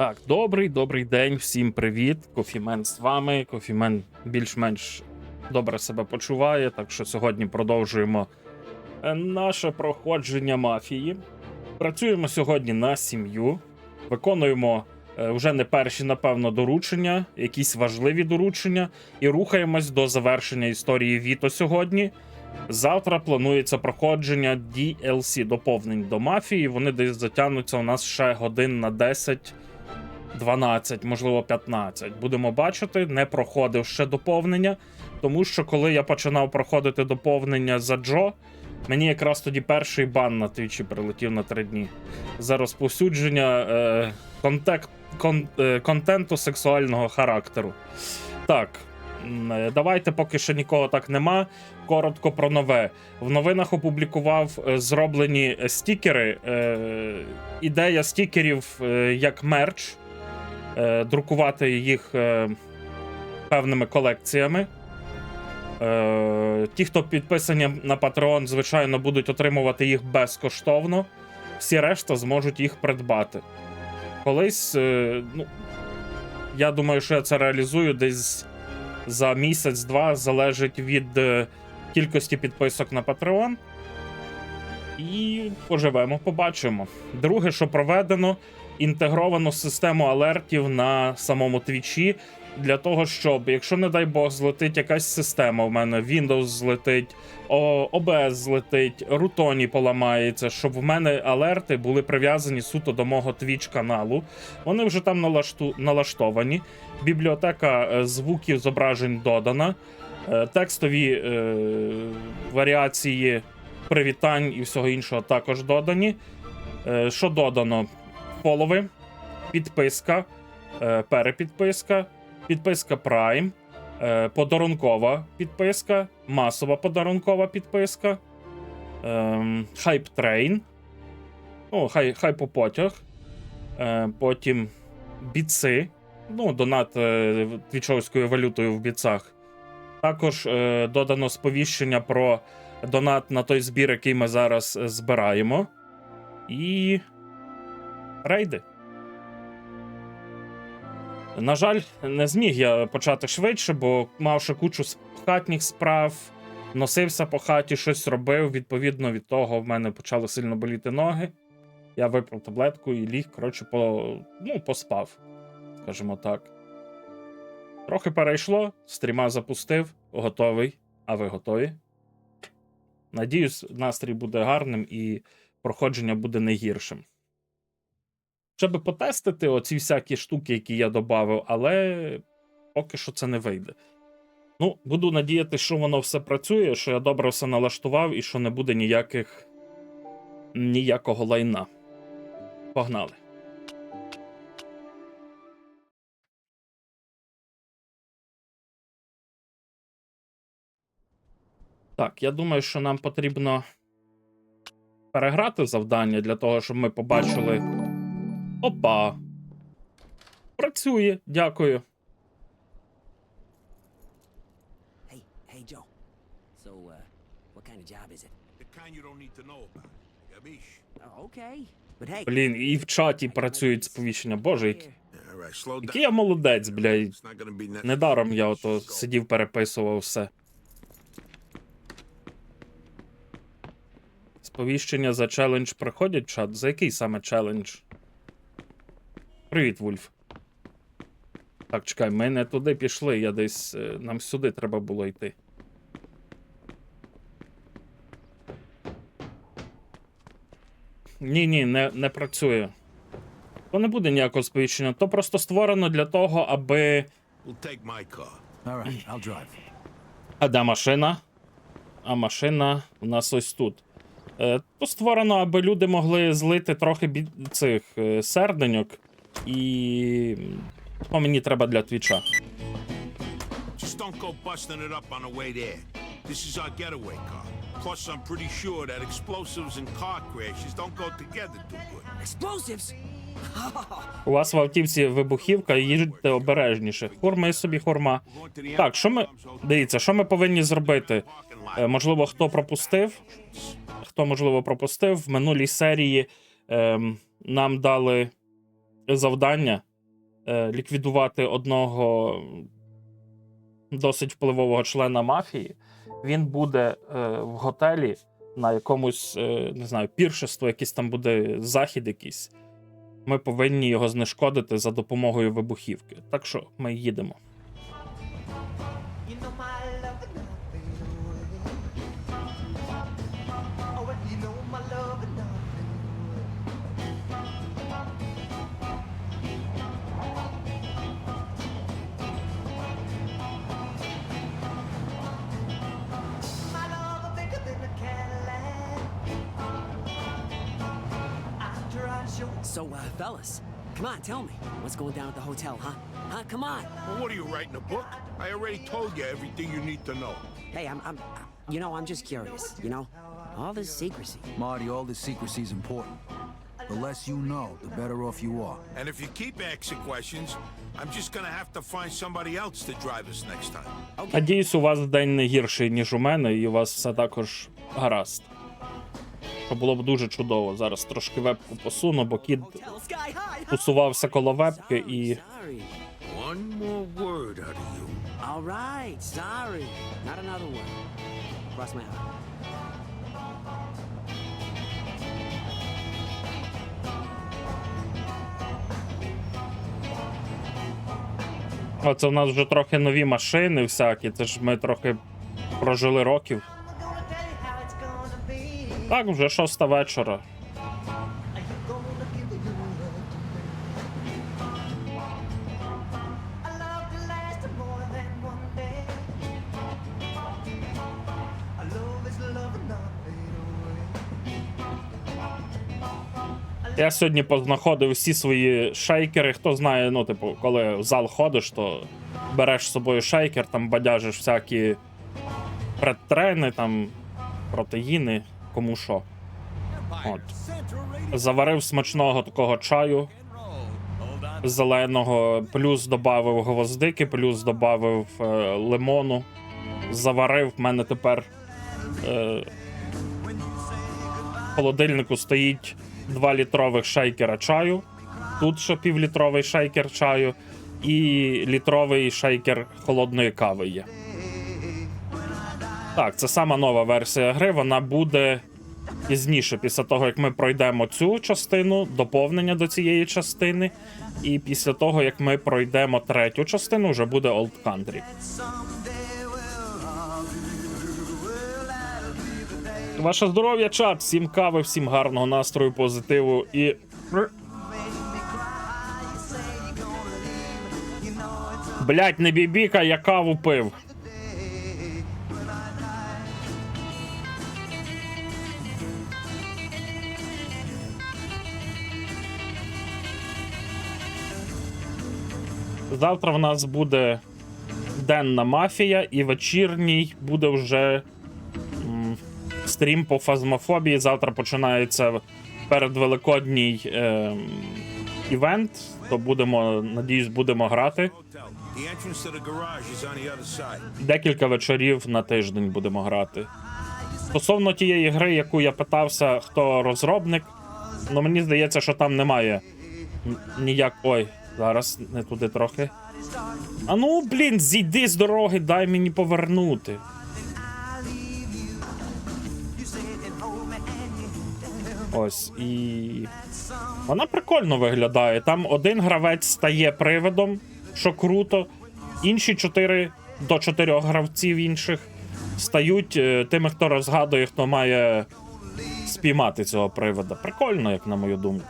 Так, добрий день, всім привіт. Кофімен з вами. Кофімен більш-менш добре себе почуває, так що сьогодні продовжуємо наше проходження мафії. Працюємо сьогодні на сім'ю, виконуємо вже не перші, напевно, доручення, якісь важливі доручення, і рухаємось до завершення історії Віто сьогодні. Завтра планується проходження DLC, доповнень до мафії. Вони десь затягнуться у нас ще годин на 10, 12, можливо 15. Будемо бачити, не проходив ще доповнення, тому що коли я починав проходити доповнення за Джо, мені якраз тоді перший бан на Твічі прилетів на 3 дні за розповсюдження контенту сексуального характеру. Так, давайте, поки що нікого так нема. Коротко про нове. В новинах опублікував зроблені стікери. Ідея стікерів як мерч. Друкувати їх певними колекціями. Ті, хто підписані на Patreon, звичайно, будуть отримувати їх безкоштовно. Всі решта зможуть їх придбати. Колись, я думаю, що я це реалізую десь за місяць-два, залежить від кількості підписок на Patreon. І поживемо, побачимо. Друге, що проведено, інтегровано систему алертів на самому Твічі, для того, щоб, якщо, не дай Бог, злетить якась система, у мене Windows злетить, OBS злетить, Рутоні поламається, щоб в мене алерти були прив'язані суто до мого Twitch каналу. Вони вже там налаштовані. Бібліотека звуків, зображень додана. Текстові варіації привітань і всього іншого також додані. Що додано? Фолови, підписка, перепідписка, підписка Prime, подарункова підписка, масова подарункова підписка, хайп-трейн, хайпопотяг, потім біци, донат твічовською валютою в біцах. Також додано сповіщення про донат на той збір, який ми зараз збираємо. І рейди. На жаль, не зміг я почати швидше, бо мав ще кучу хатніх справ, носився по хаті, щось робив, відповідно від того в мене почали сильно боліти ноги. Я випив таблетку і ліг, поспав, скажімо так. Трохи перейшло, стріма запустив, готовий. А ви готові? Надіюсь, настрій буде гарним і проходження буде не гіршим. Щоб потестити оці всякі штуки, які я додав, але поки що це не вийде. Буду надіятися, що воно все працює, що я добре все налаштував і що не буде ніякого лайна. Погнали. Так, я думаю, що нам потрібно переграти завдання для того, щоб ми побачили... Опа! Працює, дякую. Hey, Joe. So, what kind of job is it? The kind you don't need to know about. Gabish. Oh, okay. But hey... Блін, і в чаті працюють сповіщення. Боже, Yeah, all right, slow down. який я молодець, блядь. It's not gonna be Недаром я сидів, переписував все. Сповіщення за челендж приходять в чат? За який саме челендж? Привіт, Вульф. Так, чекай, ми не туди пішли, нам сюди треба було йти. Ні, не працює. То не буде ніякого сповіщення, то просто створено для того, аби... We'll take my car. All right, I'll drive. А де машина? А машина у нас ось тут. То створено, аби люди могли злити трохи цих серденьок. І... мені треба для Твіча. Just don't go busting it up on the way there. This is our getaway car. Plus, I'm pretty sure that explosives and car crashes don't go together too good. Explosives? У вас в автівці вибухівка, їдьте обережніше. Хурма і собі хурма. Так, дивіться, що ми повинні зробити? Можливо, хто пропустив, в минулій серії нам дали завдання ліквідувати одного досить впливового члена мафії, він буде в готелі на якомусь, не знаю, піршество, якийсь там буде захід якийсь. Ми повинні його знешкодити за допомогою вибухівки. Так що ми їдемо. You know my love and nothing away. Oh, and you know my love and nothing my love a bigger than a Cadillac. After I show So, fellas, come on, tell me. What's going down at the hotel, huh? Huh? Come on. Well, what are you writing a book? I already told you everything you need to know. Hey, I'm just curious, you know? All this secrecy. Marty, all this secrecy is important. The less you know, the better off you are. And if you keep asking questions, I'm just gonna have to find somebody else to drive us next time. Надіюсь, у вас день не гірший, ніж у мене, і у вас все також гаразд. Що було б дуже чудово. Зараз трошки вебку посуну, бо кіт Hotel Sky High, huh? тусувався коло вебки і... Sorry. One more word out of you. All right, sorry. Not another word. Cross my heart. Оце в нас вже трохи нові машини всякі, це ж ми трохи прожили років. I'm gonna tell you how it's gonna be. Так, вже 6 вечора. Are you gonna give your love to me? A love to last more than one day. A love is love and not fade away. Я сьогодні познаходив всі свої шейкери. Хто знає, ну, типу, коли в зал ходиш, то береш з собою шейкер, там бадяжиш всякі предтрени, там протеїни, кому що. От. Заварив смачного такого чаю зеленого, плюс додав гвоздики, плюс додав лимону. Заварив, в мене тепер в холодильнику стоїть 2-літрових шейкера чаю. Тут ще півлітровий шейкер чаю і літровий шейкер холодної кави є. Так, це сама нова версія гри, вона буде пізніше, після того, як ми пройдемо цю частину, доповнення до цієї частини, і після того, як ми пройдемо третю частину, вже буде Old Country. Ваше здоров'я, чат! Всім кави, всім гарного настрою, позитиву і... Блять, не бібіка, я каву пив. Завтра в нас буде денна мафія, і вечірній буде вже стрім по фазмофобії. Завтра починається передвеликодній івент, то будемо, надіюсь, будемо грати. Hotel. The entrance to the garage is on the other side. Декілька вечорів на тиждень будемо грати. Стосовно тієї гри, яку я питався, хто розробник, ну мені здається, що там немає ніяк... Ой, зараз, не туди трохи. А ну, блін, зійди з дороги, дай мені повернути. Ось, і... Вона прикольно виглядає. Там один гравець стає привидом, що круто. Інші 4 до 4 гравців інших стають тими, хто розгадує, хто має спіймати цього привида. Прикольно, як на мою думку.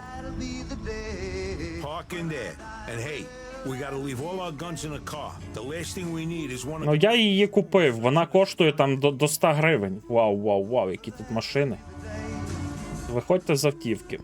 Park in there. And hey, we gotta leave all our guns in the car. The last thing we need is one Ну, of... я її купив. Вона коштує там до 100 гривень. Вау, вау, вау, які тут машини. Виходьте з автівки.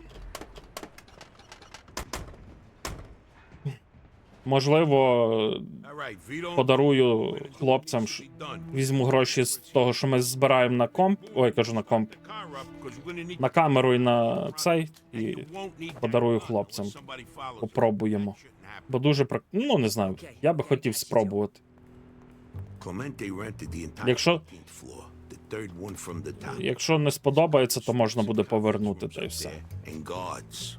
Можливо, All right, Vito. подарую хлопцям, Be done. візьму гроші з того, що ми збираємо на комп. Ой, кажу на комп. Car up, 'cause we're gonna need... На камеру і на цей. І You won't need that подарую car. хлопцям. Somebody follows. Попробуємо. Shouldn't happen. Бо дуже ну не знаю. Я би хотів спробувати. Clemente rented the entire Якщо- 15th floor. The third one from the top. Якщо не сподобається, то можна буде повернути, та й все. And guards.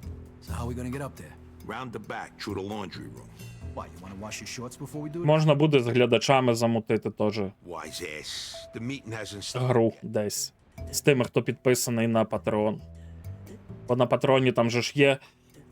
So how are we gonna get up there? round the back through the laundry room. Why, you want to wash your shorts before we do it? Можна буде з глядачами замутити теж Wise ass. The meeting hasn't started. гру десь. З тими, хто підписаний на Patreon. Бо на Патреоні там же ж є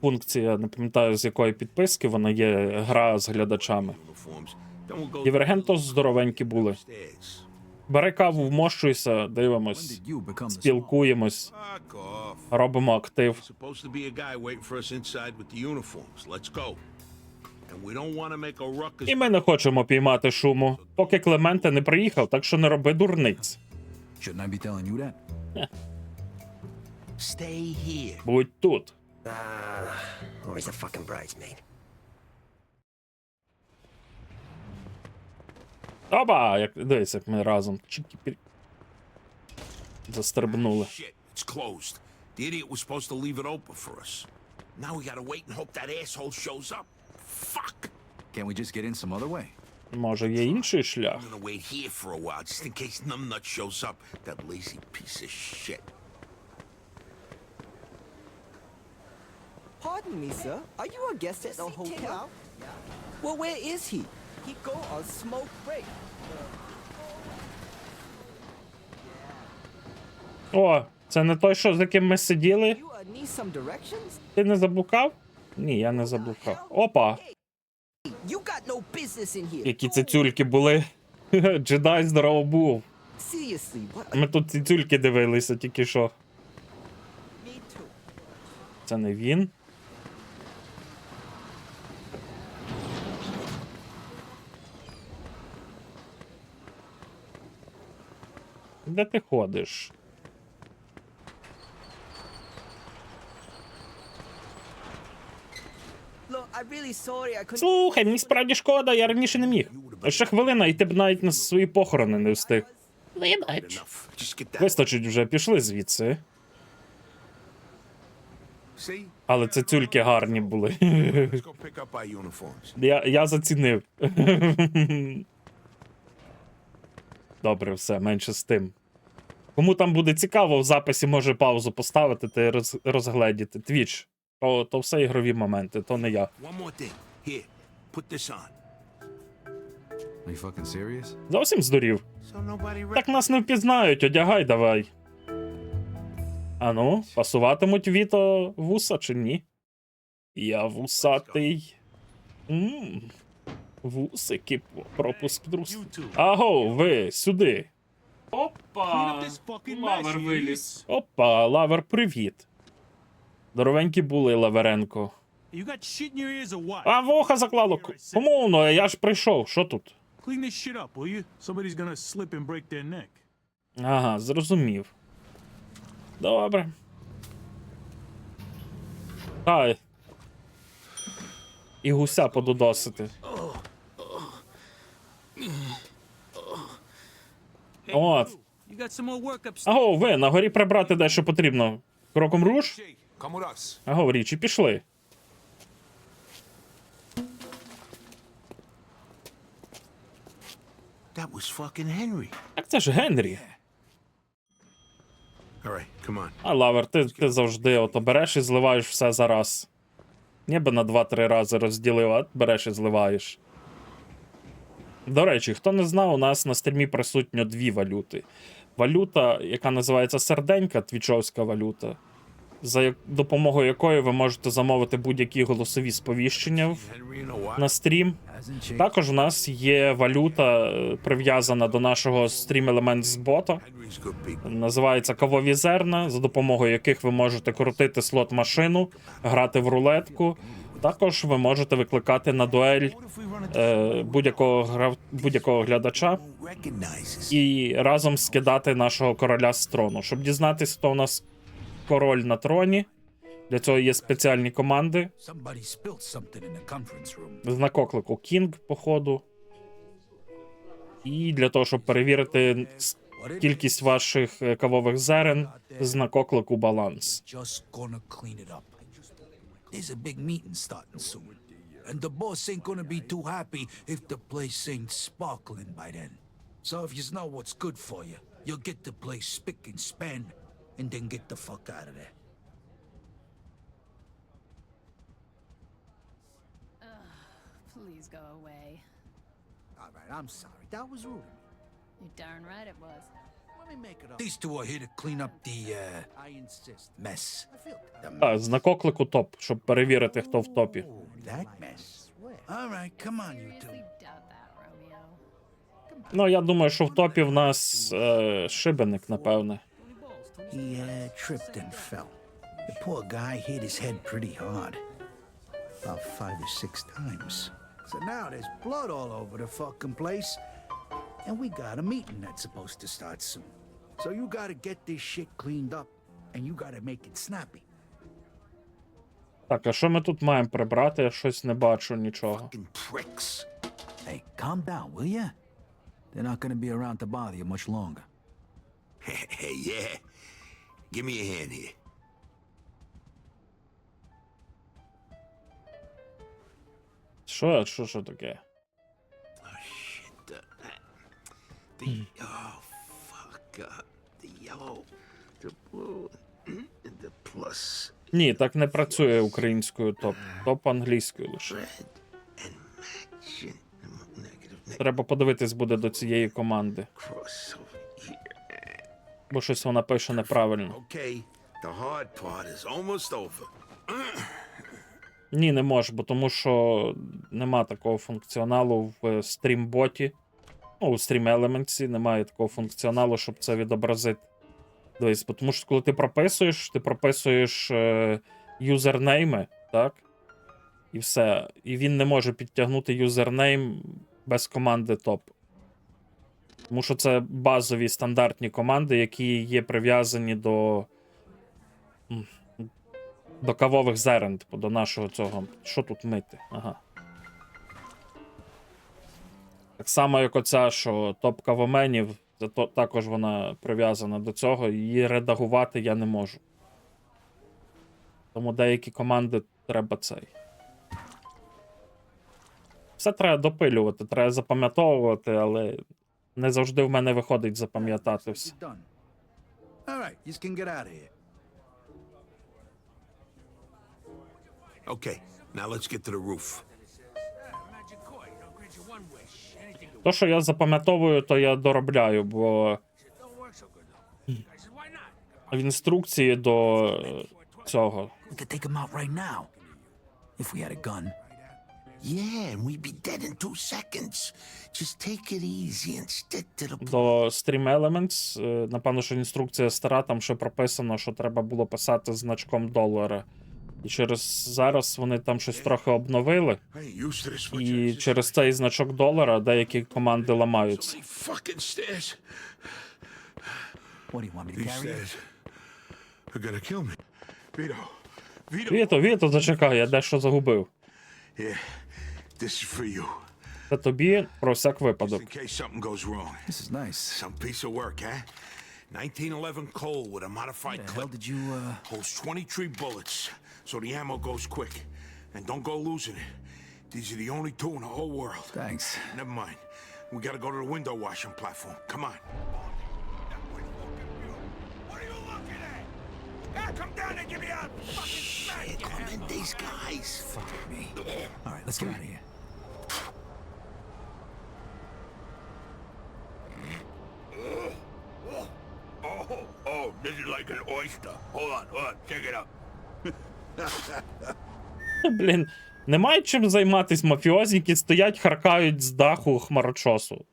функція, не пам'ятаю з якої підписки, вона є гра з глядачами. Uniforms. Then we'll go Дівергенто здоровенькі були. upstairs. Бери каву, вмощуйся, When дивимось, did you become the спілкуємось, Fuck off. робимо актив. Supposed to be a guy waiting for us inside with the uniforms. Let's go. And we don't want to make a ruckus. І ми не хочемо піймати шуму, поки Клементе не приїхав, так що не роби дурниць. Shouldn't I be telling you that? Stay here. Будь тут. Where's the fucking bridesmaid? Оба! Як, дивись, як ми разом. Чики-пірі. Застрибнули. Shit, it's closed. The idiot was supposed to leave it open for us. Now we gotta wait and hope that asshole shows up. Fuck. Can't we just get in some other way? Може, є інший шлях? I'm gonna wait here for a while just in case numbnut shows up. That lazy piece of shit. Pardon me, sir. Are you a guest at the hotel? Well, where is he? He go on smoke break. О, це не той, що з яким ми сиділи? You need some directions? Ти не заблукав? Ні, я не заблукав. Опа! You got no business in here. Які цицюльки були. Джедай здорово був. Seriously, what? are Ми тут цицюльки дивилися тільки що. Me too. Це не він. Де ти ходиш? Look, I'm really sorry I couldn't. Слухай, мені справді шкода, я раніше не міг. Ще хвилина, і ти б навіть на свої похорони не встиг. Вибач. Enough. Just get that. Вистачить вже, пішли звідси. See? Але цицюльки гарні були. Let's go pick up our uniforms. Я зацінив. Добре, все, менше з тим. Кому там буде цікаво, в записі може паузу поставити та розгледіти. Твіч. То все ігрові моменти, то не я. One more thing. Here, put this on. Are you fucking serious? Зовсім здурів. So nobody Так нас не впізнають, одягай давай. Ану, пасуватимуть Віто вуса чи ні? Я вусатий. Вусики, пропуск друз. Аго, ви, сюди. Опа, лавер виліз. Опа, лавер, привіт. Здоровенькі були, Лаверенко. You got shit in your ears or what? А вуха заклало. Кому воно? Я ж прийшов, що тут? Clean this shit up, will you? Somebody's gonna slip and break their neck. Ага, зрозумів. Добре. Ай. І гуся подудосити. От. You got some more work upstairs. Аго, ви, на горі прибрати дещо потрібно. Кроком руш? Jake, come with us. Аго, річі, пішли. That was fucking Henry. Так це ж Генрі. All right, come on. А, Лавер, ти завжди ото береш і зливаєш все за раз. Ніби на 2-3 рази розділив, а береш і зливаєш. До речі, хто не знав, у нас на стрімі присутньо дві валюти. Валюта, яка називається серденька, твічовська валюта, за допомогою якої ви можете замовити будь-які голосові сповіщення Henry and a what? на стрім. Hasn't changed. Також у нас є валюта, прив'язана до нашого стрім-елемент з бота. Henry's good people. Називається кавові зерна, за допомогою яких ви можете крутити слот-машину, грати в рулетку. Також ви можете викликати на дуель What if we run into будь-якого глядача won't recognize us? і разом скидати нашого короля з трону. Щоб дізнатися, хто у нас король на троні, для цього є спеціальні команди. Somebody spilled something in the conference room. Знак оклику Кінг, походу. І для того, щоб перевірити кількість ваших кавових зерен, знак оклику баланс. Just gonna clean it up. There's a big meeting starting soon. And the boss ain't gonna be too happy if the place ain't sparkling by then. So if you know what's good for you, you'll get the place spick and span and then get the fuck out of there. Please go away. All right, I'm sorry. That was rude of me. You're darn right it was. Let me make it up. These two are here to clean up the, I insist, mess. I feel the Так, знак оклику топ, щоб перевірити, хто в топі. Oh, that mess. All right, come on, you two. Seriously doubt that, Romeo. Ну, я думаю, що в топі в нас шибеник, напевне. He tripped and fell. The poor guy hit his head pretty hard. About 5 or 6 times. So now there's blood all over the fucking place. And we got a meeting that's supposed to start soon. So you gotta get this shit cleaned up. And you gotta make it snappy. Так, а що ми тут маємо прибрати? Я щось не бачу нічого. Fucking pricks. Hey, calm down, will ya? They're not gonna be around to bother you much longer. Hey, yeah. Give me a hand here. Що таке? Oh, shit. Oh, fuck. The yellow, the blue, and the plus. Ні, так не працює українською топ. Топ англійською лише. Red and match. Negative, Треба подивитись буде до цієї команди, cross over here. бо щось вона пише неправильно. Okay, the hard part is almost over. Ні, не може, бо тому що нема такого функціоналу в стрімботі. Ну, у Stream Elements немає такого функціоналу, щоб це відобразити. Дивись, бо тому що коли ти прописуєш юзернейми, так? І все. І він не може підтягнути юзернейм без команди top. Тому що це базові стандартні команди, які є прив'язані до кавових зерен, типу, до нашого цього. Що тут мити? Ага. Так само, як оця, що топ кавоменів, також вона прив'язана до цього, її редагувати я не можу. Тому деякі команди треба цей. Все треба допилювати, треба запам'ятовувати, але не завжди в мене виходить запам'ятати все. Done. All right, you can get out of here. Okay, now let's get to the roof. То, що я запам'ятовую, то я доробляю, бо в інструкції до цього. We could take him out right now. If we had a gun. Yeah, and we'd be dead in 2 seconds. Just take it easy and stick to the До Stream Elements, напевно, що інструкція стара, там ще прописано, що треба було писати значком $. І зараз вони там щось трохи обновили, I ain't used to this. і через цей значок $, деякі команди ламаються. Fucking stairs. What do you want me to These carry? stairs are gonna kill me. Vito. Віто, зачекай, я дещо загубив. Yeah, this is for you. Це тобі про всяк випадок. In case something goes wrong. This is nice. Some piece of work, huh? 1911 Colt with a modified The hell clip. did you, Holds 23 bullets, so the ammo goes quick. And don't go losing it. These are the only 2 in the whole world. Thanks. Never mind. We gotta go to the window washing platform. Come on. What are you looking at? Come down and give me a fucking smack. Come in, these guys. Fuck me. All right, let's get out of here. Oh, this is like an oyster. Hold on, check it out. Блін, немає чим займатись мафіозі, які стоять, харкають з даху хмарочосу.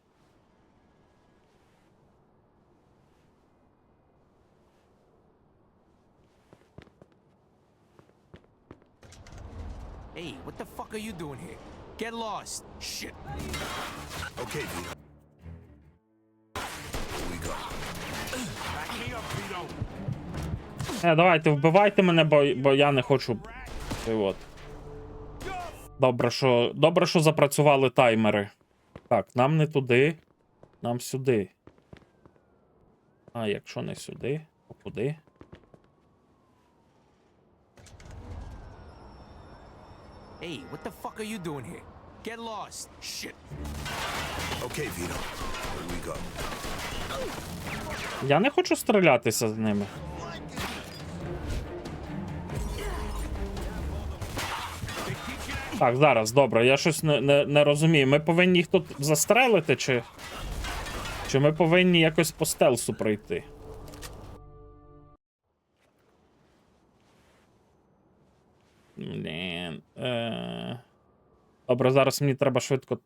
Hey, what the fuck are you doing here? Get lost. Shit. Okay, Vito. Here we go. Back me up, Vito. Давайте, вбивайте мене, бо я не хочу. І от. Добре, що запрацювали таймери. Так, нам не туди, нам сюди. А якщо не сюди, то куди? Hey, what the fuck are you doing here? Get lost. Shit. Okay, Vito. Here we go. Я не хочу стрілятися з ними. Так, зараз, добре, я щось не розумію. Ми повинні їх тут застрелити, чи ми повинні якось по стелсу пройти? Блін. Добре, зараз мені треба швидко.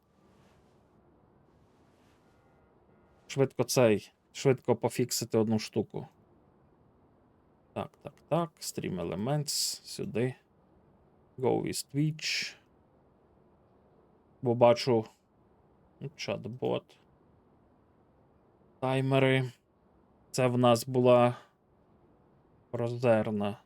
Швидко пофіксити одну штуку. Так. Stream Elements. Сюди. Go with Twitch. Бо бачу. Чат-бот. Таймери. Це в нас була прозерна.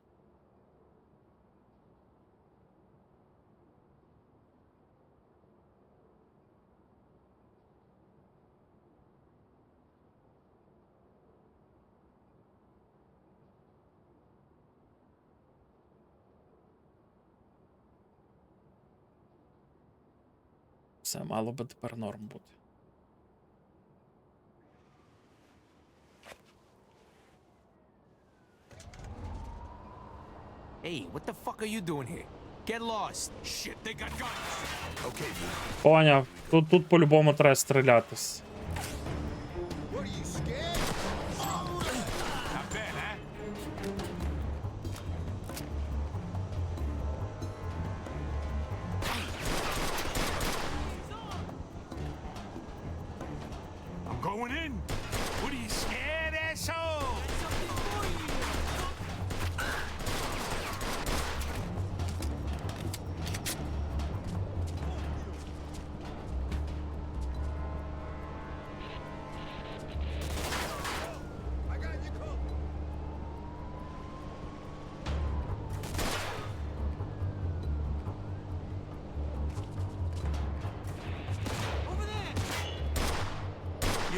Все, мало би тепер норм бути. Hey, what the fuck are you doing here? Get lost. Shit, they got guns. Okay, man. Поняв. Тут по-любому треба стрілятись. What are you scared? Not bad, huh? I'm going in. What are you scared, asshole?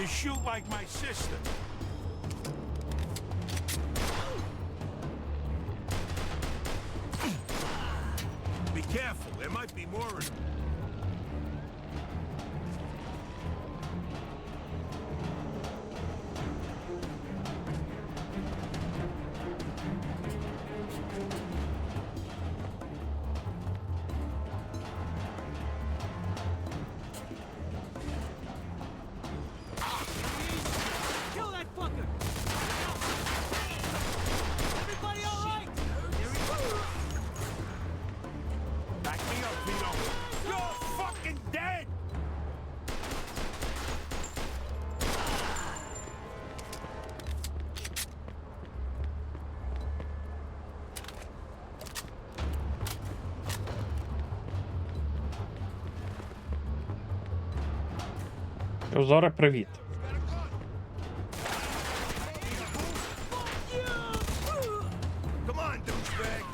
You shoot like my sister. Be careful, there might be more of them. Kill that fucker! Everybody all right? Back me up, Vito. You're fucking dead! Зоре, привіт. Come on, douchebag.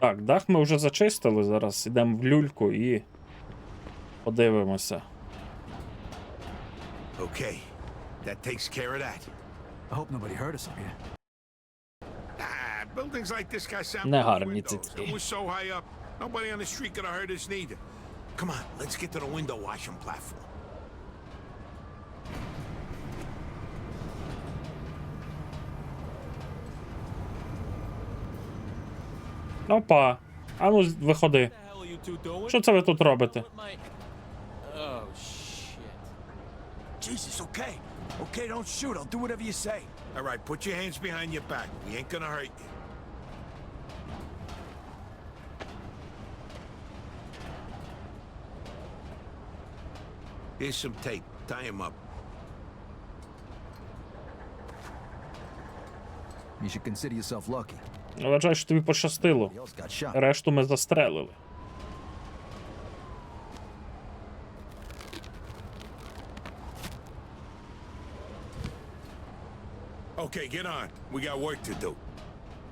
Так, дах ми вже зачистили. Зараз йдемо в люльку і подивимося. Okay, that takes care of that. I hope nobody heard us up here. Ah, buildings like this got sound Не proof гарні windows. цицьки. It was so high up, nobody on the street could have heard us neither. Come on, let's get to the window washing platform. Опа. А ну, виходи. Що це ви тут робите? Jesus, okay. Okay, don't shoot. I'll do whatever you say. All right, put your hands behind your back. We ain't gonna hurt you. Here's some tape. Tie him up. You should consider yourself lucky. Вважаю, що тобі пощастило. Somebody else got shot. Решту ми застрелили. Okay, get on. We got work to do.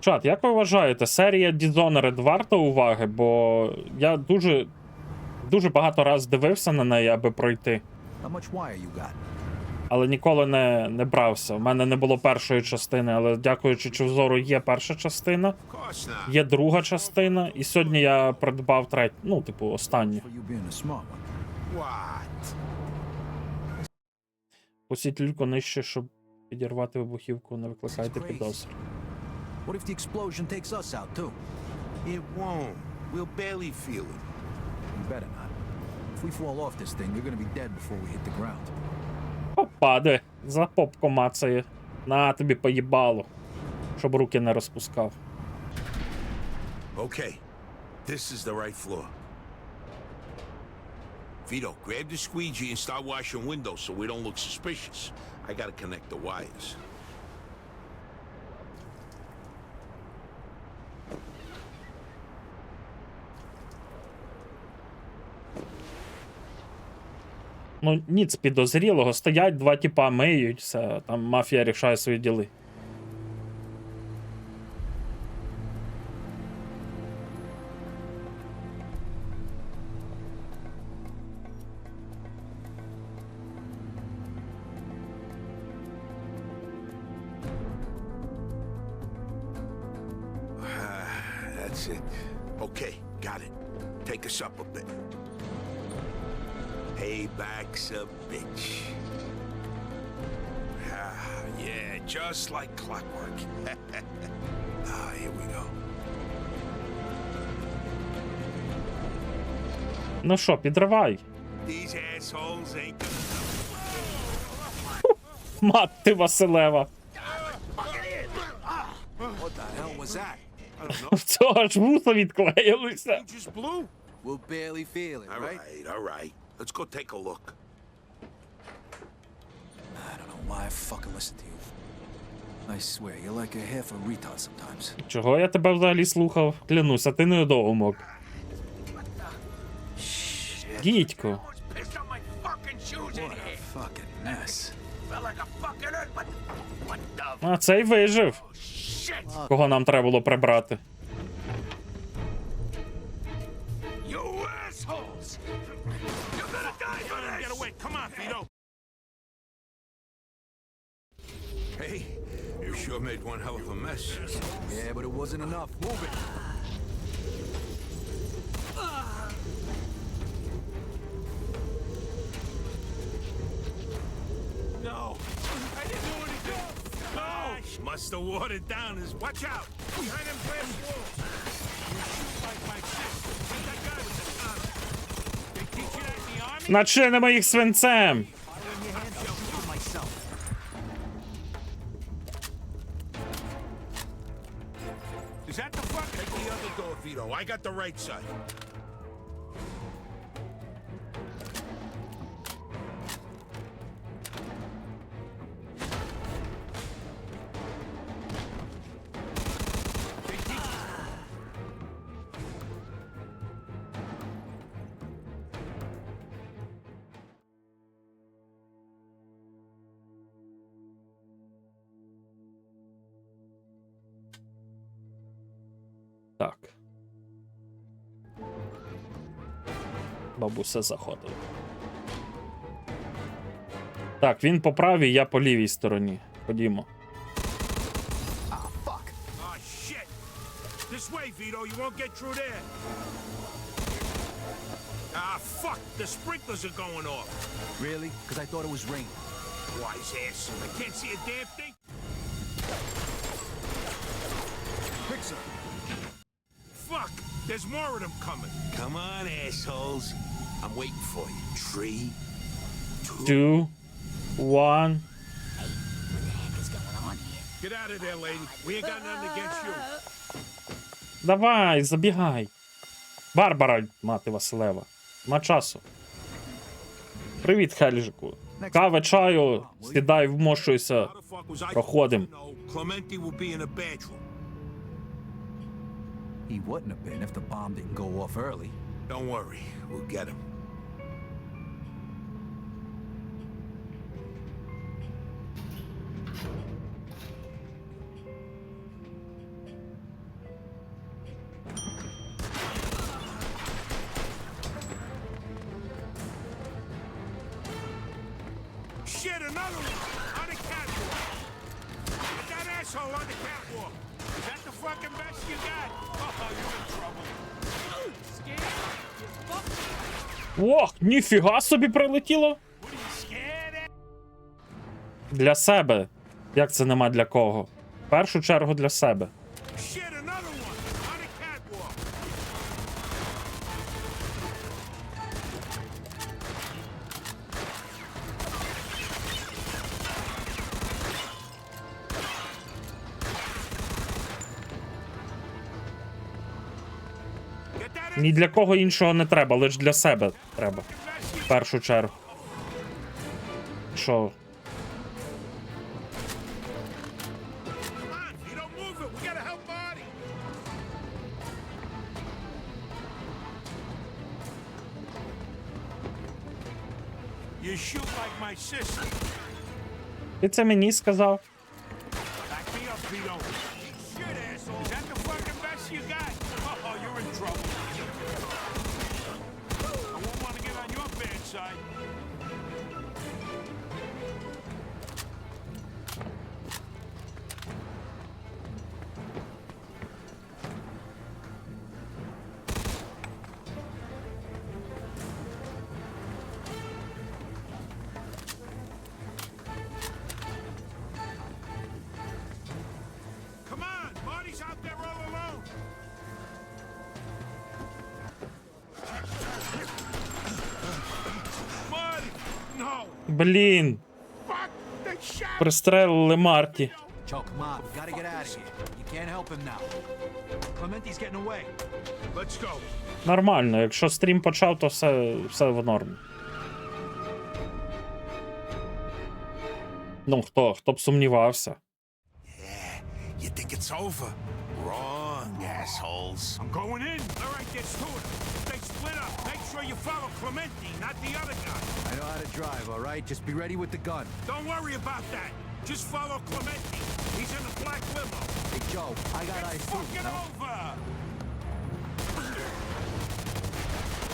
Чат, як ви вважаєте, серія Dishonored варта уваги? Бо я дуже багато раз дивився на неї, аби пройти. How much wire you got? Але ніколи не брався. У мене не було першої частини, але дякуючи Чувзору є перша частина, Of course not. є друга частина, і сьогодні я придбав третю, ну, типу, останню. For you being a smart one. What? Пустіть люльку нижче, щоб підірвати вибухівку, не викликайте It's crazy. підозр. What if the explosion takes us out too? It won't. We'll barely feel it. You better not. If we fall off this thing, you're gonna be dead before we hit the ground. Опа, де, за попку мацає. На тобі поїбало. Щоб руки не розпускав. Okay. This is the right floor. Vito, grab the squeegee and start washing windows so we don't look suspicious. I gotta connect the wires. Ну, ніц підозрілого. Стоять, два тіпа миють, все, там мафія рішає свої діли. That's it. Okay, got it. Take us up a bit. Payback's a bitch. Ah, yeah, just like clockwork. Here we go. Ну що, підривай. These assholes ain't gonna... Мат ти Василева. What the hell was that? В цього ж вуса відклеїлися. You just blew? We'll barely feel it, All right? right, all right. Let's go take a look. I don't know why I fucking listen to you. I swear, you're like a half a retard sometimes. Чого я тебе взагалі слухав? Клянуся, ти недоумок. Дідько. Pissed on my fucking shoes in What a here. fucking mess. Felt like a fucking earth, but what the А цей вижив. shit? Кого нам треба було прибрати. You assholes! You're gonna die for this! Get away! Come on, Vito! Hey, you sure made one hell of a mess. Yeah, but it wasn't enough. Move it. No! I didn't do anything! No! Must have watered down his... Watch out! Behind them glass walls! You shoot like my sister. Where's that guy with the gun? They teach you that in the army? Начинимо їх свинцем. Is that the fuck? Take the other door, Vito. I got the right side. Так. Бабуся заходила. Так, він по правій, я по лівій стороні. Ходімо. Oh, shit! This way, Vito. You won't get through there. Ah, fuck! The sprinklers are going off. Really? Because I thought it was raining. Wise ass. I can't see a damn thing. Quick, sir. Fuck! There's more of them coming. Come on, assholes. I'm waiting for you. 3, 2... 2, 1. Get out of there, lady. We ain't got nothing against you. Давай, забігай. Барбара, мати Василева. Ма часу. Привіт, Хельжику. Кави, чаю, сідай, вмошуйся. How the fuck was I Проходим. supposed to know Clemente will be in a bedroom? He wouldn't have been if the bomb didn't go off early. Don't worry. We'll get him. shit, another one! On the catwalk! Get that asshole on the catwalk! Is that the fucking best you got? Oh, you're in trouble. Ох, ніфіга собі прилетіло. What are you scared at? Для себе. Як це нема для кого? В першу чергу для себе. Shit, another one! On the catwalk! Get that Ні для кого іншого не треба, лише для себе треба. best you В першу чергу. Що? Come on, if you don't move it, we gotta help Marty. You shoot like my sister. Ти це мені сказав? Back me up, Vito. Shit, asshole. Is that the fucking best you got? Oh, you're in trouble. I won't want to get on your bad side. Come on, Marty's out there all alone. Marty, no, Блін, fuck, they shot. пристрелили Марті. Joe, come on. We gotta get out of here. You can't help him now. Clementi's getting away. Let's go. Нормально, якщо стрім почав, то все в нормі. Ну, хто б сумнівався. You think it's over? Wrong, assholes. I'm going in. All right, get to it. If they split up, make sure you follow Clementi, not the other guy. I know how to drive, all right? Just be ready with the gun. Don't worry about that. Just follow Clementi. He's in the black limo. Hey, Joe, I got eyes too, Fuck you it know? over.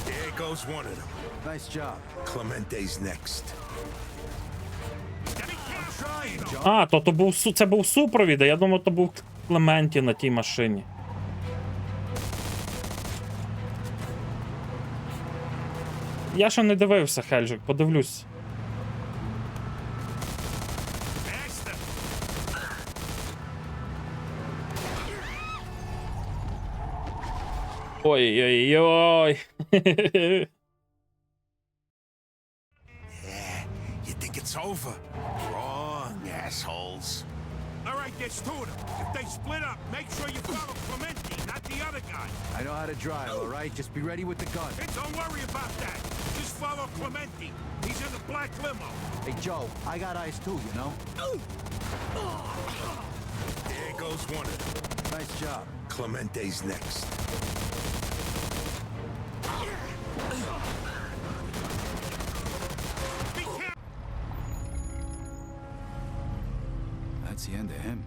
There goes one of them. Nice job. Clemente's next. I'm trying, Joe. А, то був це був супровід, а я думав, то був Клементі на тій машині. Я ще не дивився, Хельжик, подивлюсь. Faster. Ой-ой-ой. You think it's over? Wrong, assholes. All right, there's two of them. If they split up, make sure you follow Clementi, not the other guy. I know how to drive, all right? Just be ready with the gun. Hey, don't worry about that. Just follow Clementi. He's in the black limo. Hey, Joe, I got eyes too, you know? There goes one of them. Nice job. Clemente's next. Be careful. That's the end of him.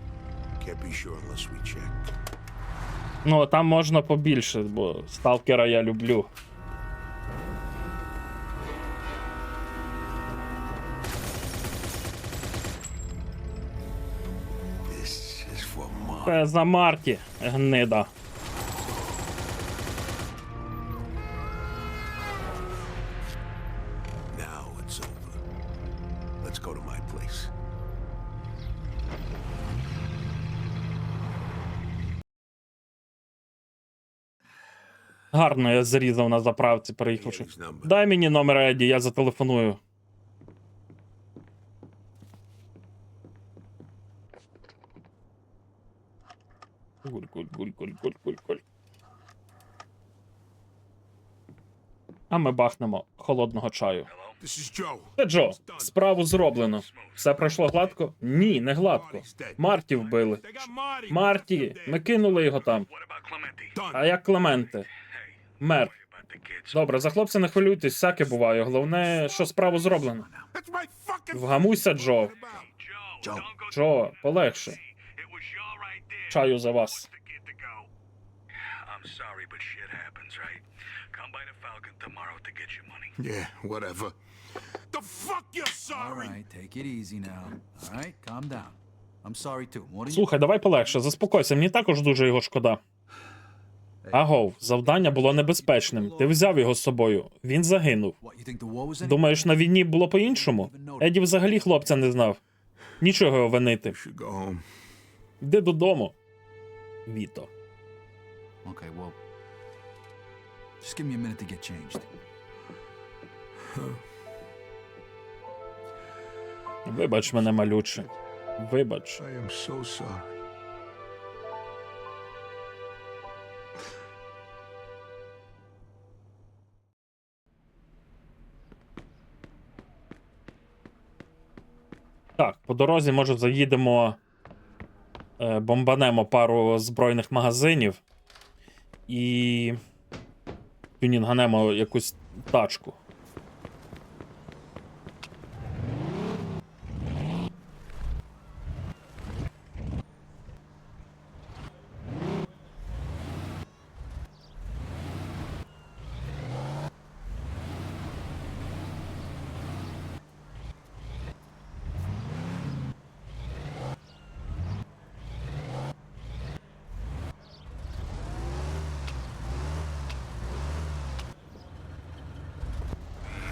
Can't be sure unless we check. Ну, там можна побільше, бо сталкера я люблю. This is for Mark. Це за Марті, гнида. Now it's over. Let's go to my place. Гарно я зарізав на заправці, переїхавши. Дай мені номер Еді, я зателефоную. Гуль. А ми бахнемо холодного чаю. This is Joe. Це Джо, справу зроблено. Все пройшло гладко? Ні, не гладко. Марті вбили. They got Marty. Марті, ми кинули його там. Done. А як Клементе? Мер. Добре, за хлопця не хвилюйтесь, всяке буває. Головне, що справу зроблено. That's my fucking Вгамуйся, Джо. Joe, Джо, полегше. Чаю за вас. I'm sorry, but shit happens, right? Come by the Falcon tomorrow to get your money. Yeah, whatever. The fuck you're All sorry? right, take it easy now. All right, calm down. I'm sorry too. More than you. Слухай, давай полегше, заспокойся, мені також дуже його шкода. Агов, завдання було небезпечним. Ти взяв його з собою. Він загинув. What, you think the war was any? Думаєш, на війні було по-іншому? Еді взагалі хлопця не знав. Нічого його винити. Should go home. Йди додому. Віто. Okay, well, just give me a minute to get changed. Вибач мене, малюче. Вибач. I am so sorry. Так, по дорозі, може, заїдемо, бомбанемо пару збройних магазинів і тюнінганемо якусь тачку.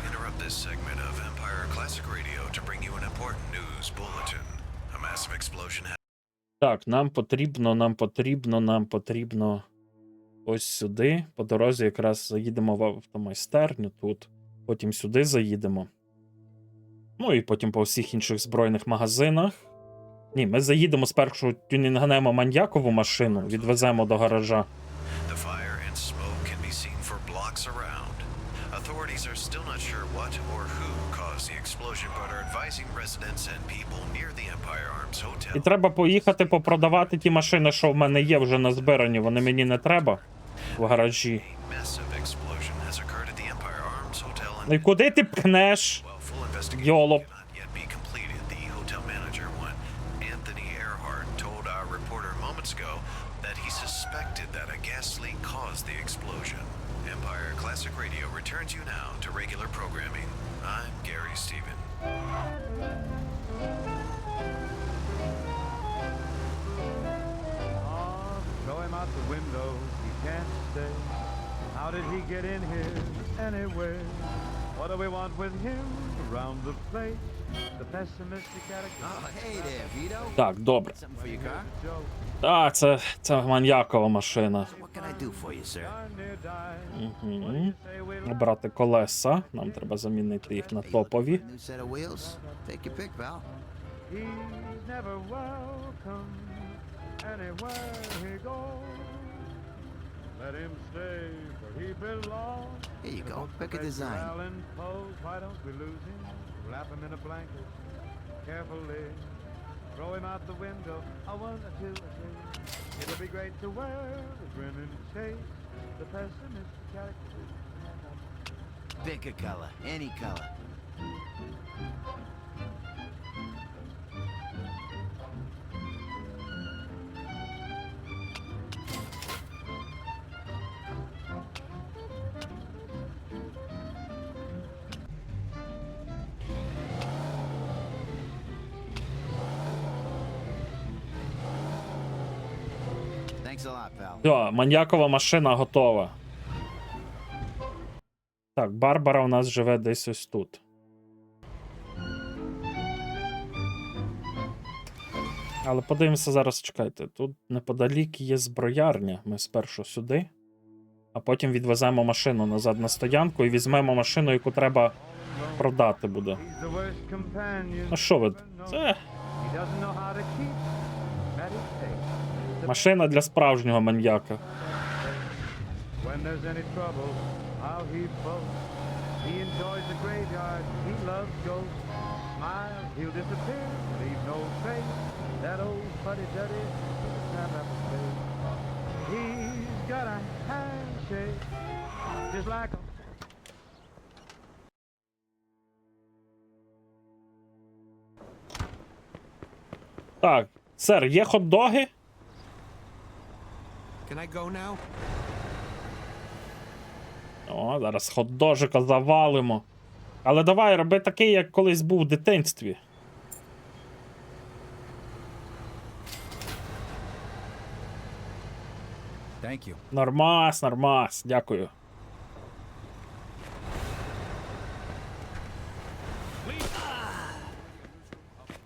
Interrupt this segment of Empire Classic Radio to bring you an important news bulletin. A massive explosion Так, нам потрібно ось сюди. По дорозі якраз заїдемо в автомайстерню тут. Потім сюди заїдемо. Ну і потім по всіх інших збройних магазинах. Ні, ми заїдемо спершу, тюнінганемо маньякову машину, відвеземо до гаража. The fire and smoke can be seen for blocks around. Authorities are still not sure what or who caused the explosion, but are advising residents and people near the Empire Arms Hotel. І треба поїхати попродавати ті машини, що в мене є вже назбирані, вони мені не треба в гаражі. A massive explosion has occurred at the Empire Arms Hotel Ну і куди ти пхнеш? while full investigation Йолоп. cannot yet be completed, the hotel manager, one Anthony Earhart, told our reporter moments ago that he suspected that a gas leak caused the explosion. Empire Classic Radio returns you now to regular programming. I'm Gary Stephen. Throw him out the window, he can't stay. How did he get in here anyway? What do we want with him around the place? The pessimistic attitude. Oh, hey there, Vito. Так, добре. Something for your car? Joe, Так, це маньякова машина. What can I do for you, sir? darn near dying. Угу. Say we Брати колеса. Нам треба замінити їх на топові. New set of wheels? Take your pick, pal. He's never welcome anywhere he goes. Let him stay where he belongs. Here you go. Pick a design. Allen pose, why don't we lose him? Wrap him in a blanket carefully. Throw him out the window. A 1, a 2, a 3. It'll be great to wear the grin and chase the pessimistic character. Pick a color. Any color. Thanks a lot, pal. Все, маньякова машина готова. Так, Барбара у нас живе десь ось тут. Але подивимося зараз, чекайте. Тут неподалік є зброярня. Ми спершу сюди, а потім відвеземо машину назад на стоянку і візьмемо машину, яку треба продати буде. He's the worst companion. Ну що ви? ever known. Це He doesn't know how to keep at his pace. The машина для справжнього маньяка. When there's any trouble, how he boasts. He enjoys the graveyard, he loves ghosts. Smile, he'll disappear, leave no trace. That old fuddy-duddy, he'll snap up his face. He's got a handshake, just like a... Так, сер, є хот-доги? Can I go now? О, зараз хот-дожика завалимо. Але давай, роби такий, як колись був в дитинстві. Thank you. Нормас, нормас, дякую.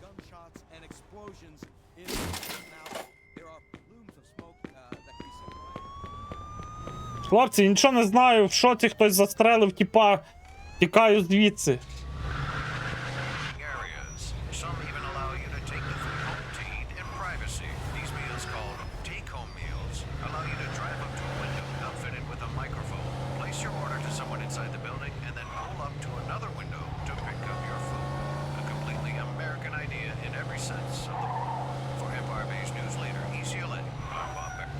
Gunshots and explosions in now. There are plumes of smoke that can be separated. Хлопці, нічого не знаю, в шоці хтось застрелив, тіпа. Тікаю звідси. Areas. Some even allow you to take the food home to eat in privacy. These meals, called take-home meals, allow you to drive up to a window outfitted with a microphone, place your order to someone inside the building, and then pull up to another window to pick up your food. A completely American idea in every sense of the word. For Empire Base News Leader ECLA, I'm Bob Beck.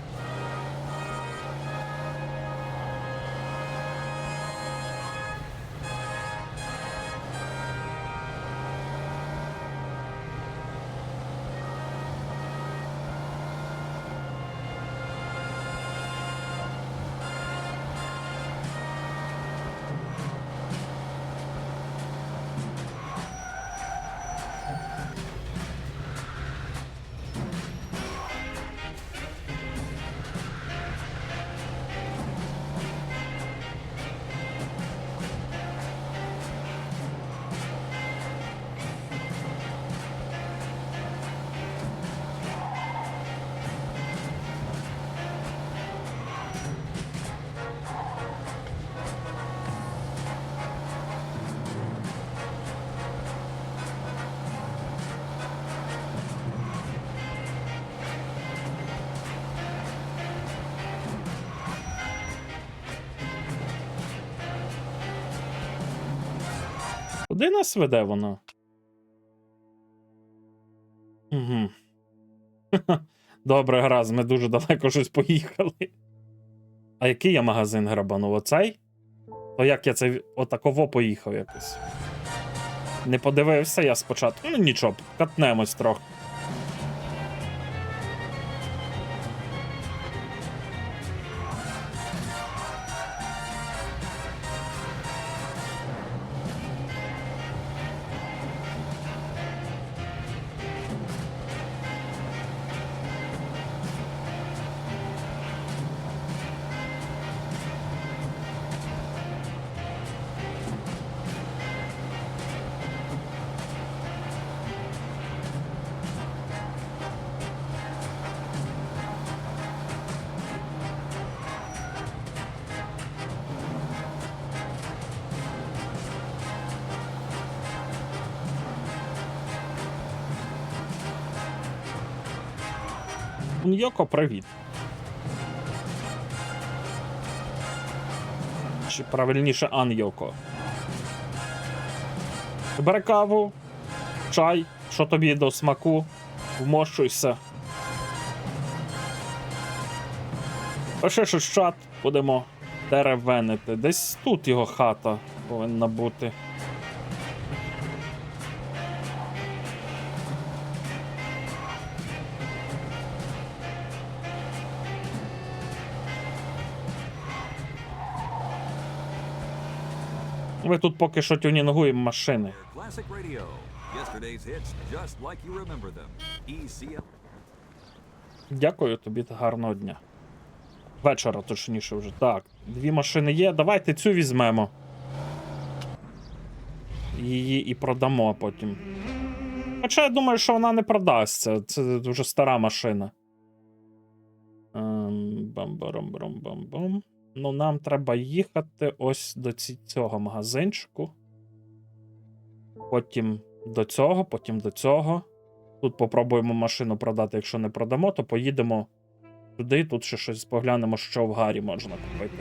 Куди нас веде воно? Угу. Добре, гаразд, ми дуже далеко щось поїхали. А який я магазин грабанув? Оцей? То як я це отаково поїхав якось? Не подивився я спочатку. Ну нічого, катнемось трохи. Йоко, привіт. Чи правильніше Ан-Йоко. Бери каву, чай, що тобі до смаку, вмощуйся. Пиши щось в чат, будемо теревенити. Десь тут його хата повинна бути. Ми тут поки що тюнінгуємо машини. Classic radio. Yesterday's hits just like you remember them. ECL. Дякую тобі, гарного дня. Вечора, точніше вже. Так, 2 машини є. Давайте цю візьмемо. Її і продамо потім. Хоча я думаю, що вона не продасться. Це дуже стара машина. Бам-барам-барам-бам-бам. Ну, нам треба їхати ось до цього магазинчику. Потім до цього, потім до цього. Тут попробуємо машину продати. Якщо не продамо, то поїдемо туди. Тут ще щось поглянемо, що в Гарі можна купити.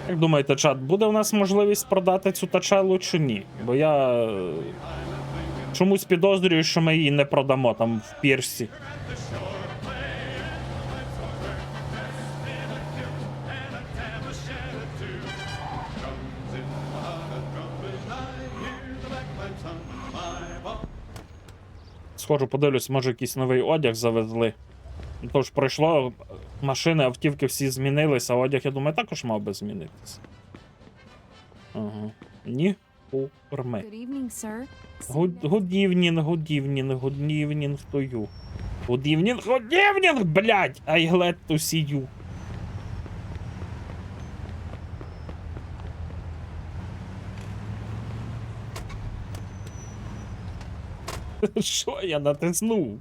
Як думаєте, чат, буде у нас можливість продати цю тачелу чи ні? Бо я чомусь підозрюю, що ми її не продамо там в пірсі. Схожу, подивлюсь, може якийсь новий одяг завезли. Тож пройшло, машини, автівки всі змінилися, а одяг, я думаю, також мав би змінитися. Ага. Ні, урми. Good evening, sir. Good evening, to you. Good evening, блядь! I glad to see you. Що я натиснув?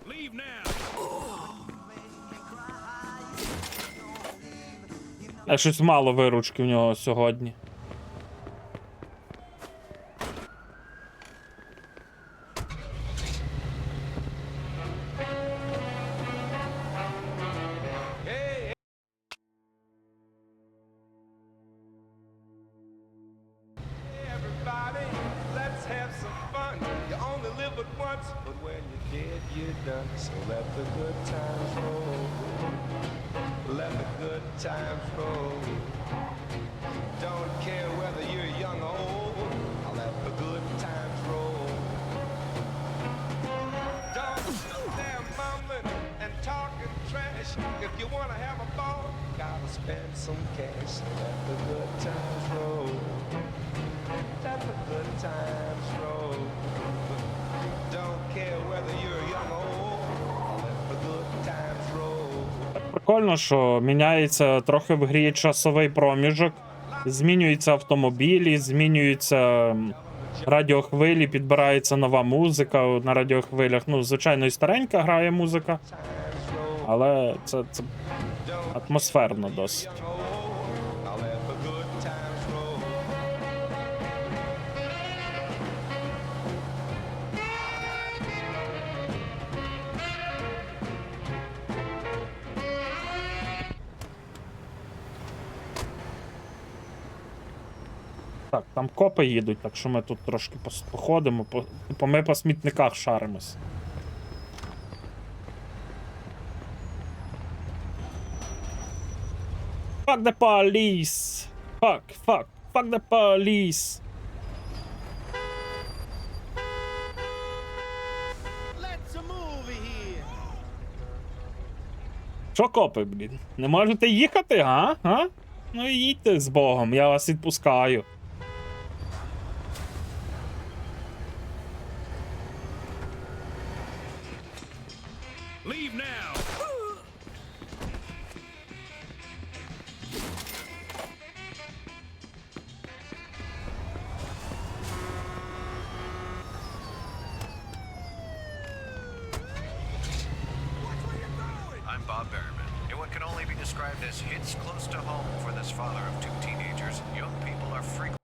Leave now. Щось мало виручки в нього сьогодні. Everybody, let's have some fun. You only live but once, but when you're dead, you're done. So let the good times roll. Let the good times roll. Don't care whether you're young or old. I'll let the good times roll. Don't sit there mumbling and talking trash. If you want to have a ball, gotta spend some cash. So let the good times roll. Let the good times roll. Don't care whether you're young or old. Let the good times roll. Прикольно, що міняється трохи в грі часовий проміжок. Змінюються автомобілі, змінюються радіохвилі, підбирається нова музика на радіохвилях. Ну, звичайно, і старенька грає музика, але це атмосферно досить. I'll let the good times roll. Так, там копи їдуть, так що ми тут трошки походимо, ми по смітниках шаримось. Fuck the police! Fuck the police! Let's move here. Що копи, блін? Не можете їхати, га? Га? Ну і їдьте з Богом, я вас відпускаю. Leave now. I'm Bob Berryman. In what can only be described as hits close to home for this father of two teenagers, young people are frequently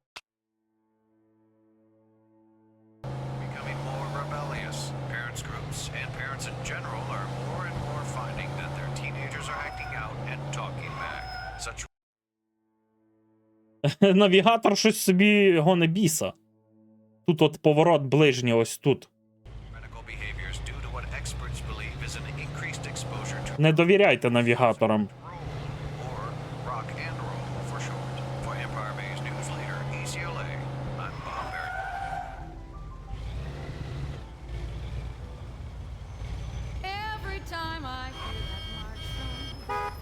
becoming more rebellious. Parents groups and parents in general are more and more finding that their teenagers are acting out and talking back. Such Навігатор щось собі гоне біса. Тут от поворот ближній, ось тут. radical behaviors due to what experts believe is an increased exposure to Не довіряйте навігаторам. or rock and roll for short. For Empire Bay's news leader, ECLA, I'm Bob Berryman. Every time I hear that march song,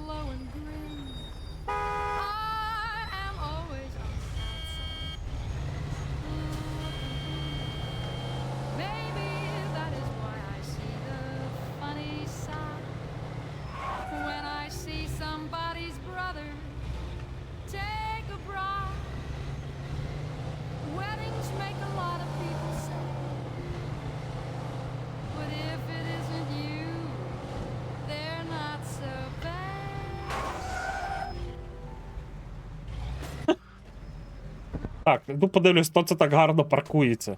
low and grim, I am always on the outside. Maybe that is why I see the funny side when I Так, іду подивлюсь, хто це так гарно паркується.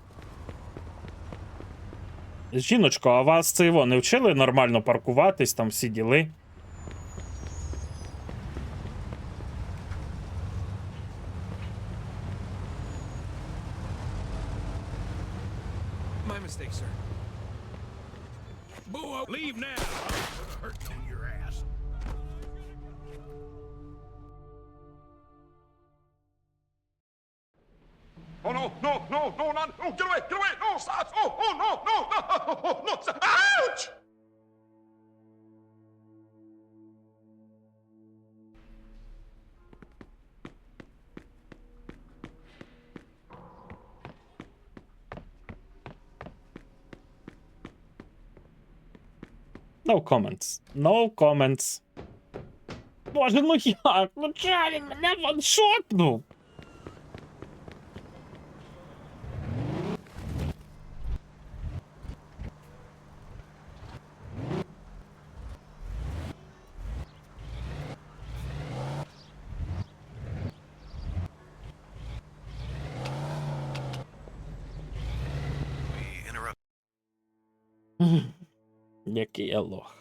Жіночко, а вас це його не вчили нормально паркуватись, там всі діли? My mistake, sir. Boo, leave now. Hurting in your ass. Oh no, no, no, no, not, no, get away, no, stop, oh, no, no, no, stop. Ouch! No comments. No comments. Боже, ну як? Ну чого він мене ваншотнув? We interrupt Який я лох.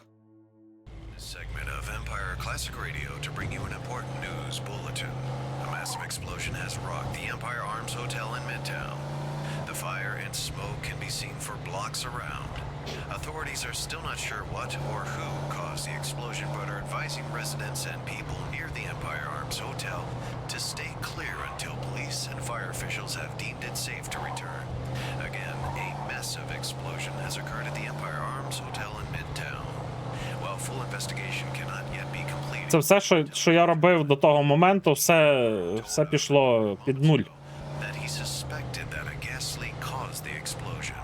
this segment of Empire Classic Radio to bring you an important news bulletin. A massive explosion has rocked the Empire Arms Hotel in Midtown. The fire and smoke can be seen for blocks around. Authorities are still not sure what or who caused the explosion, but are advising residents and people near the Empire Arms Hotel to stay clear until police and fire officials have deemed it safe to return. Again, a massive explosion has occurred at the Empire Arms Hotel in Midtown. While full investigation cannot yet be completed, Це все, що я робив до того моменту, все пішло під нуль. that he suspected that a gas leak caused the explosion.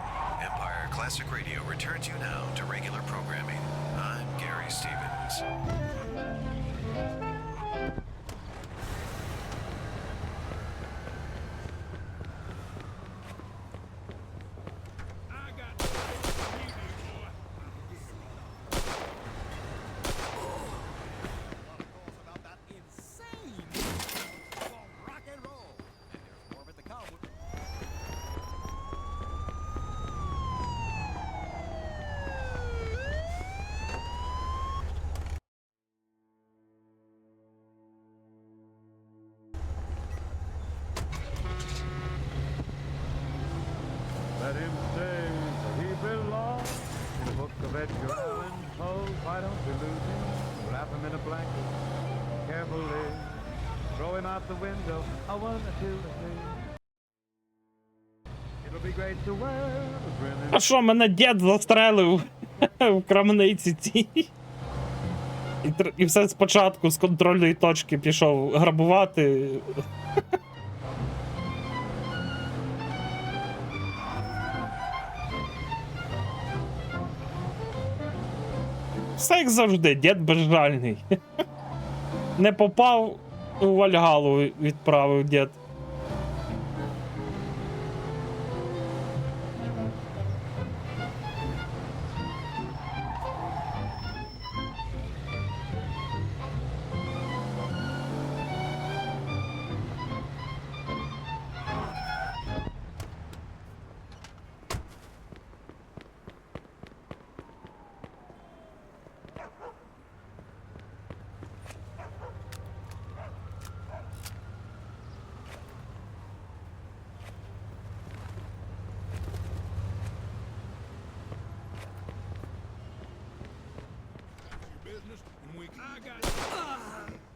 Empire Classic Radio returns you now to regular programming. I'm Gary Stevens. I got to you, boy. About that insane rock and roll. And there's more of it to come. Let him say that he belongs in the book of Edgar Allan Poe. Why don't we lose him? Wrap him in a blanket carefully. Throw him out the window. A 1, a 2, a 3. It'll be great to wear a grin А що, мене дід застрелив в крамниці цій. І все спочатку з контрольної точки пішов грабувати. Все як завжди, дід безжальний. Не попав, у Вальгалу відправив дід. Business, and we. I got.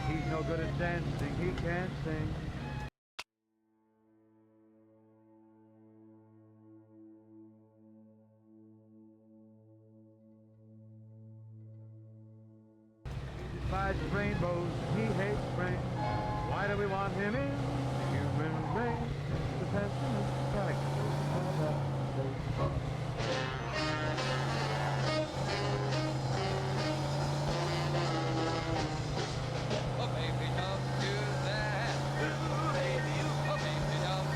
He's no good at dancing, he can't sing. He despises rainbows, he hates rain. Why do we want him in the human race? The pessimist practices all that they Oh, baby, don't do that. Baby, oh, baby, don't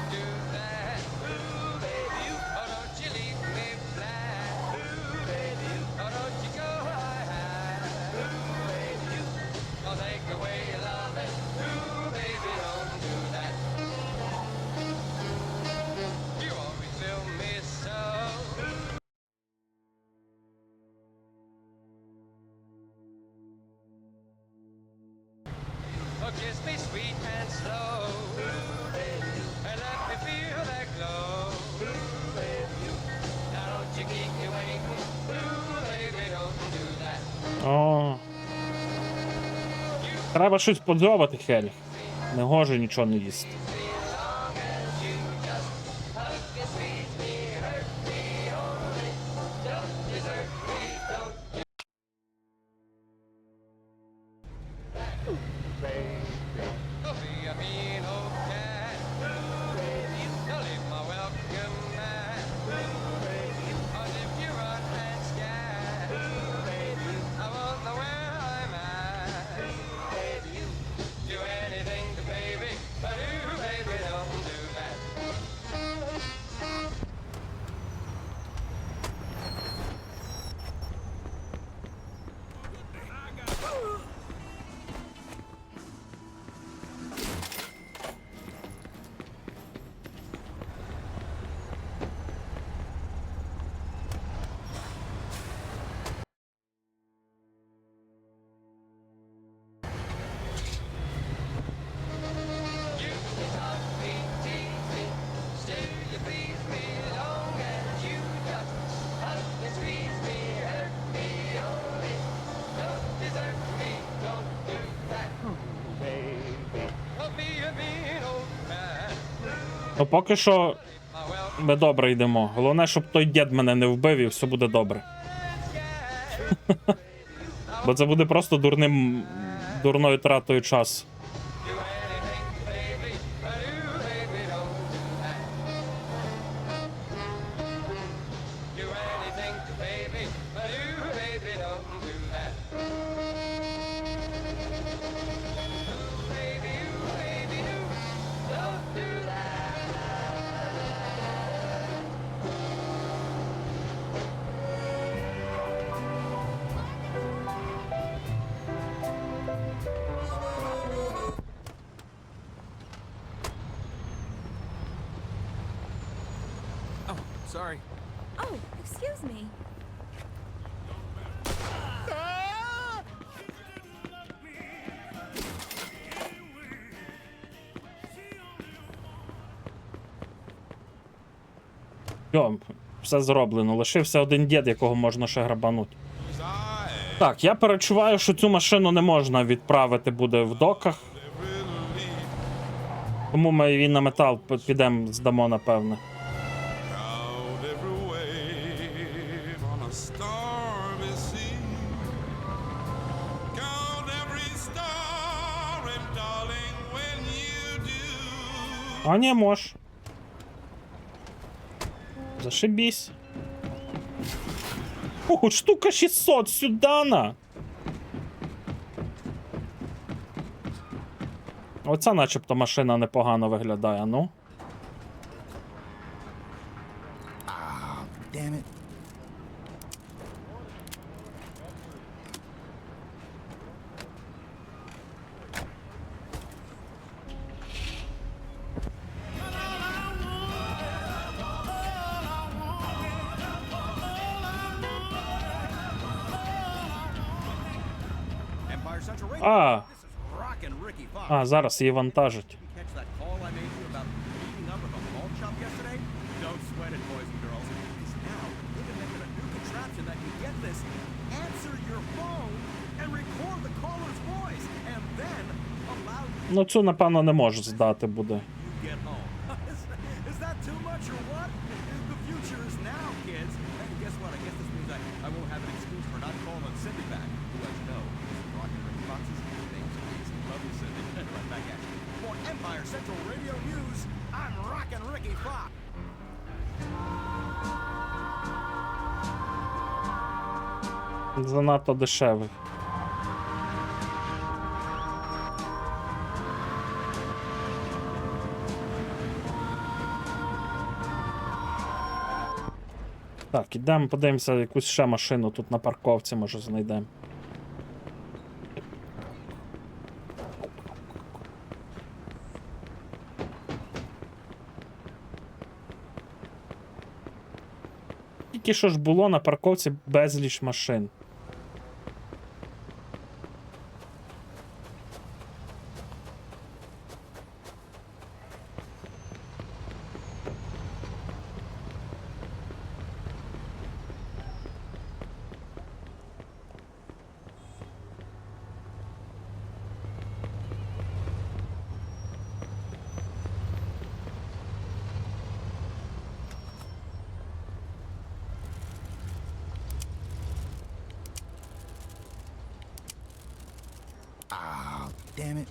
Oh, kiss me sweet and slow, and let me feel that glow. Now don't you keep me waiting, baby, don't do that. О. Треба щось подзьобати, Хель. Не гоже нічого не їсти. Don't be a mean old cat. Don't leave my welcome mat. Or if you run and scat, I won't know where I'm at. Do anything to baby, but you, baby, don't do that. Ну поки що ми добре йдемо. Головне, щоб той дід мене не вбив і все буде добре. Бо це буде просто дурною тратою часу. Oh, sorry. Oh, excuse me. Йо, все зроблено. Лишився один дід, якого можна ще грабанути. Так, я перечуваю, що цю машину не можна відправити буде в доках. Тому ми її на метал підемо здамо, напевне. Out every wave on a stormy sea. Count every star, and darling, when you do. А не мож. Зашибись. Ого, штука 600, сюда на. Оця начебто машина непогано виглядає, ну. Damn it. Empire Central Radio. А, This is Rockin' Ricky Fox. а, зараз її вантажить. Catch that call I made you about meeting up with a mall shop yesterday? Don't sweat it, boys and girls. Because now they've invented a new contraption that can get this, answer your phone, and record the caller's voice, and then allow you Ну, цю, напевно, не може здати буде. to get home. Is that too much or what? The future is now, kids. And guess what? I guess this means I won't have an excuse for not calling Cindy back. To let you know, Rockin' Ricky Fox's name's Jason. Love you, Cindy. Right back at you. For Empire Central Radio News, I'm Rockin' Ricky Fox. Занадто дешевий. Так, ідемо, подивимося, якусь ще машину тут на парковці, може, знайдемо. Тільки що ж було на парковці безліч машин. damn it.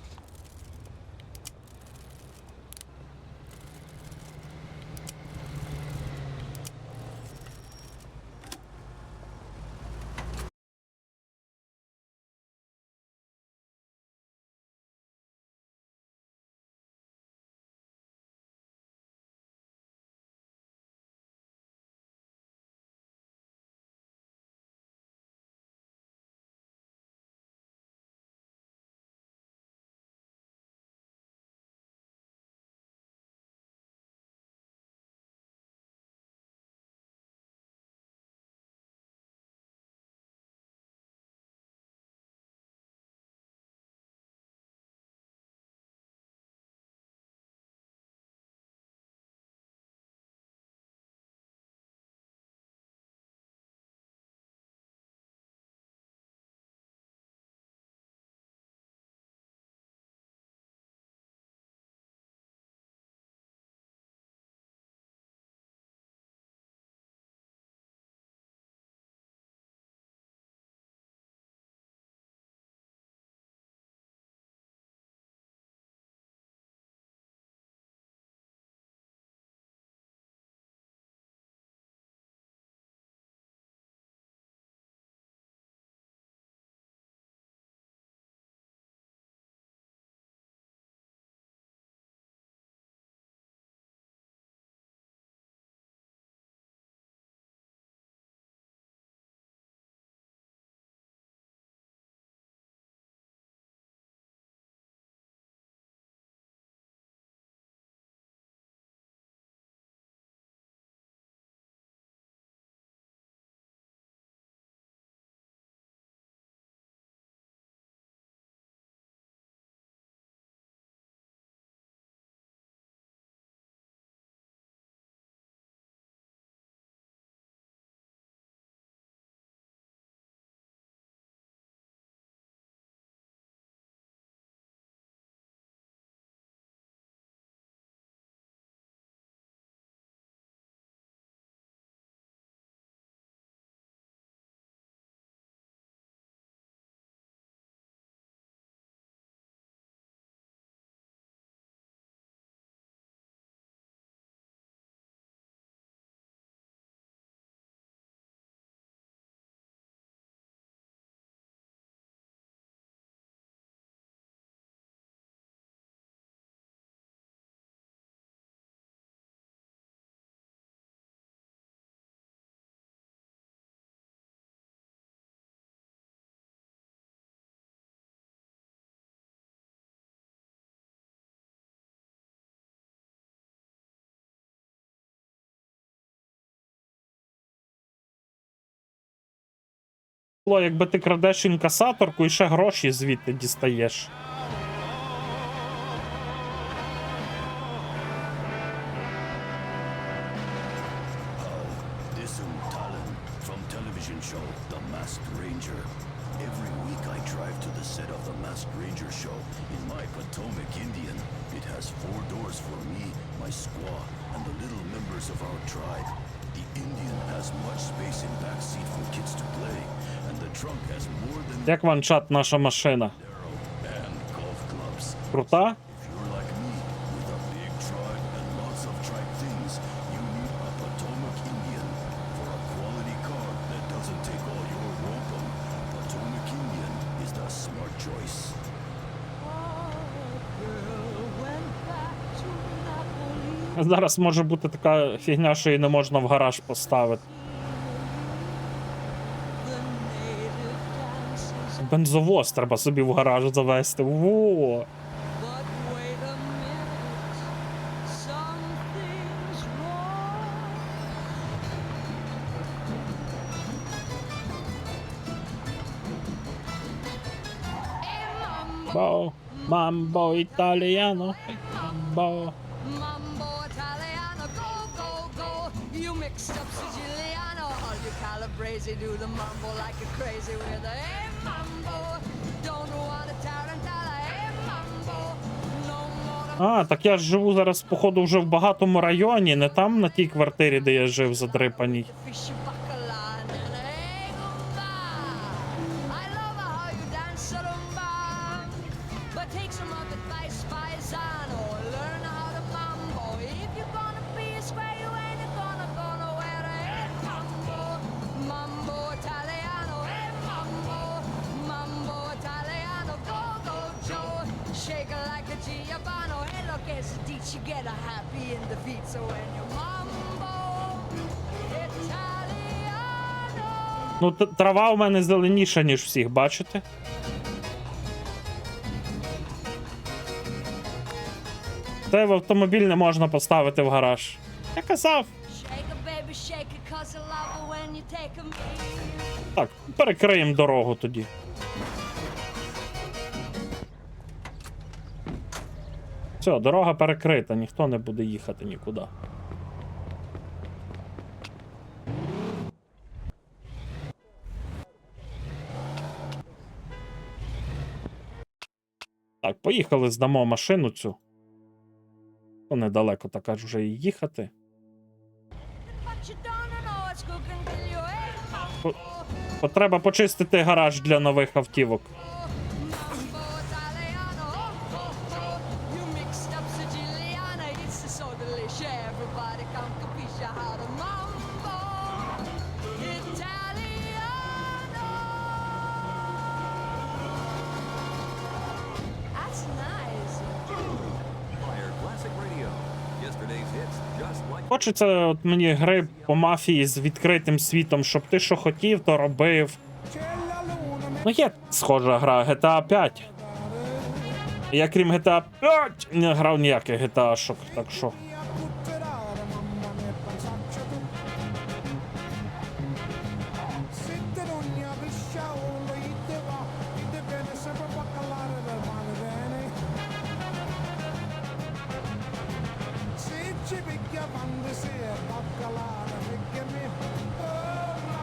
Якби ти крадеш інкасаторку і ще гроші звідти дістаєш. This Talon from television show The Masked Ranger. Every week I drive to the set of The Masked Ranger show in my Potomac Indian. It has 4 doors for me, my squaw, and the little members of our tribe. The Indian has much space in backseat for kids to play, and the trunk has more than Як ванчат наша машина? and golf clubs. Крута? If you're like me, with a big tribe and lots of tribe things, you need a Potomac Indian. For a quality car that doesn't take all your wampum, Potomac Indian is the smart choice. Зараз може бути така фігня, що її не можна в гараж поставити. Бензовоз треба собі в гараж завести. Во! Mambo, mambo italiano, mambo. Mambo Italiano, go, go, go. You mixed up Siciliano. All you Calabrese do the mambo like a crazy with a hey mambo. Don't want a tarantella, hey mambo. No more. А, так я ж живу зараз, походу, вже в багатому районі, не там на тій квартирі, де я жив задрипаній. Fishy bacala and hey gumba. I love how you dance rumba. But take some of advice, paisano. Learn how to mambo. If you're gonna be a square, you ain't gonna go nowhere. Hey, mambo, mambo Italiano. Hey, mambo, mambo Italiano. Go, go, Joe. Shake it like a Giovanni. Hey, look, as a ditch, you get a happy in the feet. So when you mambo Italiano. Ну, трава у мене зеленіша, ніж всіх, бачите? Це в автомобіль не можна поставити в гараж. Я казав. Shake it, baby, shake it, 'cause I love it when you take me. Так, перекриємо дорогу тоді. Все, дорога перекрита, ніхто не буде їхати нікуди. Так, поїхали, здамо машину цю. То недалеко, так аж вже і їхати. But you don't know it's cooking till you hey, mambo. Потреба почистити гараж для нових автівок. Mambo Italiano, oh, oh, oh. You mixed up Siciliana, it's so delicious. Everybody come capisce how to mambo Italiano. That's nice. Empire Classic Radio. Yesterday's hits just like Хочеться от мені гри по мафії з відкритим світом, щоб ти що хотів, то робив. Ну є схожа гра GTA 5. Я крім GTA 5 не грав ніяких GTA-шок, так що.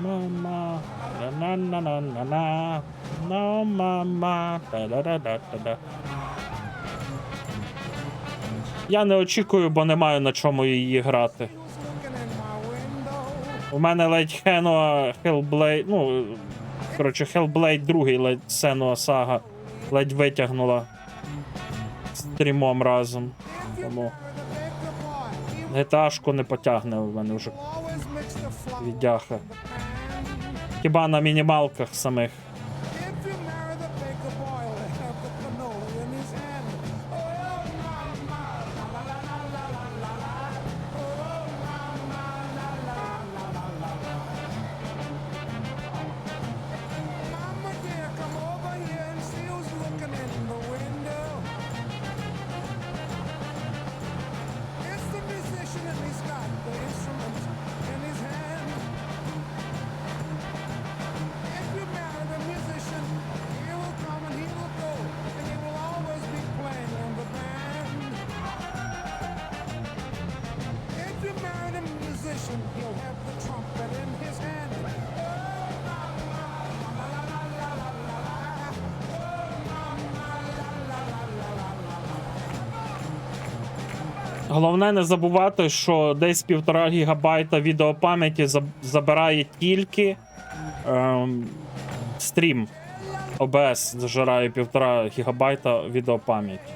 Мама, на-на-на-на-на-на, no мама, та-да-да-да-да-да. Я не очікую, бо не маю на чому її грати. У мене ледь Хенуа Hellblade, ну, коротше, Hellblade 2 ледь Senua Saga ледь витягнула стрімом разом. Тому GTA-шку не потягне у мене вже віддяха. Хіба на мінімалках самих. Головне не забувати, що десь 1,5 гігабайта відеопам'яті забирає тільки стрім. OBS зажирає 1,5 гігабайта відеопам'яті.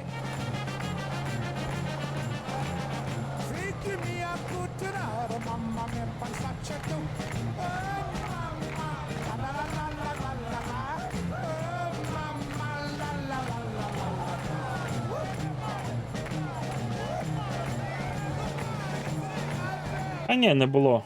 А ні, не було.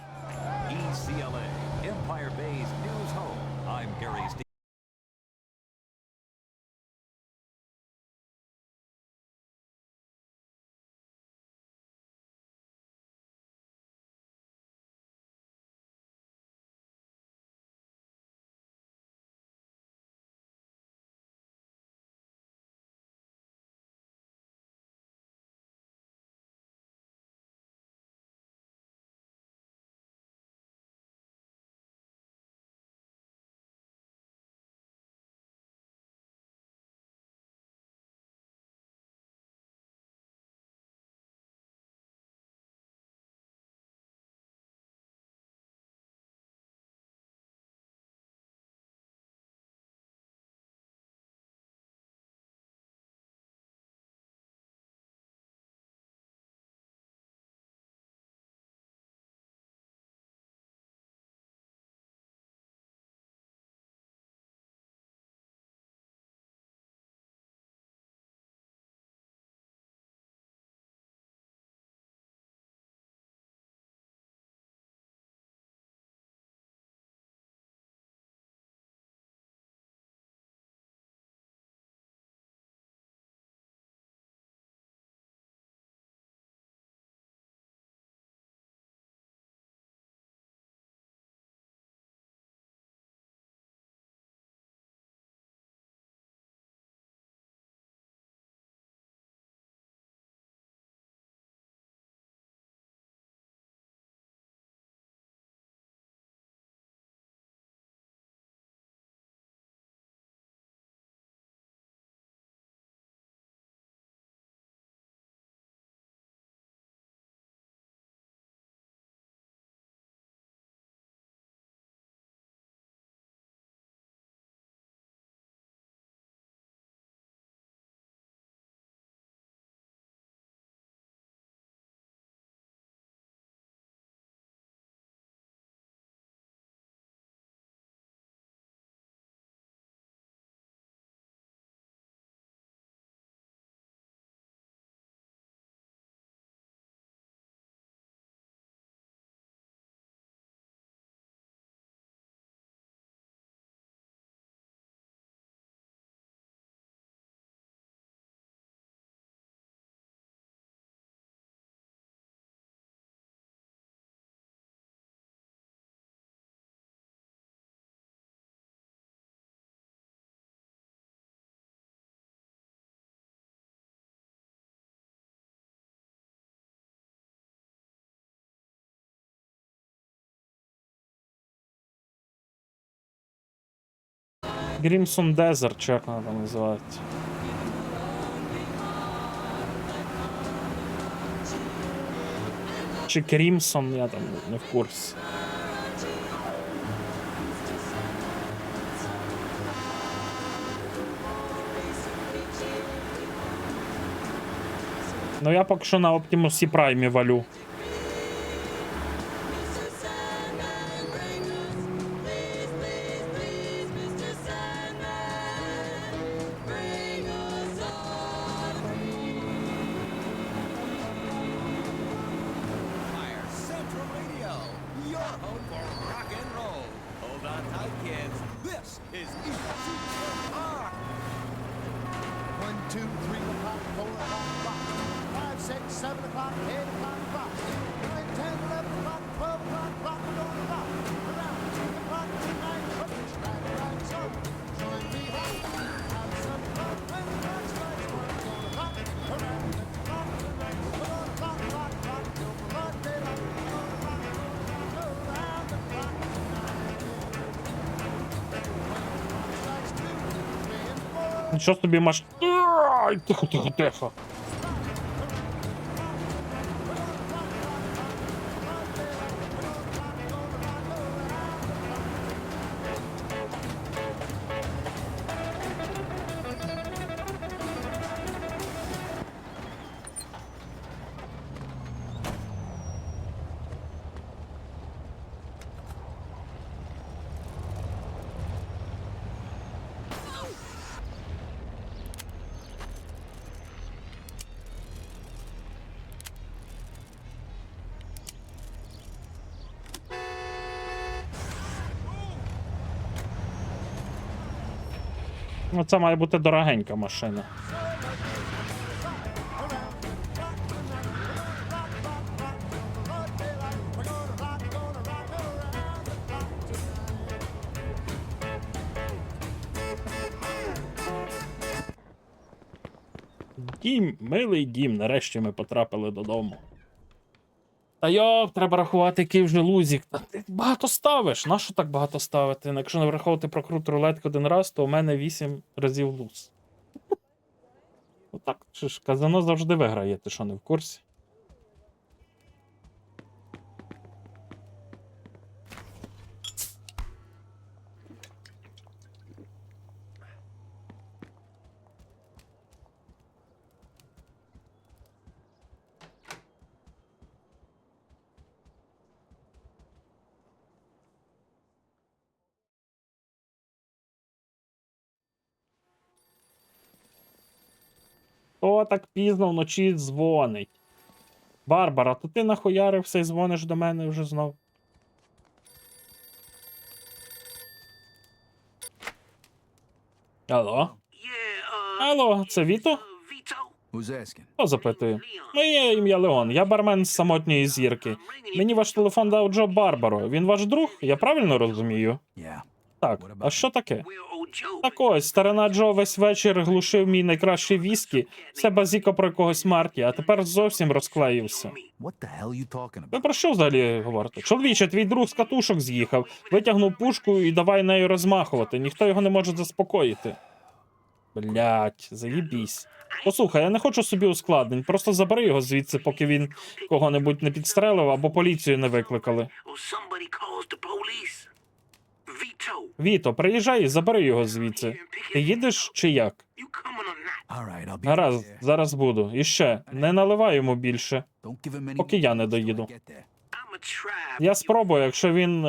Грімсон Дезерт, чи як вона там називається. Чи Крімсон, я там не в курсі. Ну я поки що на Optimus Prime валю. Fire Central Radio, your home for rock and roll. Hold on tight, kids. This is ECR. 1, 2, 3 o'clock, 4 o'clock, 5, 6, 7 o'clock, 8 o'clock, 9, 10, 11 o'clock, 12 o'clock, rock, we're gonna rock. Around 2 o'clock tonight, rubbish, right, so join me home. Have some fun when the rock strikes, we're gonna rock. Around the clock tonight, we're gonna rock, rock, rock, till the broad daylight. We're gonna rock, around the clock tonight. When the clock strikes 2, 3, and 4. Нічого собі маш... Ай, тихо, тихо, тихо. Ну, це має бути дорогенька машина. Дім, милий дім, нарешті ми потрапили додому. Та йоп, треба рахувати, який вже лузік. Та ти багато ставиш. Нащо так багато ставити? Якщо не враховувати прокрут рулетки один раз, то у мене 8 разів луз. Отак, що ж, казино завжди виграє, ти що, не в курсі? Хто так пізно вночі дзвонить? Барбара, то ти нахуярився і дзвониш до мене вже знов? Алло? Алло, це Віто? Who's asking? Хто запитує? Моє ім'я Леон, я бармен з самотньої зірки. Мені ваш телефон дав Джо Барбаро. Він ваш друг? Я правильно розумію? Yeah. Так, а що таке? Так ось, старина Джо весь вечір глушив мій найкращий віскі, все базіко про якогось Марті, а тепер зовсім розклеївся. What the hell you talking Ви about? про що взагалі говорите? Чоловіче, твій друг з катушок з'їхав, витягнув пушку і давай нею розмахувати, ніхто його не може заспокоїти. Блять, заїбісь. Послухай, я не хочу собі ускладнень, просто забери його звідси, поки він кого-небудь не підстрелив або поліцію не викликали. Віто, приїжджай і забери його звідси. Ти їдеш чи як? All right, I'll be Гаразд, there. зараз буду. І ще, не наливай йому більше, Don't give him any поки я не more till I доїду. get there. Я спробую, якщо він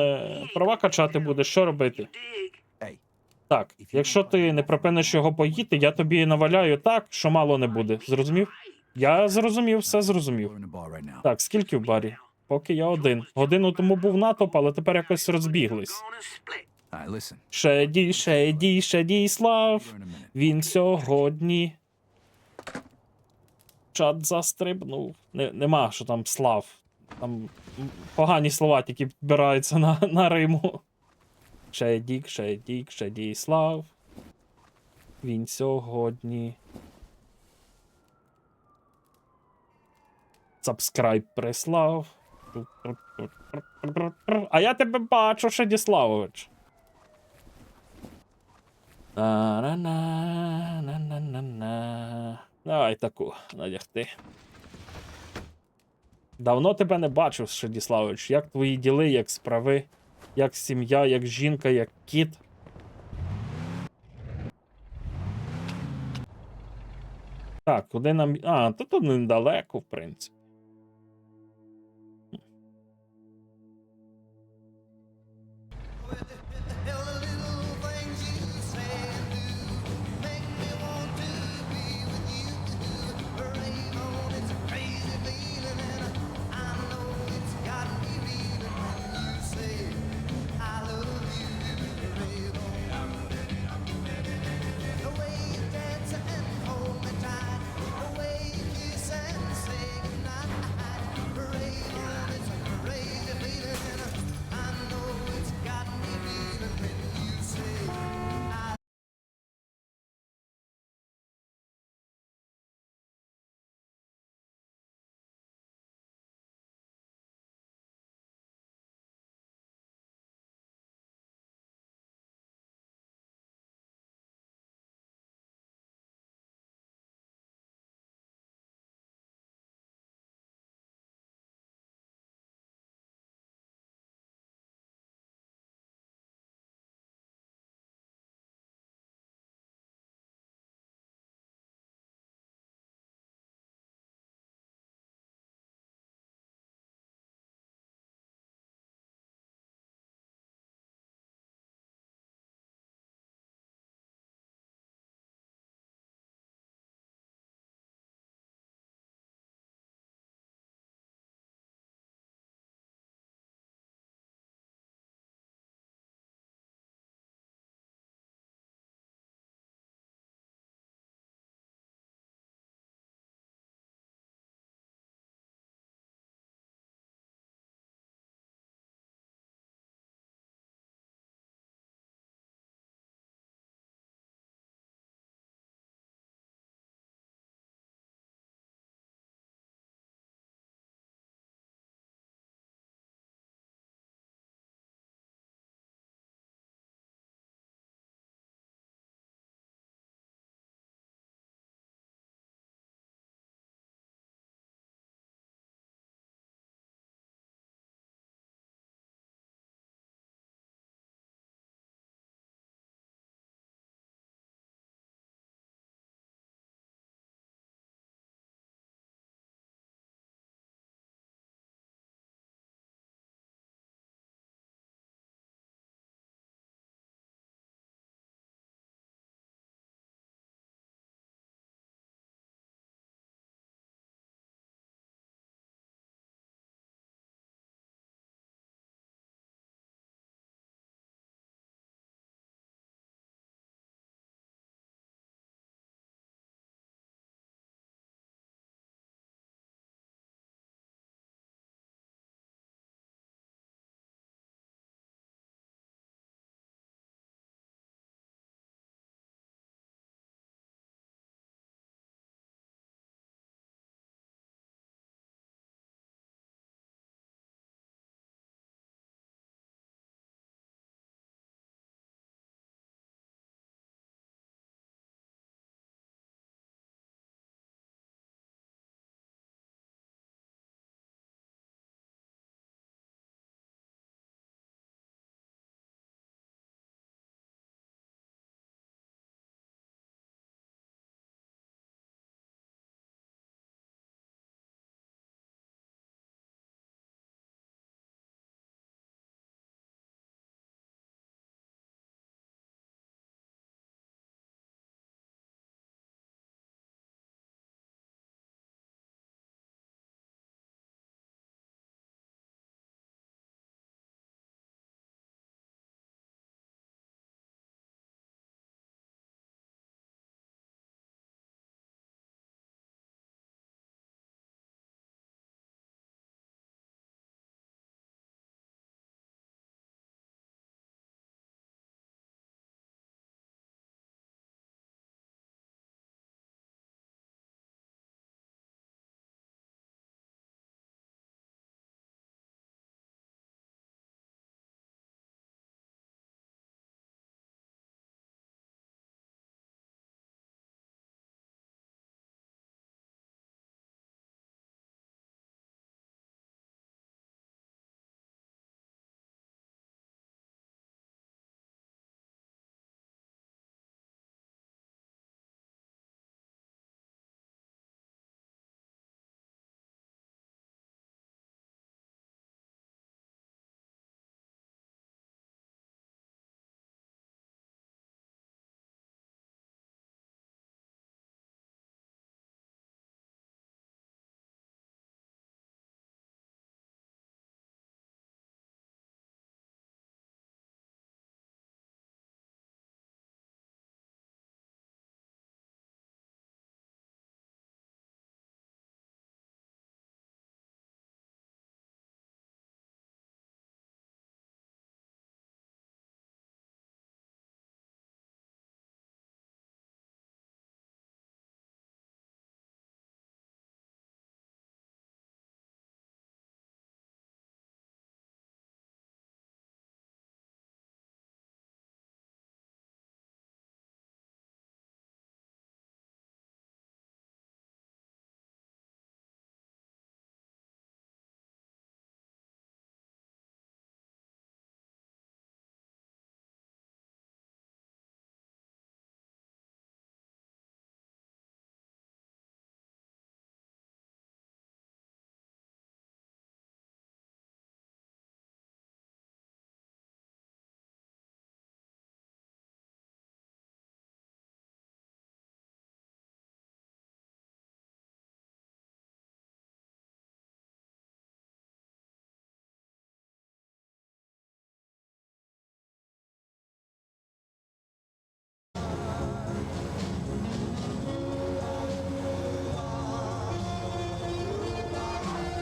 права качати буде, що робити? Hey, Так, якщо ти не припиниш його поїти, я тобі наваляю так, що мало не буде. Зрозумів? Я зрозумів, все зрозумів. we're in the bar right now. Так, скільки в барі? Поки я один. Годину тому був натовп, але тепер якось розбіглись. All right, listen. Шеді, Шеді, Шедіслав. Here in a minute. Він сьогодні. Чат застрибнув. Нема, що там слав. Там погані слова тільки підбираються на Риму. Шедік, Шедік, Шедіслав. Він сьогодні. Сабскрайб прислав. А я тебе бачу, Шедіславович. На-на-на-на-на-на. Давай таку надягти. Давно тебе не бачив, Шедіславович. Як твої діли, як справи, як сім'я, як жінка, як кіт? Так, куди нам. А, то тут недалеко, в принципі.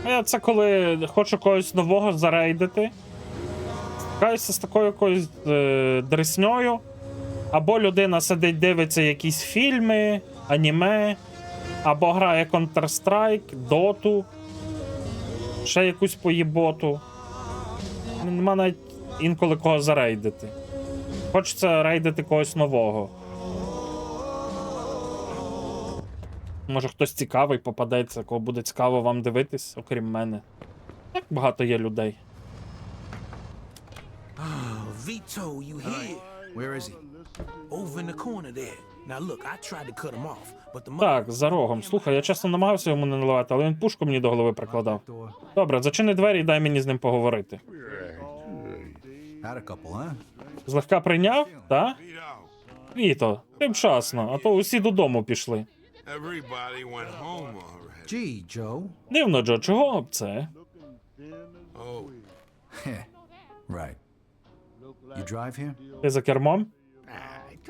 Я це коли хочу когось нового зарейдити. Стикаюся з такою якоюсь дресньою. Або людина сидить, дивиться якісь фільми, аніме, або грає Counter-Strike, Доту, ще якусь поїботу. Нема навіть інколи кого зарейдити. Хочеться рейдити когось нового. Може хтось цікавий попадеться, кого буде цікаво вам дивитись, окрім мене. Як багато є людей. Vito, you here? Where is he? Over in the corner there. Now look, I tried to cut him off, but the Так, за рогом. Слухай, я чесно намагався йому не наливати, але він пушку мені до голови прикладав. Добре, зачини двері і дай мені з ним поговорити. Had a couple, huh? Злегка прийняв, та? Віто, ти вчасно, а то усі додому пішли. Everybody went home already. Gee, Joe. Дивно, Джо, чого б це? Oh, Heh. Right. You drive here? Ти за кермом?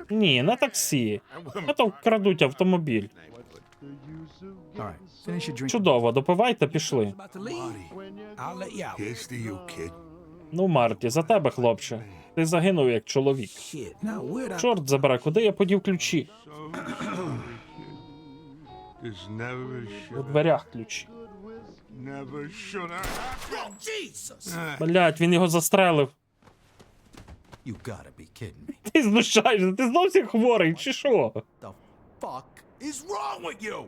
Ні, на таксі. А то вкрадуть автомобіль. All right. Finish your drink. Чудово, допивай та пішли. about to leave. I'll let you out. here's to you, kid. Ну, Марті, за тебе, хлопче. Ти загинув як чоловік. Shit. Now where'd I... Чорт забере, куди я подів ключі? There's never У should, дверях ключі. never should I. Oh, Jesus! Блять, він його застрелив. You gotta be kidding me. Ти знущаєшся, ти зовсім хворий, чи що? The fuck? Is wrong with you?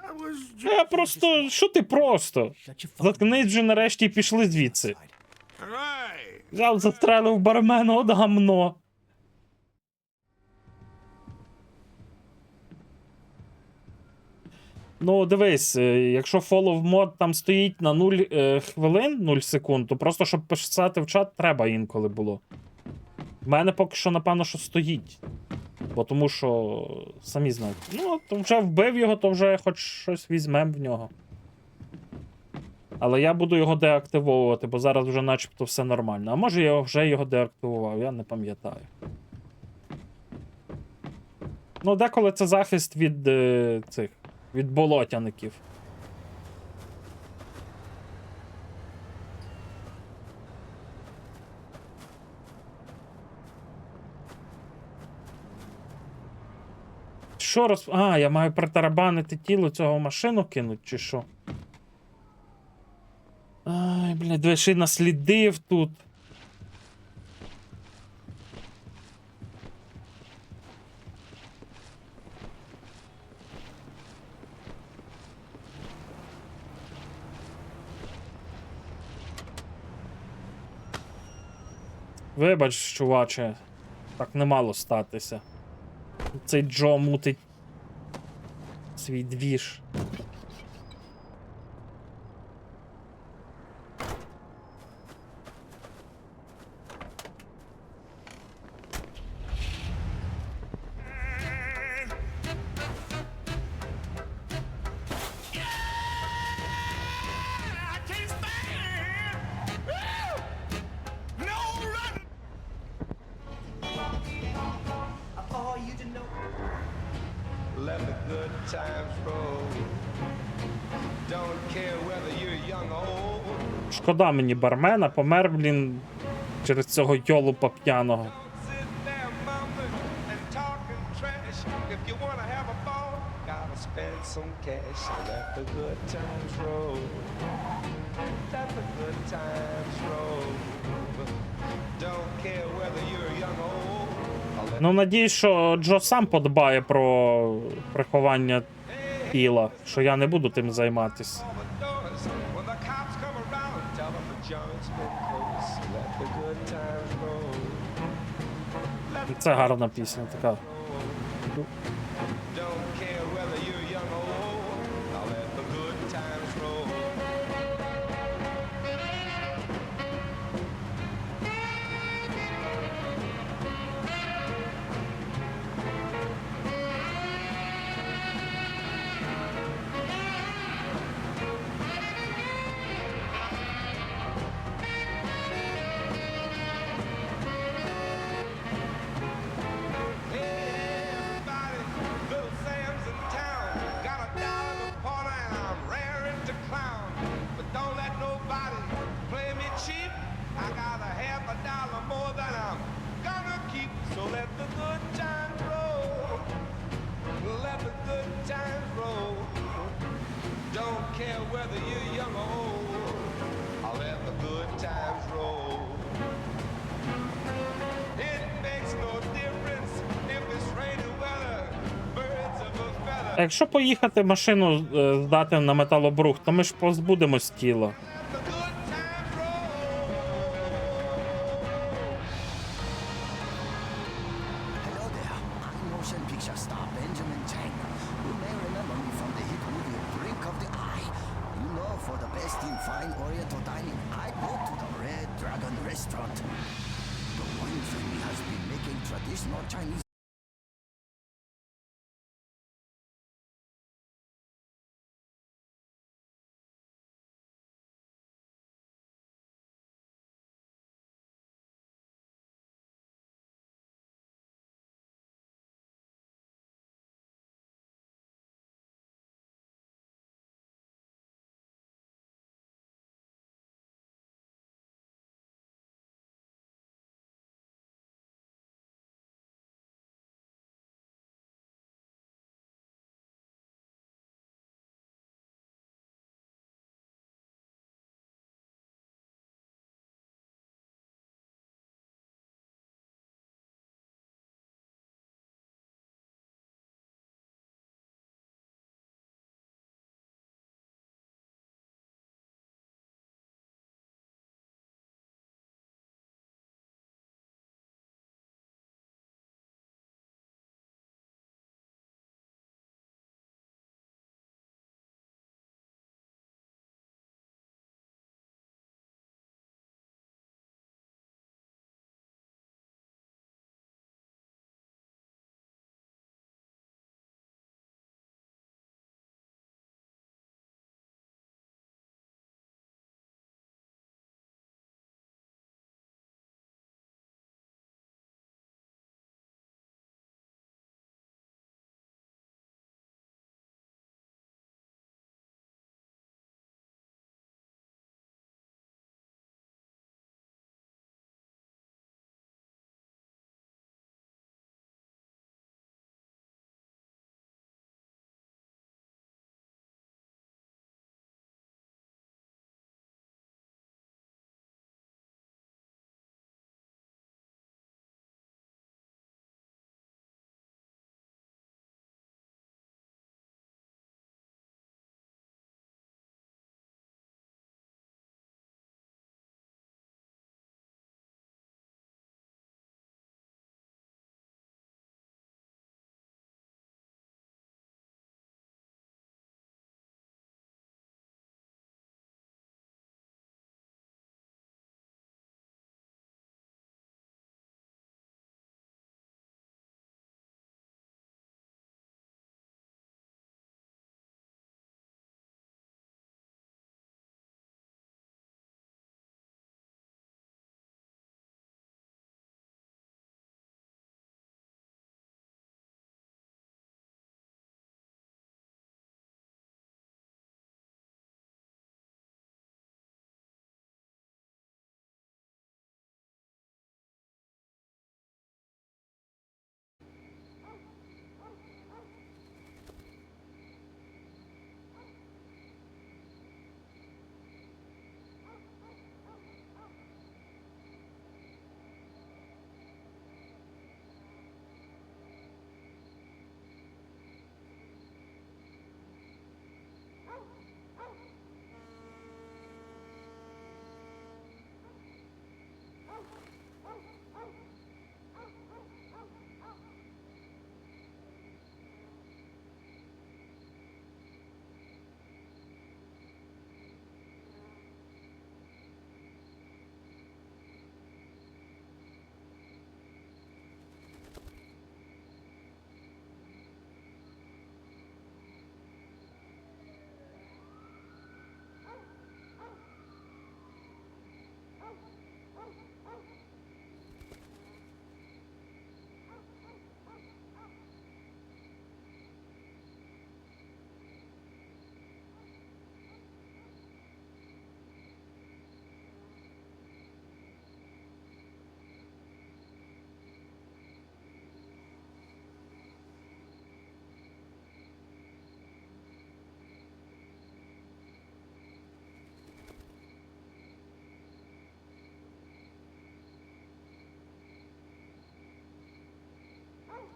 I was just Я просто. Що ти просто? Заткнись вже нарешті і пішли звідси. right. Взяв, застрелив бармена, от гамно. Ну, дивись, якщо follow mod там стоїть на 0 хвилин, 0 секунд, то просто щоб писати в чат, треба інколи було. В мене поки що, напевно, що стоїть. Бо тому що, самі знаєте. Ну, то вже вбив його, то вже хоч щось візьмем в нього. Але я буду його деактивовувати, бо зараз вже начебто все нормально. А може я вже його деактивував, я не пам'ятаю. Ну, деколи це захист від цих, від болотяників. Що роз... А, я маю притарабанити тіло цього в машину кинуть, чи що? Ай, блядь, диви, ще й наслідив тут. Вибач, чуваче, так не мало статися. Цей Джо мутить свій двіж. Let the good times roll. Don't care whether you're young or old. Шкода мені бармена, помер, блін, через цього йолупа п'яного. Sitting there mumbling and talking trash. If you wanna have a ball, gotta spend some cash. Let the good times roll. Let the good times roll. Don't care whether you're young or old. Ну, надіюсь, що Джо сам подбає про приховання тіла, що я не буду тим займатись. When the cops come around, tell them the joint's been closed. Let the good times roll. Це гарна пісня така. Don't care whether you're young or old. I'll let the good times roll. whether you're young or old. I'll let the good times roll. It makes no difference if it's rainy weather, birds of a feather. А якщо поїхати машину здати на металобрухт, то ми ж позбудемось тіла. Hello there. I'm motion picture star Benjamin Chang. You may remember me from the hit movie Brink of the Eye. You know, for the best in fine Oriental dining, I go to the Red Dragon restaurant. The wine family has been making traditional Chinese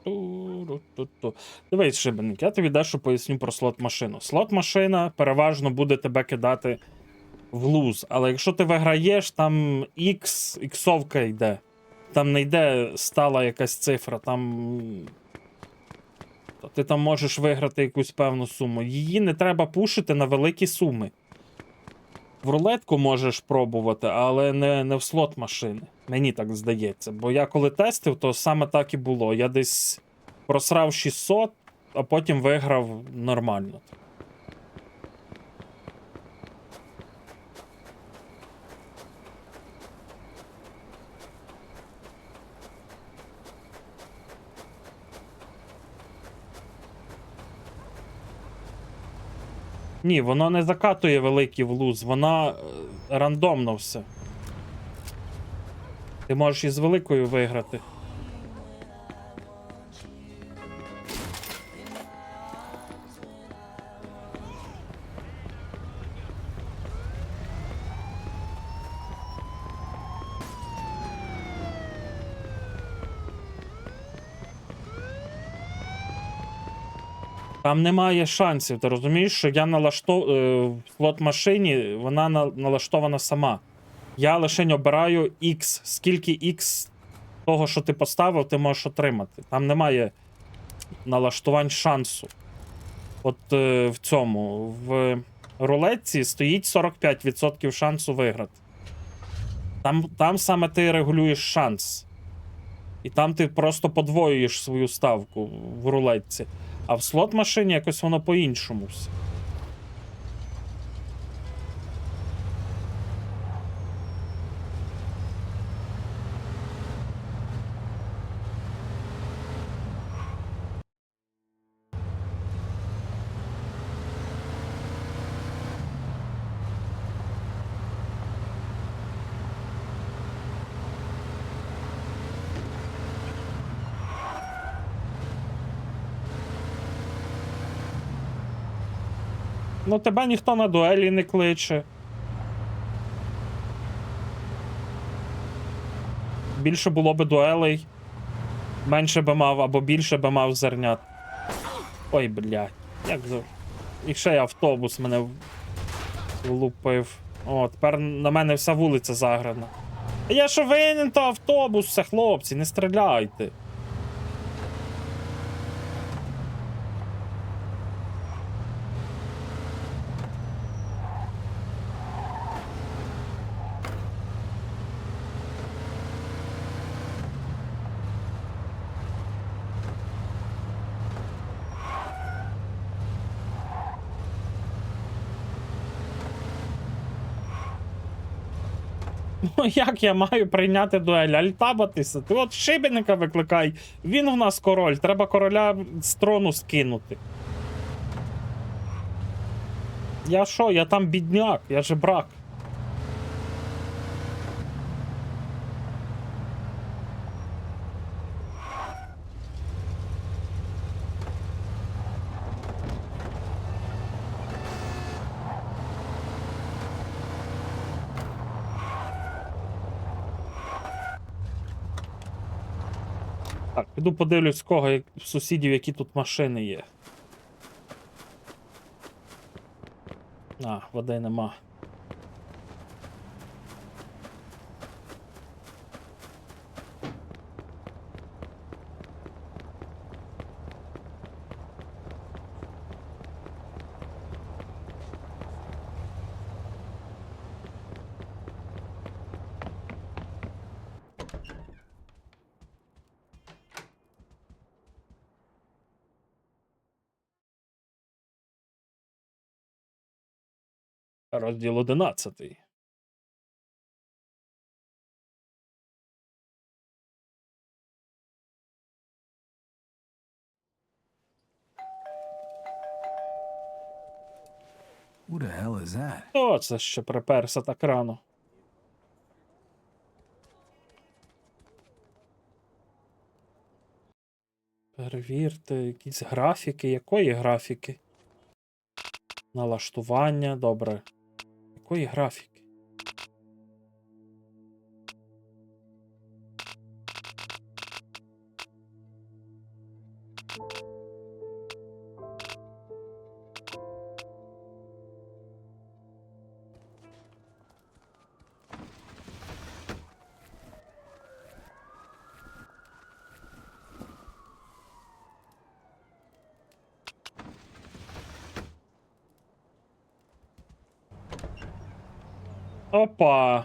Ту-ру-ту-ту. Дивись, Шибеник, я тобі дещо поясню про слот-машину. Слот-машина переважно буде тебе кидати в луз, але якщо ти виграєш, там іксовка йде. Там не йде стала якась цифра, там. То ти там можеш виграти якусь певну суму. Її не треба пушити на великі суми. В рулетку можеш пробувати, але не в слот машини. Мені так здається. Бо я коли тестив, то саме так і було. Я десь просрав 600, а потім виграв нормально. Ні, воно не закатує великий в луз, воно рандомно все. Ти можеш із великою виграти. Там немає шансів, ти розумієш, що я в слот-машині, вона налаштована сама. Я лише обираю X, скільки X того, що ти поставив, ти можеш отримати. Там немає налаштувань шансу. От в цьому, в рулетці стоїть 45% шансу виграти. Там саме ти регулюєш шанс. І там ти просто подвоюєш свою ставку в рулетці. А в слот-машині якось воно по-іншому все. Ну, тебе ніхто на дуелі не кличе. Більше було би дуелей. Менше би мав, або більше би мав зернят. Ой, блядь. Як за... І ще й автобус мене влупив. О, тепер на мене вся вулиця заграна. Я що винен, то автобус, все, хлопці, не стріляйте. Ну як я маю прийняти дуель? Альтабатися? Ти от Шибеника викликай. Він у нас король. Треба короля з трону скинути. Я що? Я там бідняк. Я жебрак. Так, піду подивлюсь, в кого в сусідів, які тут машини є. А, води нема. Розділ 11. Who the hell is that? О, це ще приперся так рано. Перевірте якісь графіки. Якої графіки? Налаштування, добре. Якої графіки? Опа.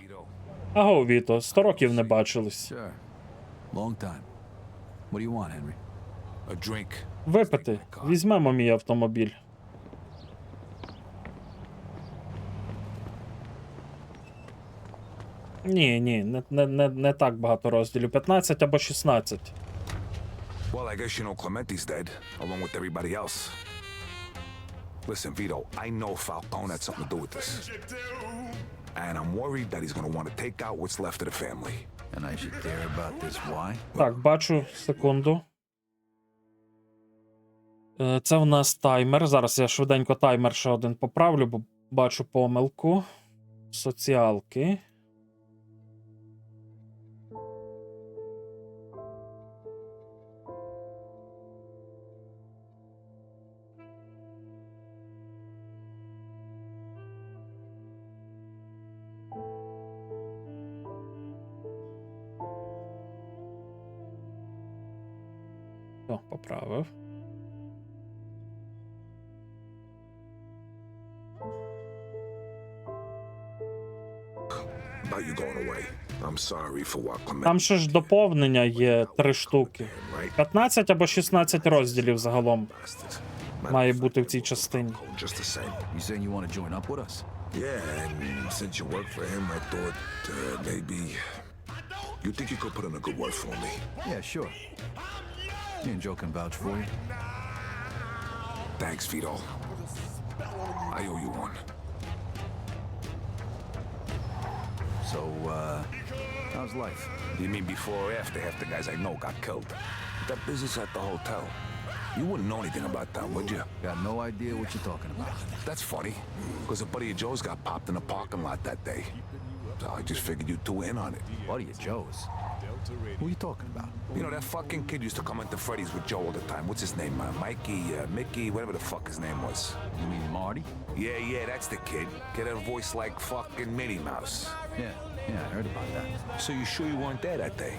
Аго, Віто, 100 років не бачились. Sure. Long time. What do you want, Henry? A drink. Випити. Візьмемо мій автомобіль. Ні, не так багато розділів. 15 або 16. Well, I guess you know Clementi's dead, along with everybody else. Listen, Vito, I know Falcone had something to do with this. And I'm worried that he's gonna want to take out what's left of the family. And I should care about this. Why? Так, бачу, секунду. Це в нас таймер. Зараз я швиденько таймер ще один поправлю, бо бачу помилку. Соціалки. О, поправив. About you going away. I'm sorry for what Clement. Там ще ж доповнення є 3 штуки. 15 або 16 розділів загалом має бути в цій частині. Just the same. You saying you want to join up with us? Yeah, and since you work for him, I thought maybe you think you could put in a good word for me. Yeah, sure. Me and Joe can vouch for you. Thanks, Vito. I owe you one. So, how's life? You mean before or after half the guys I know got killed? That business at the hotel. You wouldn't know anything about that, would you? Got no idea what you're talking about. That's funny, because a buddy of Joe's got popped in the parking lot that day. So I just figured you two were in on it. Buddy of Joe's? Who are you talking about? You know, that fucking kid used to come into Freddy's with Joe all the time. What's his name? Mikey, Mickey, whatever the fuck his name was. You mean Marty? Yeah, that's the kid. Kid had a voice like fucking Minnie Mouse. Yeah, I heard about that. So you sure you weren't there that day?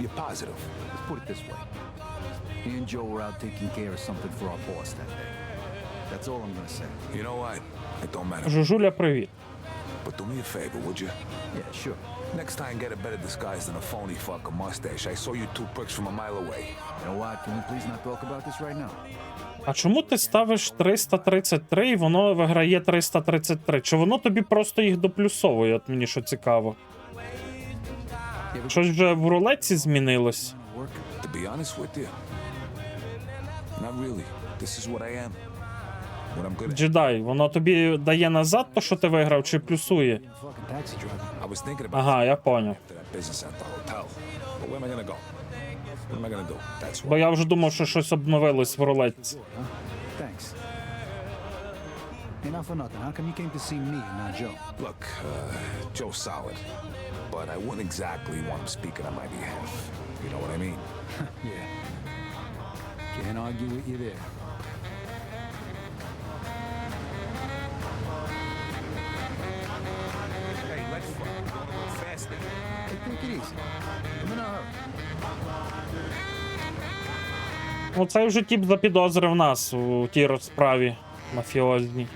You're positive? Let's put it this way. Me and Joe were out taking care of something for our boss that day. That's all I'm gonna say. You know what? It don't matter. Жужуля, привіт. But do me a favor, would you? Yeah, sure. Next time, get a better disguise than a phony fucking mustache. I saw you two pricks from a mile away. You know what? Can we please not talk about this right now? А чому ти ставиш 333 і воно виграє 333? Чи воно тобі просто їх доплюсовує? От мені що цікаво. Щось вже в рулетці змінилось? To be honest with you, not really. This is what I am. What I'm good at. Джедай, воно тобі дає назад то, що ти виграв, чи плюсує? I was thinking about Ага, я поняв. that business at the hotel. But where am I gonna go? What am I gonna do? That's Бо what. я вже думав, що щось обновилось в рулетці. Thanks. Hey, not for nothing. How come you came to see me and not Joe? Look, Joe's solid, but I wouldn't exactly want him speaking on my behalf. You know what I mean? Yeah. Can't argue with you there. Hey, let's fucking go a little faster. Hey, take it easy. I'm in a hurry. Ну, цей вже тіп запідозрив нас у тій розправі мафіозній.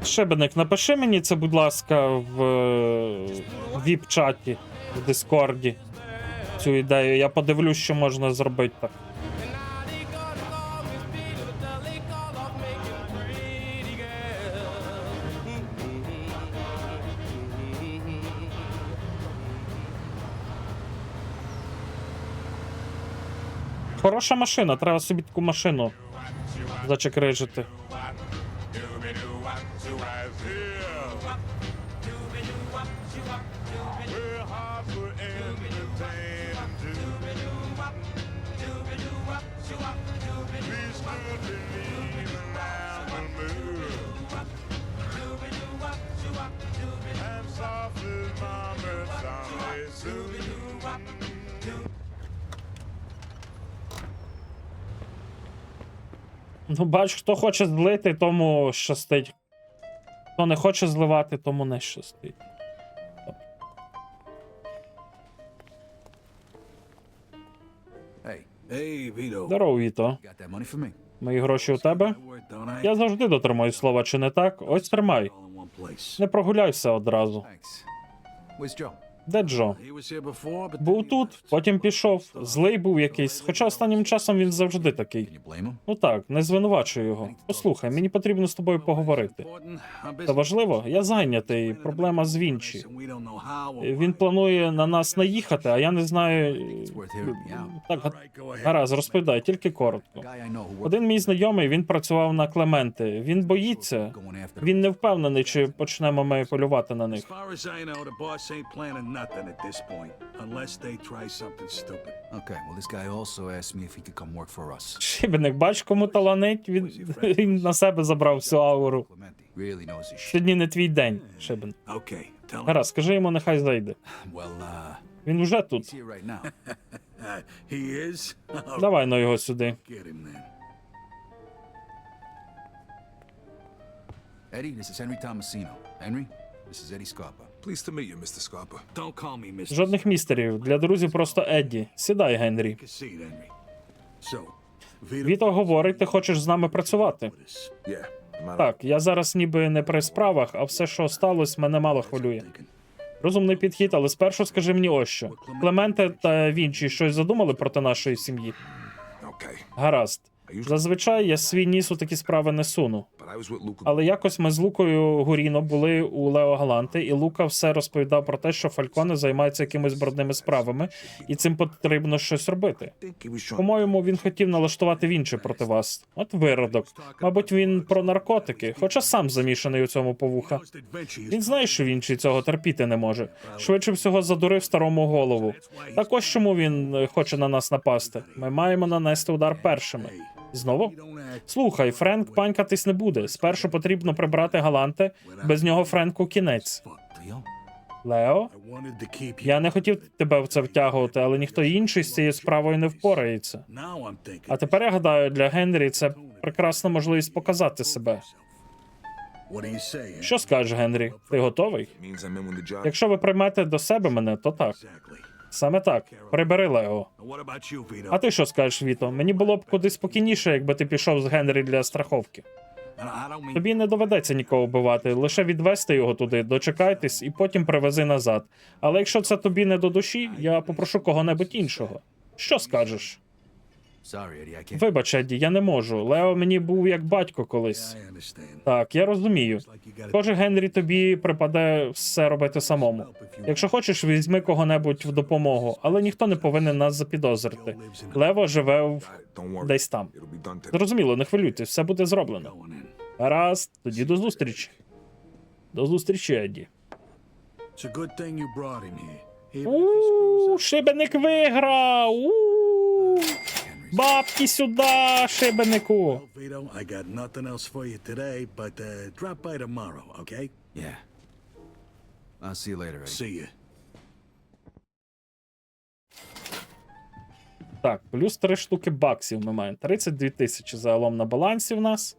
Шибеник, напиши мені це, будь ласка, в віп-чаті, в Дискорді, цю ідею. Я подивлюсь, що можна зробити так. Хороша машина, треба собі таку машину зачекрижити. Ну, бач, хто хоче злити, тому щастить. Хто не хоче зливати, тому не щастить. Hey, Vito. Здорово, Віто. Got that money for me? Мої гроші у тебе? Don't I? Я завжди дотримую слова, чи не так? Ось тримай. All in one place. Не прогуляйся одразу. Thanks. Where's Joe? Де Джо? He was here before, but Був тут, потім пішов. Злий був якийсь, хоча останнім часом він завжди такий. You blame him? Ну так, не звинувачую його. Послухай, мені потрібно з тобою поговорити. important. I'm busy. Та важливо, я зайнятий. Проблема з Вінчі. And we don't know how or Він планує на нас наїхати, а я не знаю. It's worth hearing me out. Так, гаразд, розповідай, тільки коротко. Guy I know who works Один мій знайомий, він працював на Клементи. Він боїться. going after Він не впевнений, чи почнемо ми полювати на них. As far as I know, the boss ain't planning nothing at this point, unless they try something stupid. Okay, well, this guy also asked me if he could come work for us. Шибеник, бач, кому таланить, він на себе забрав всю ауру. Clementi really knows his shit. Сьогодні не твій день, Шибен. Okay, tell him. Гаразд, скажи йому, нехай зайде. Well, Він уже тут. he's here right now. He is? Oh, Давай на його сюди. get him then. Eddie, this is Henry Tomasino. Henry, this is Eddie Scarpa. Pleased to meet you, Mr. Scarpa. Don't call me Mr. Жодних містерів. Для друзів просто Едді. Сідай, Генрі. You can see it, Henry. So, Vito, Віто говорить, ти хочеш з нами працювати. Yeah, I'm Так, я зараз ніби не при справах, а все, що сталося, мене мало хвилює. Розумний підхід, але спершу скажи мені ось що. Клементе та Вінчі щось задумали проти нашої сім'ї? okay. Гаразд. Зазвичай я свій ніс у такі справи не суну. But I was with Luca. Але якось ми з Лукою Гуріно були у Лео Галанти, і Лука все розповідав про те, що Фальконе займається якимись брудними справами, і цим потрібно щось робити. I think he was trying. По-моєму, він хотів налаштувати Вінчі проти вас. От виродок. Мабуть, він про наркотики, хоча сам замішаний у цьому повуха. Він знає, що Вінчі цього терпіти не може. Швидше всього задурив старому голову. Так ось чому він хоче на нас напасти. Ми маємо нанести удар першими. Знову? Слухай, Френк панькатись не буде. Спершу потрібно прибрати Галанте, без нього Френку кінець. Leo? Лео? I wanted to keep you. Я не хотів тебе в це втягувати, але ніхто інший з цією справою не впорається. Now I'm thinking. А тепер, я гадаю, для Генрі це прекрасна можливість показати себе. What do you say? Що скажеш, Генрі? Ти готовий? Means I'm in when the job. Якщо ви приймете до себе мене, то так. Exactly. Саме так. Прибери Лео. And what about you, Vito? А ти що скажеш, Віто? Мені було б куди спокійніше, якби ти пішов з Генрі для страховки. And I don't mean. Тобі не доведеться нікого вбивати, лише відвести його туди, дочекайтесь і потім привези назад. Але якщо це тобі не до душі, я попрошу кого-небудь іншого. Що скажеш? Sorry, Eddie, I can't. Вибач, Едді, я не можу. Лео мені був як батько колись. I understand. Так, я розумію. Like you got Схоже, Генрі тобі припаде все робити самому. Якщо хочеш, візьми кого-небудь в допомогу, але ніхто не повинен нас запідозрити. Лево живе Don't worry. десь там. It'll be done today. Зрозуміло, не хвилюйтесь, все буде зроблено. going in. Гаразд, тоді до зустрічі. До зустрічі, Едді. It's a good thing you brought him here. Even if he screws up. Шибеник виграв! Бабки сюди, шибенику! Vito, I got nothing else for you today, but drop by tomorrow, okay? Yeah. I'll see you later, Eddie. See you. Так, плюс 3 штуки баксів ми маємо. 32 тисячі загалом на балансі в нас.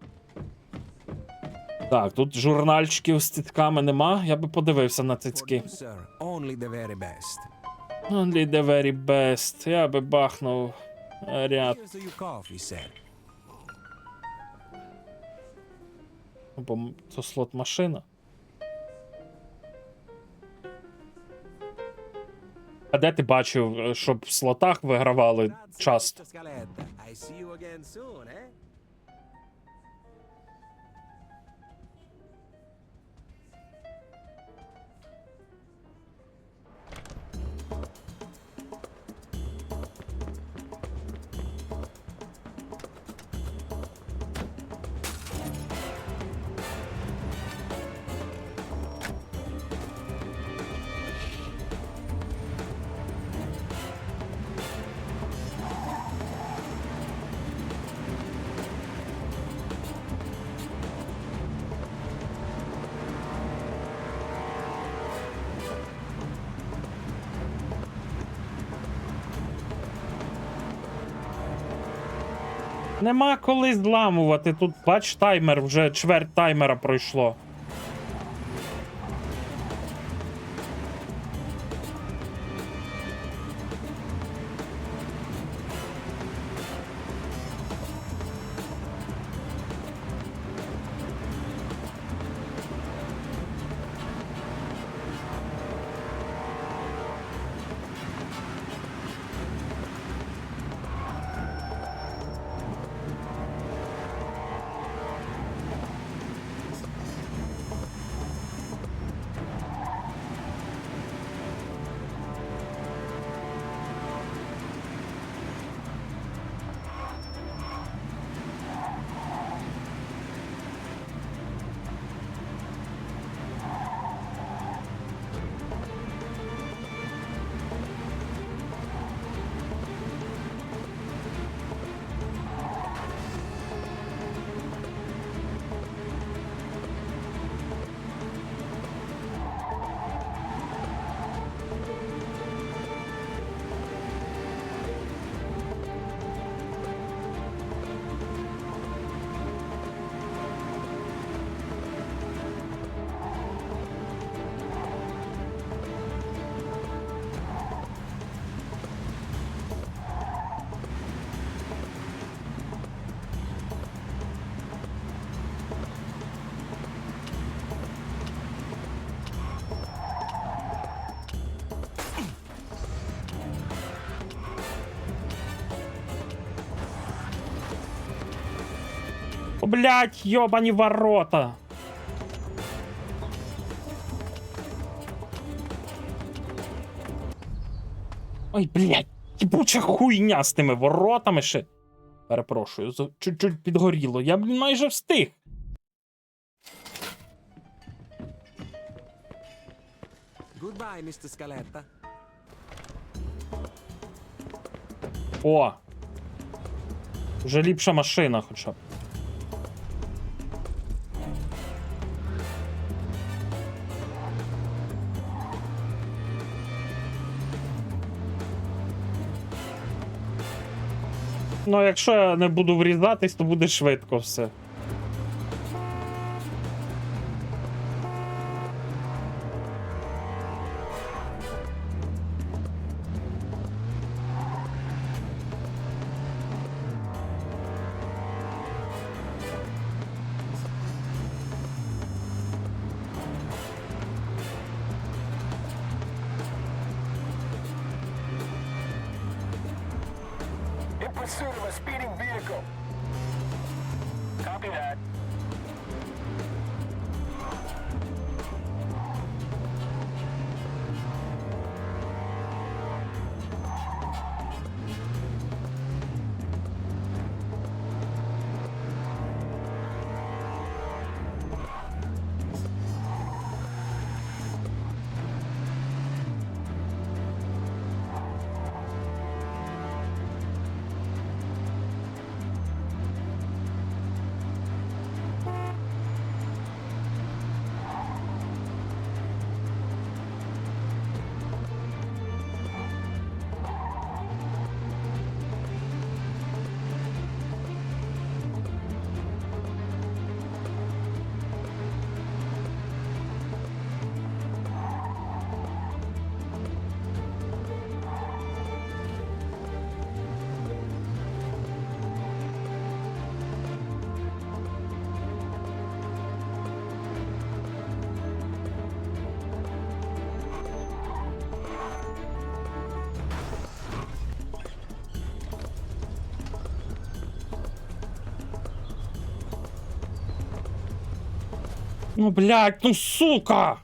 Так, тут журнальчиків з цицьками нема. Я би подивився на цицьки. Sir, only the very best. Only the very best. Я би бахнув ряд. Here's your coffee, sir. Бо це слот-машина. А де ти бачив, щоб в слотах вигравали часто? Mr. Scaletta. I see you again soon, eh? Нема коли зламувати. Тут, бач, таймер, вже чверть таймера пройшло. Блять, йобані ворота. Ой, блять, єбуча хуйня з тими воротами ще. Перепрошую, чуть-чуть підгоріло. Я, блін, майже встиг. Goodbye, Mr. Scaletta. О! Вже ліпша машина хоча б. Ну, якщо я не буду врізатись, то буде швидко все. In pursuit of a speeding vehicle. Copy that. Ну, блядь, ну сука!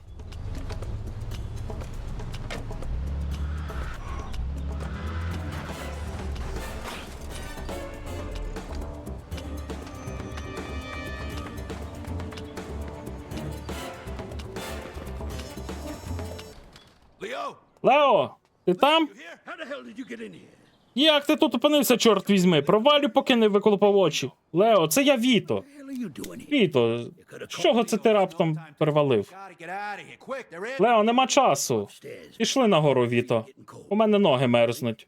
Лео, ти там? How the hell did you get in here? Як ти тут опинився, чорт візьми? Провалю, поки не виколупав очі. Лео, це я Віто. Віто, з чого це ти раптом перевалив? Лео, нема часу. Пішли нагору, Віто. У мене ноги мерзнуть.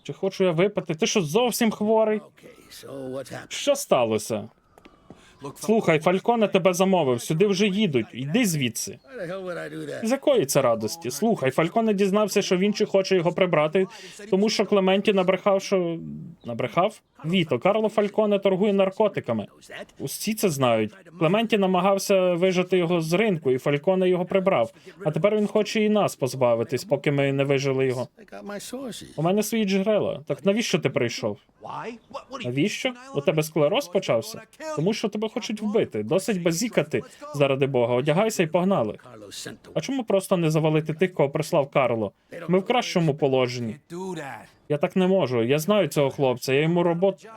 Чи хочу я випити? Ти що, зовсім хворий? Що сталося? Слухай, Фальконе тебе замовив, сюди вже їдуть. Йди звідси. Why the hell would I do that? З якої це радості? Слухай, Фальконе дізнався, що Вінчі хоче його прибрати, тому що Клементі набрехав, що... Набрехав? Віто, Карло Фальконе торгує наркотиками. Усі це знають. Клементі намагався вижити його з ринку, і Фальконе його прибрав. А тепер він хоче і нас позбавитись, поки ми не вижили його. I got my sources. У мене свої джерела. Так навіщо ти прийшов? Навіщо? У тебе склероз почався? Тому що тебе хочуть вбити. Досить базікати, заради Бога. Одягайся і погнали. А чому просто не завалити тих, кого прислав Карло? Ми в кращому положенні. Я так не можу. Я знаю цього хлопця, я йому роботу...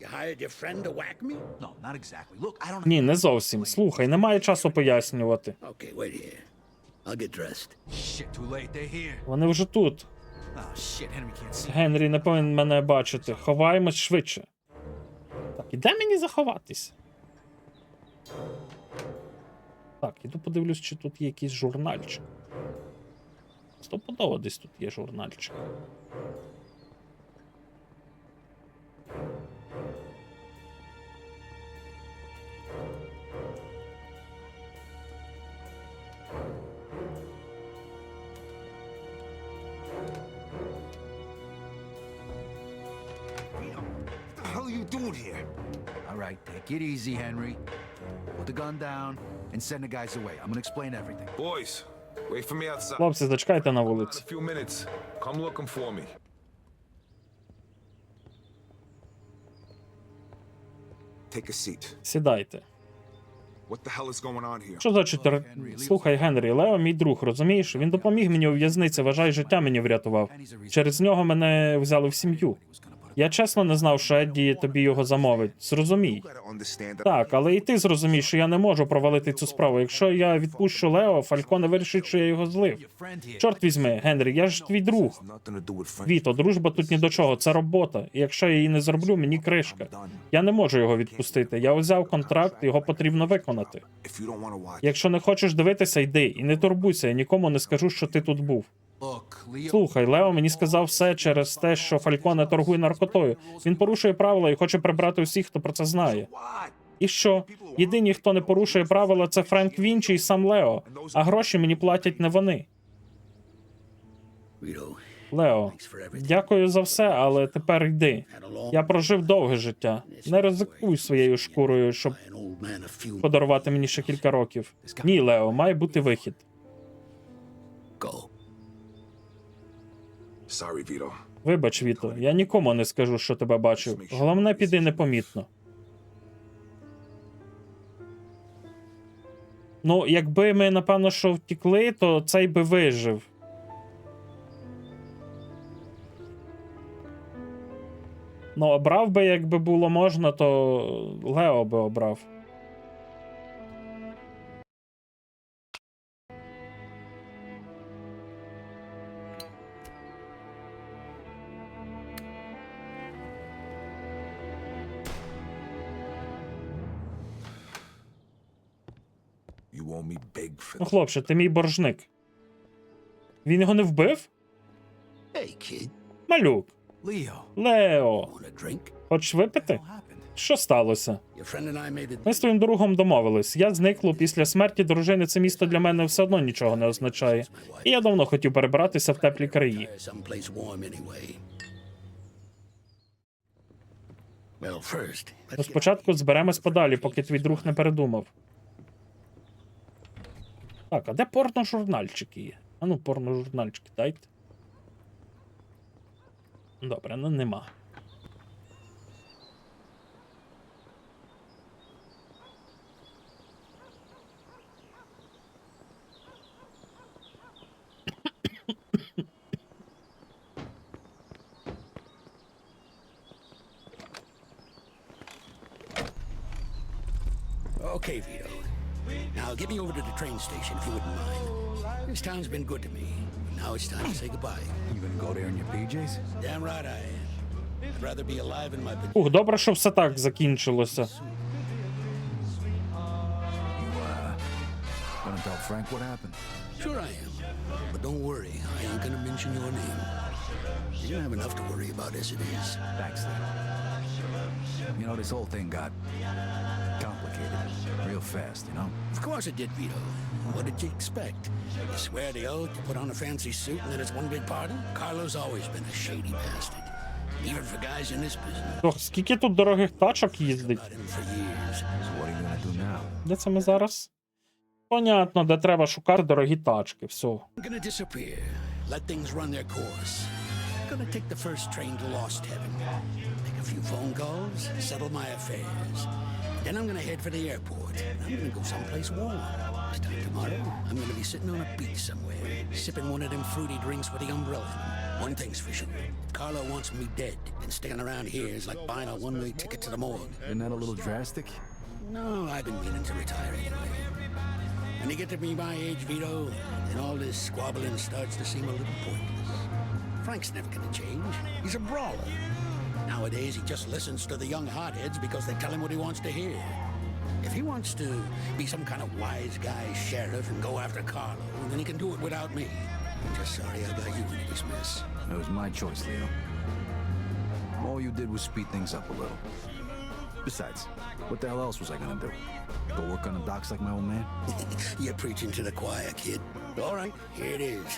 You hired your friend to whack me? No, not exactly. Look, I don't... Ні, не зовсім. Слухай, немає часу пояснювати. Okay, wait here. I'll get dressed. Shit, too late. They're here. Вони вже тут. Oh, shit, Henry can't see. Генрі не повинен мене бачити. Ховаємось швидше. Так, і де мені заховатись? Так, іду подивлюсь, чи тут є якийсь журнальчик. Стопудово десь тут є журнальчик. What the hell are you doing here? All right, take it easy, Henry. Put the gun down and send the guys away. I'm gonna explain everything. Boys, wait for me outside. Хлопці, зачекайте на In вулиці. a few minutes, come looking for me. Take a seat. Сідайте. What the hell is going on here? Що за чотир... Слухай, Генрі, Лео мій друг, розумієш? Він допоміг мені у в'язниці, вважай, життя мені врятував. Через нього мене взяли в сім'ю. Я чесно не знав, що Едді тобі його замовить. Зрозумій. Так, але і ти зрозумій, що я не можу провалити цю справу. Якщо я відпущу Лео, Фальконе вирішить, що я його злив. Чорт візьми, Генрі, я ж твій друг. Віто, дружба тут ні до чого, це робота. І якщо я її не зроблю, мені кришка. Я не можу його відпустити. Я узяв контракт, його потрібно виконати. Якщо не хочеш дивитися, йди. І не турбуйся, я нікому не скажу, що ти тут був. Слухай, Лео мені сказав все через те, що Фальконе торгує наркотою. Він порушує правила і хоче прибрати усіх, хто про це знає. І що? Єдині, хто не порушує правила, це Френк Вінчі і сам Лео. А гроші мені платять не вони. Лео, дякую за все, але тепер йди. Я прожив довге життя. Не ризикуй своєю шкурою, щоб подарувати мені ще кілька років. Ні, Лео, має бути вихід. Sorry, Vito. Вибач, Віто, я нікому не скажу, що тебе бачив. Головне, піди непомітно. Ну, якби ми, напевно, що втікли, то цей би вижив. Ну, обрав би, якби було можна, то Лео би обрав. You owe me big for Ну, хлопче, ти мій боржник. Він його не вбив? Малюк. Лео. Хочеш випити? Що сталося? Ми з твоїм другом домовились. Я зникло після смерті дружини. Це місто для мене все одно нічого не означає. І я давно хотів перебиратися в теплі краї. Ну, спочатку зберемось подалі, поки твій друг не передумав. Так, а де порножурнальчики є? А ну, порножурнальчики дайте. Добре, ну нема. Okay, Vito. Now get me over to the train station if you wouldn't mind. This town's been good to me. But now it's time to say goodbye. You gonna go there in your PJs? Damn right I am. I'd rather be alive in my pajamas. Ух, добре, що все так закінчилося. Gonna tell Frank what happened? Sure I am. But don't worry, I ain't gonna mention your name. You have enough to worry about as it is. Thanks, Leo. You know, this whole thing got complicated real fast, you know? Of course it did, Vito. What did you expect? You swear the oath, you put on a fancy suit, and then it's one big party? Carlo's always been a shady bastard. Even for guys in this business. Ох, скільки тут дорогих тачок їздить. For years. So what are you gonna do now? Де це ми зараз? Понятно, де треба шукати дорогі тачки, все. I'm gonna disappear. Let things run their course. Gonna take the first train to Lost Heaven. Make a few phone calls, settle my affairs. Then I'm gonna head for the airport. I'm gonna go someplace warm. This time tomorrow, I'm gonna be sitting on a beach somewhere, sipping one of them fruity drinks with the umbrella in them. One thing's for sure. Carlo wants me dead, and sticking around here is like buying a one-way ticket to the morgue. Isn't that a little drastic? No, I've been meaning to retire anyway. When you get to be my age, Vito, then all this squabbling starts to seem a little pointless. Frank's never gonna change. He's a brawler. Nowadays, he just listens to the young hotheads because they tell him what he wants to hear. If he wants to be some kind of wise guy sheriff and go after Carlo, then he can do it without me. I'm just sorry I got you into this mess. It was my choice, Leo. All you did was speed things up a little. Besides, what the hell else was I gonna do? Go work on the docks like my old man? You're preaching to the choir, kid. All right, here it is.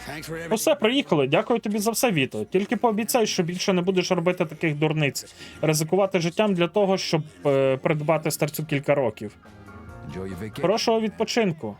Thanks for everything. Усе, приїхали. Дякую тобі за все, Віто. Тільки пообіцяй, що більше не будеш робити таких дурниць. Ризикувати життям для того, щоб придбати старцю кілька років. Enjoy your vacation. Хорошого відпочинку.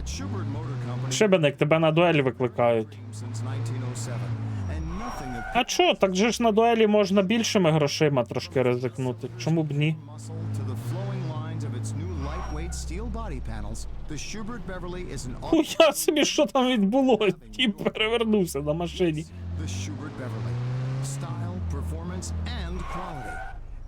At Schubert Motor Company Шибеник, тебе на дуель викликають. since 1907, and nothing that А чо? Так же ж на дуелі можна більшими грошима трошки ризикнути. Чому б ні? muscle to the flowing lines of its new lightweight steel body panels, the Schubert Beverly is an Хуя собі, що там відбулось? Тіп перевернувся на машині. the Schubert Beverly. Style, performance, and quality.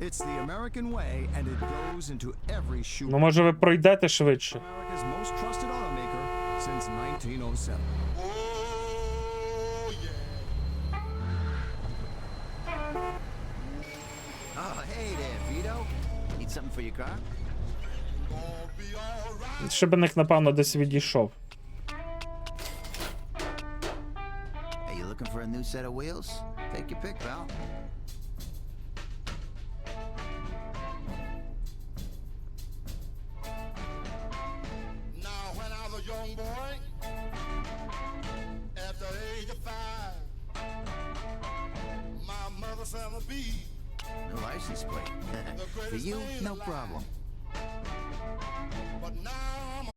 It's the American way, and it goes into every Schubert. Ну, може, ви пройдете швидше. America's most trusted automaker since 1907. Oh, hey there, Vito. Need something for your car? Шибеник, напевно, десь відійшов. Hey, you looking for a new set of wheels? Take your pick, pal. Now, when I was a young boy, at the age of 5, my mother sent a bee. No license plate. For you, no problem. But now I'm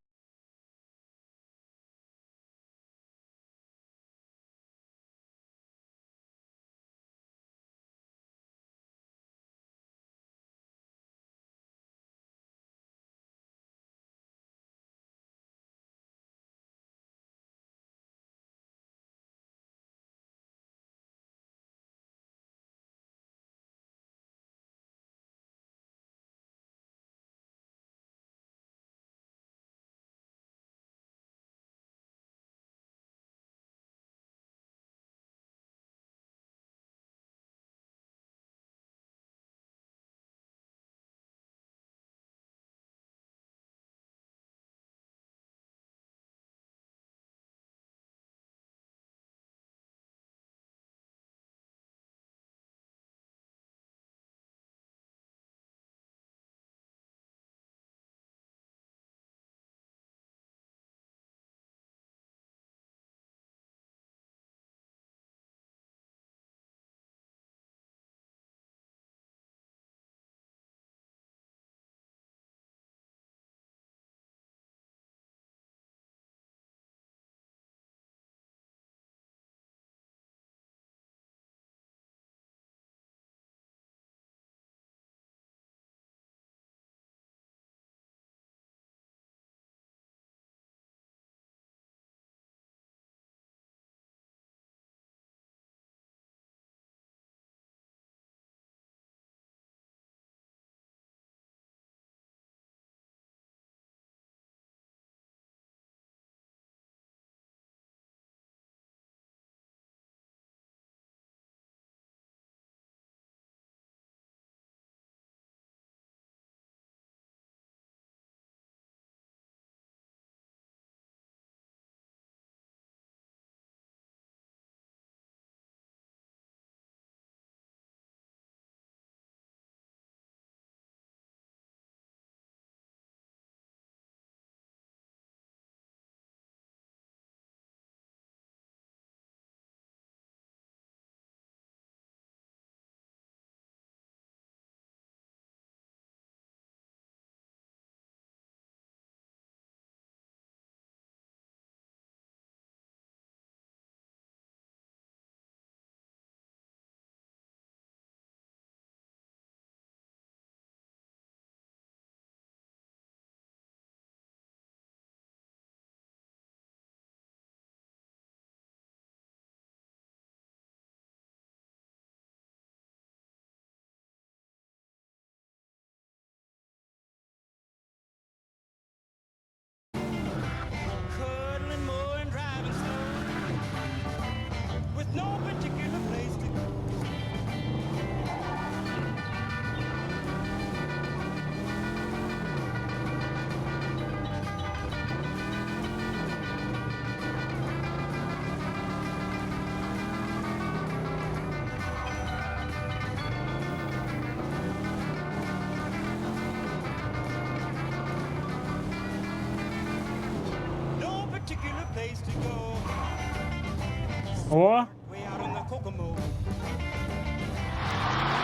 О!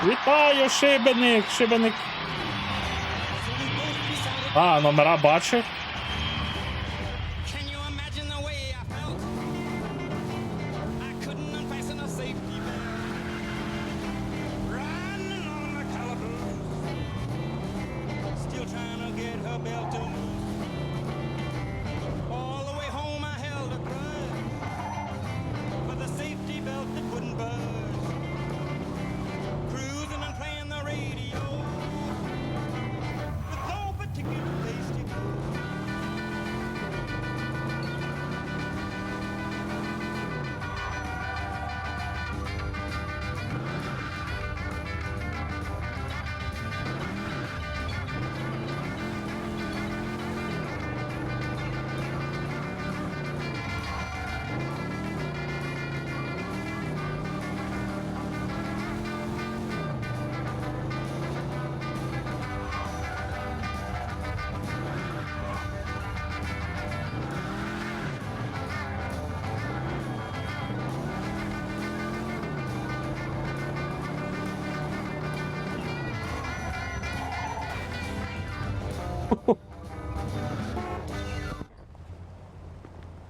Вітаю, Шибеник! Шибеник. А, номера бачив?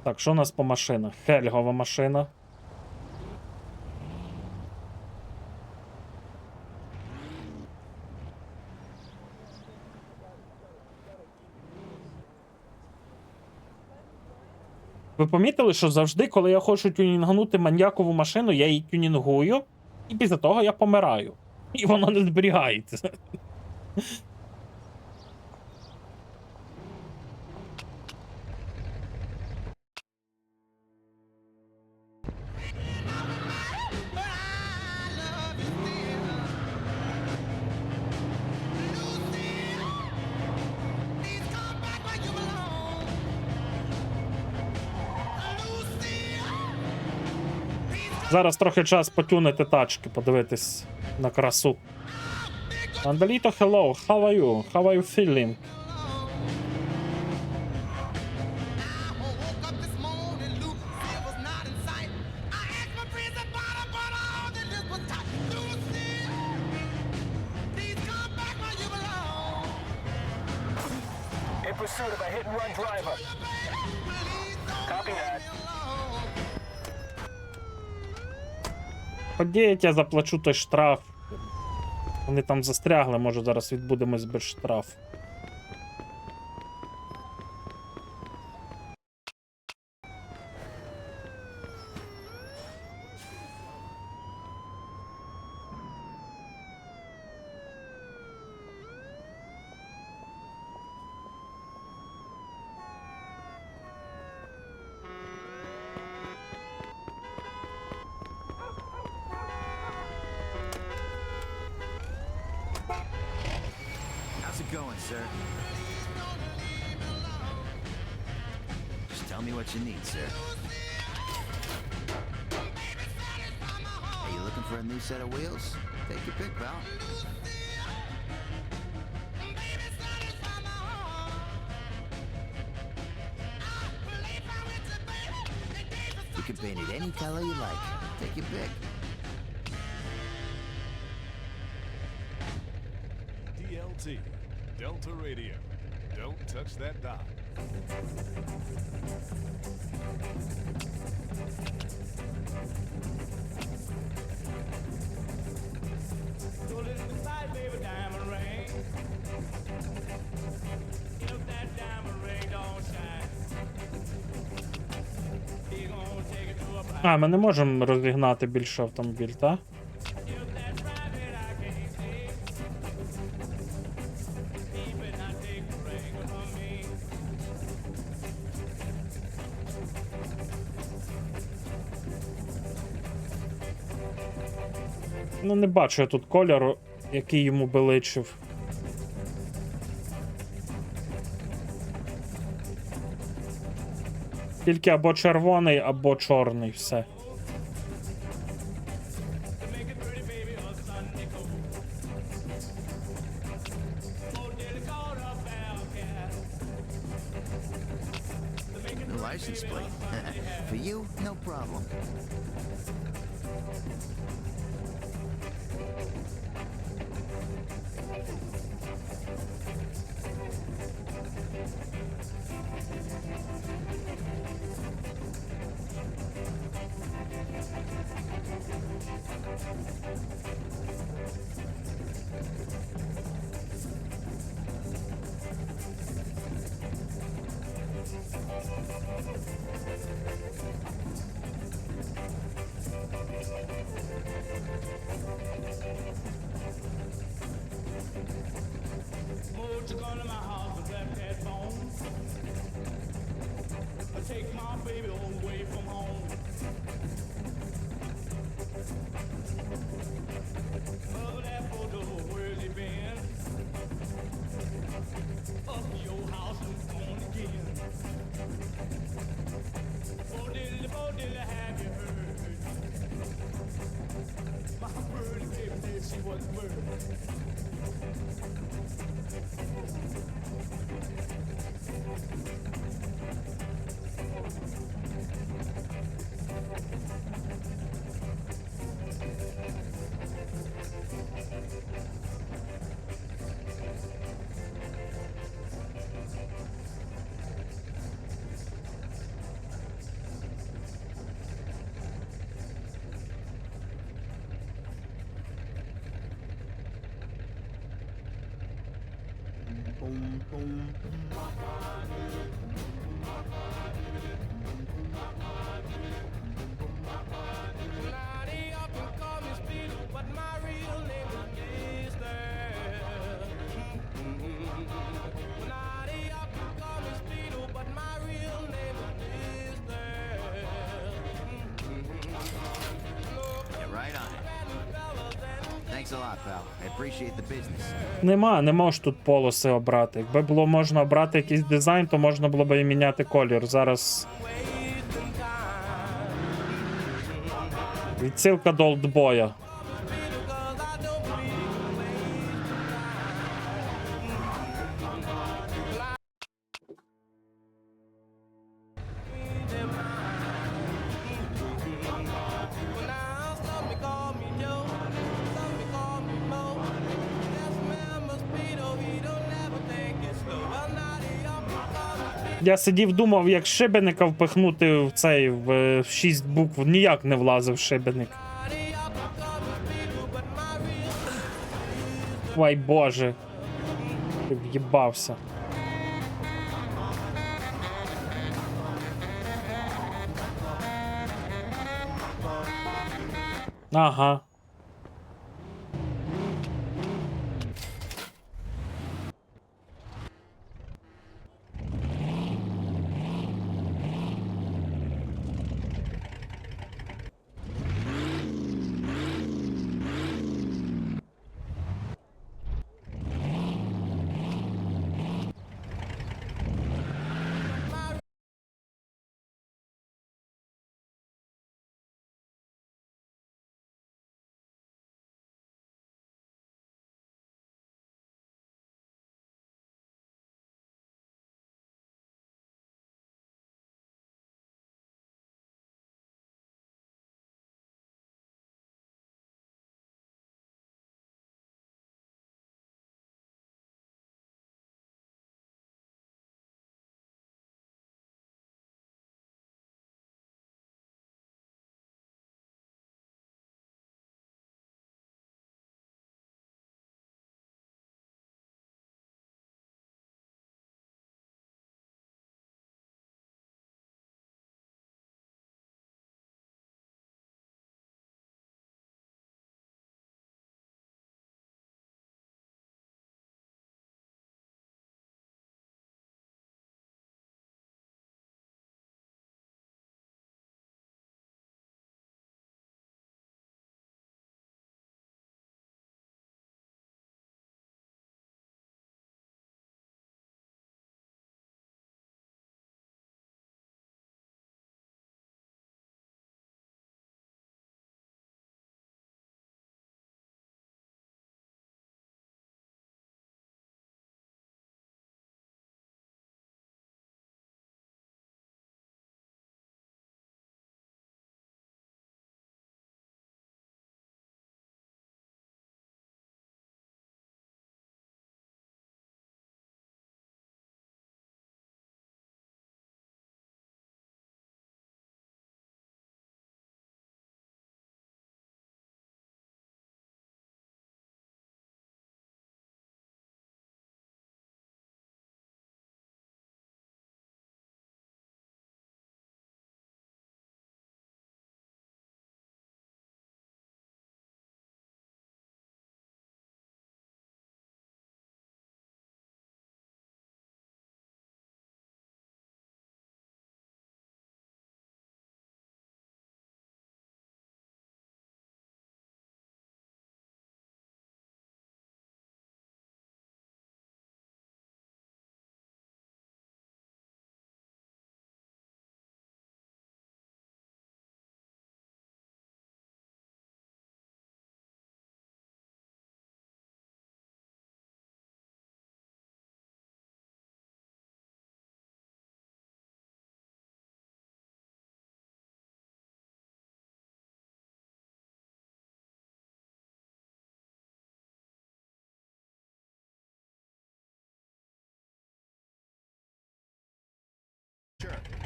Так, що у нас по машинах? Хельгова машина. Ви помітили, що завжди, коли я хочу тюнінгнути маньякову машину, я її тюнінгую, і після того я помираю. І воно не зберігається. Зараз трохи час потюнити тачки, подивитись на красу. Андаліто, hello, how are you? How are you feeling? In pursuit of a hit-and-run driver. Copy that. Ходіть, я заплачу той штраф. Вони там застрягли, може зараз відбудемось без штрафу. How's it going, sir? Just tell me what you need, sir. Are you looking for a new set of wheels? Take your pick, pal. You can paint it any color you like. Take your pick. DLT, Delta Radio. Don't touch that dial. А, ми не можемо розігнати більше автомобіль, так? Ну, не бачу я тут кольору, який йому би личив. Тільки або червоний, або чорний, все. No license plate. For you, no problem. Won't you come to my house and left that phone? Take my baby away from home. Mother, that photo, where's he been? Up to your house and gone again. Oh, did I have you heard? My birdie baby said she was murdered. Yeah, right on it. Thanks a lot, pal. I appreciate the business. Не можеш тут полоси обрати. Якби було можна обрати якийсь дизайн, то можна було б і міняти колір. Зараз відсилка до Олдбоя. Я сидів, думав, як шибеника впихнути в цей, в 6 букв. Ніяк не влазив шибеник. Ой, боже. Ти в'їбався. Ага.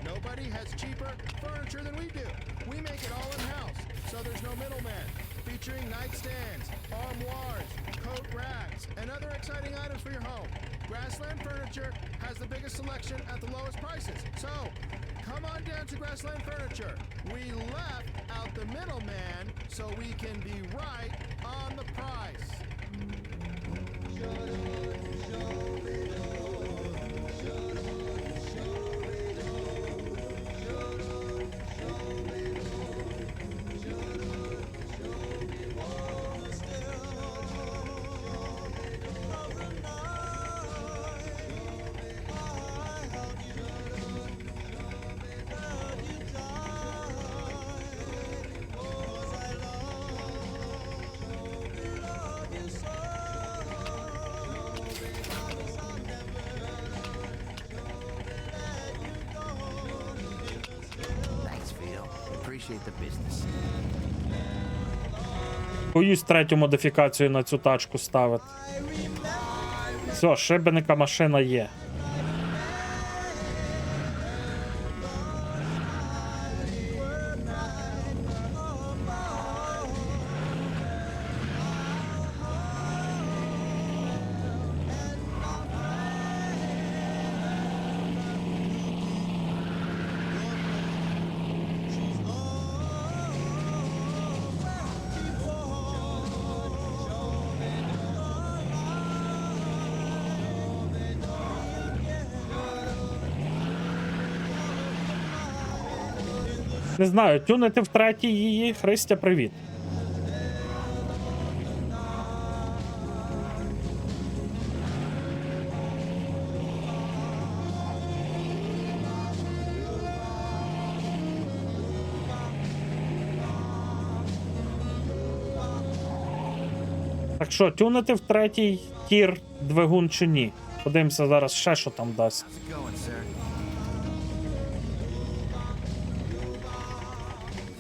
Nobody has cheaper furniture than we do. We make it all in-house, so there's no middleman. Featuring nightstands, armoires, coat racks, and other exciting items for your home. Grassland Furniture has the biggest selection at the lowest prices. So, come on down to Grassland Furniture. We left out the middleman so we can be right on the price. Thanks, Vito. Appreciate the business. Боюсь третю модифікацію на цю тачку ставити. Все, шибеника машина є. Не знаю, тюнити в третій її. Христя, привіт. Так що, тюнити в третій тір двигун чи ні? Подивимося зараз ще, що там дасть. How's it going, sir?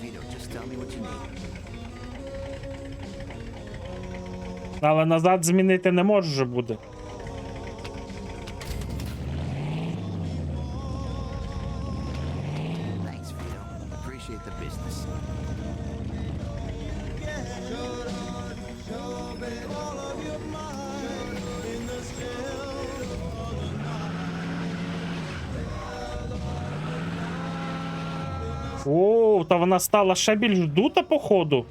Vito, just tell me what you need. Але назад змінити не може вже буде. Thanks, Vito. Appreciate the business. О, та вона стала ще більш дута, походу.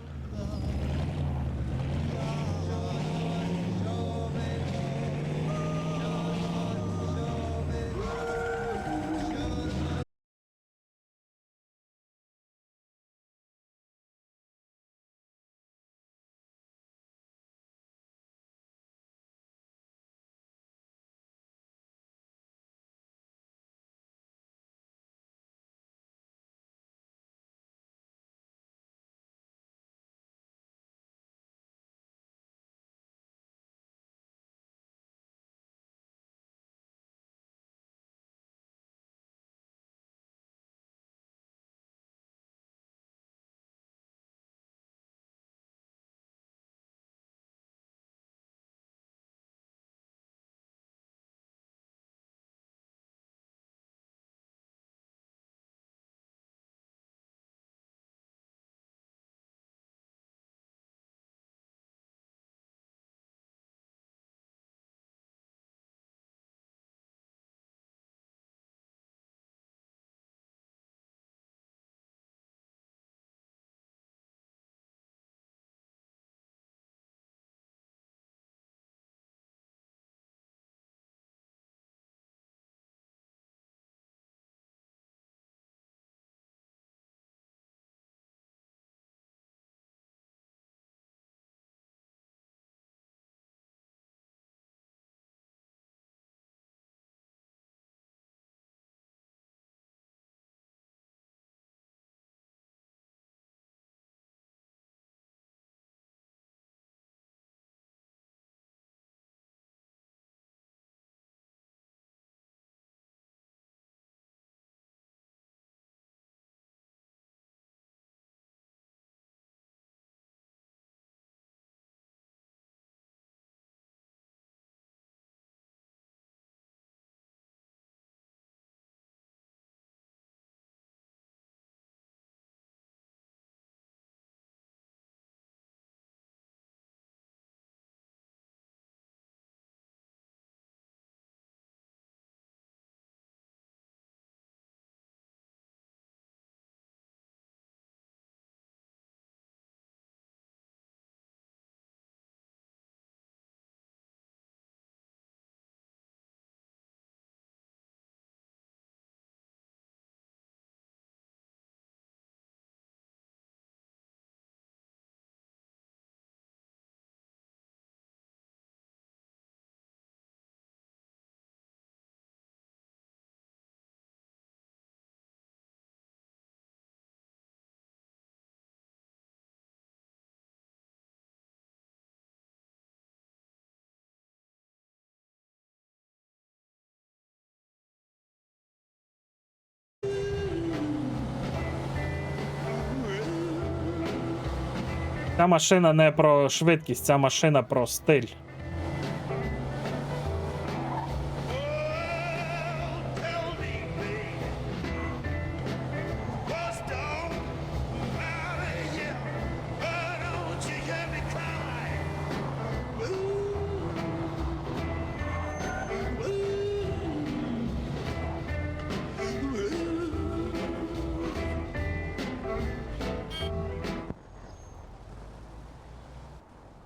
Ця машина не про швидкість, ця машина про стиль.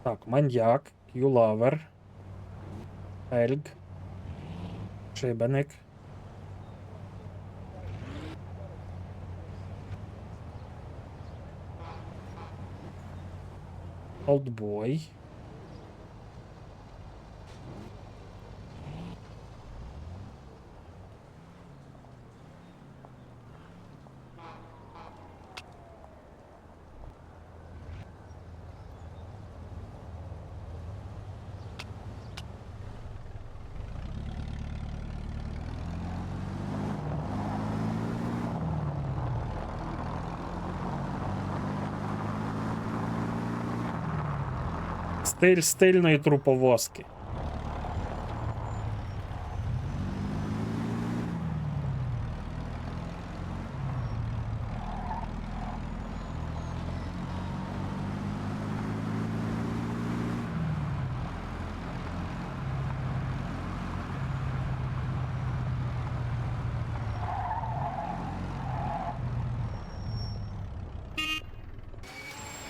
Так, маньяк, К'юлавер, Ельг, Шибеник. Олдбой. Стиль стильної труповозки.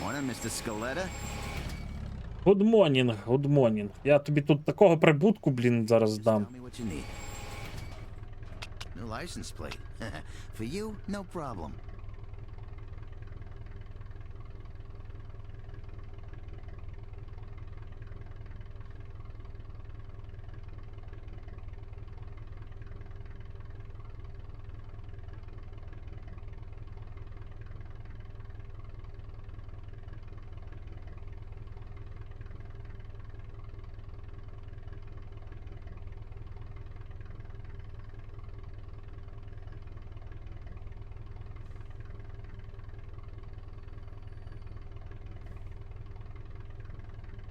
Morning, Mr. Scaletta. Гудмонінг, гудмонінг. Я тобі тут такого прибутку, блін, зараз дам. Tell me what you need. New license plate. For you, no problem.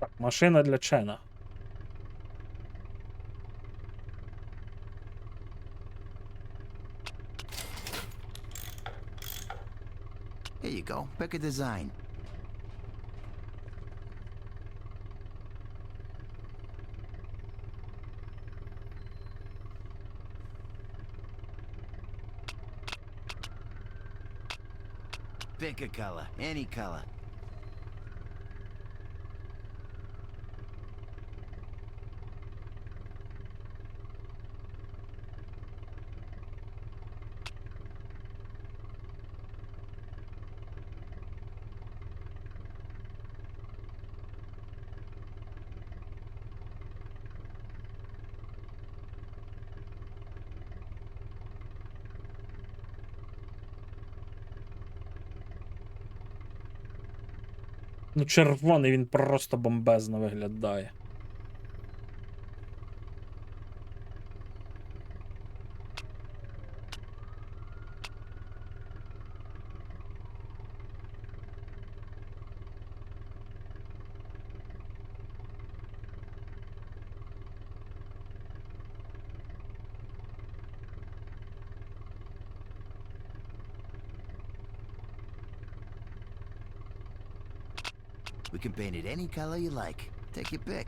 Так, машина для Чена. Here you go. Pick a design. Pick a color. Any color. Ну, червоний він просто бомбезно виглядає. We can paint it any color you like. Take your pick.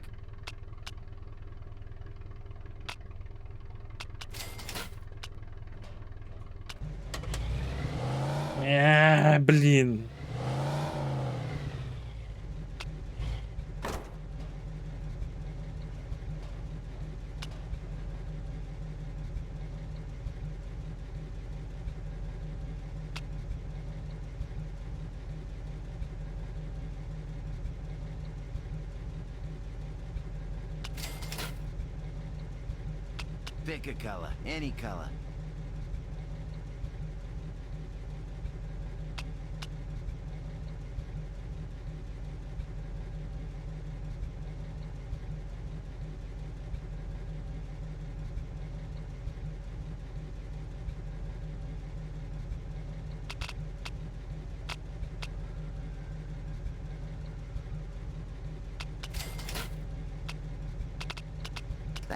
Блін. Pick a color. Any color.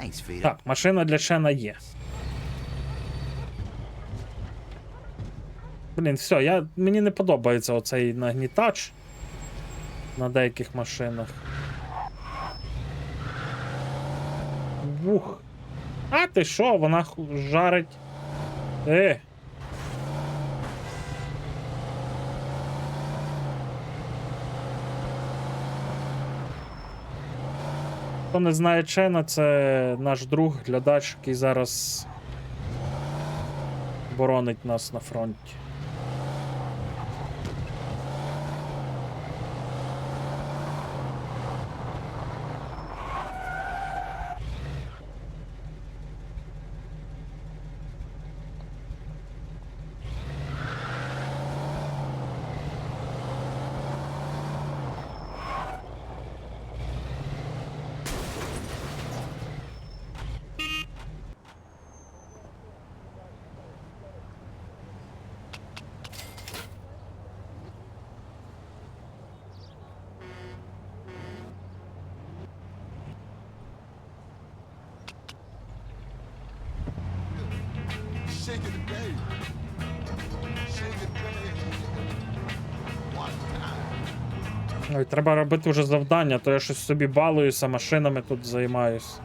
Thanks, Vito. Так, машина для Шена є. Блін, все, мені не подобається оцей нагнітач на деяких машинах. Вух. А ти що, вона жарить? Хто не знає Чена, це наш друг, глядач, який зараз боронить нас на фронті. Shake it, baby. Shake it, baby. One time. Ой, треба робити вже завдання, то я щось собі балуюся, машинами тут займаюсь.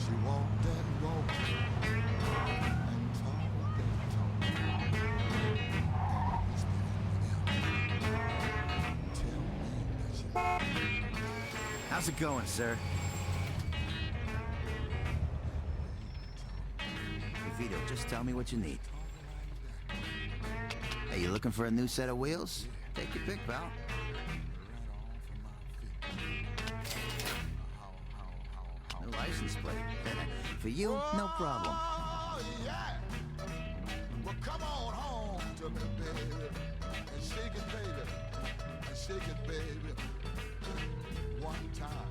She walked and walked and talked and How's it going, sir? Hey, Vito, just tell me what you need. Hey, you looking for a new set of wheels? Take your pick, pal. No license plate. For you, no problem. Oh, yeah. Well, come on home to me, baby. And shake it, baby. And shake it, baby. One time.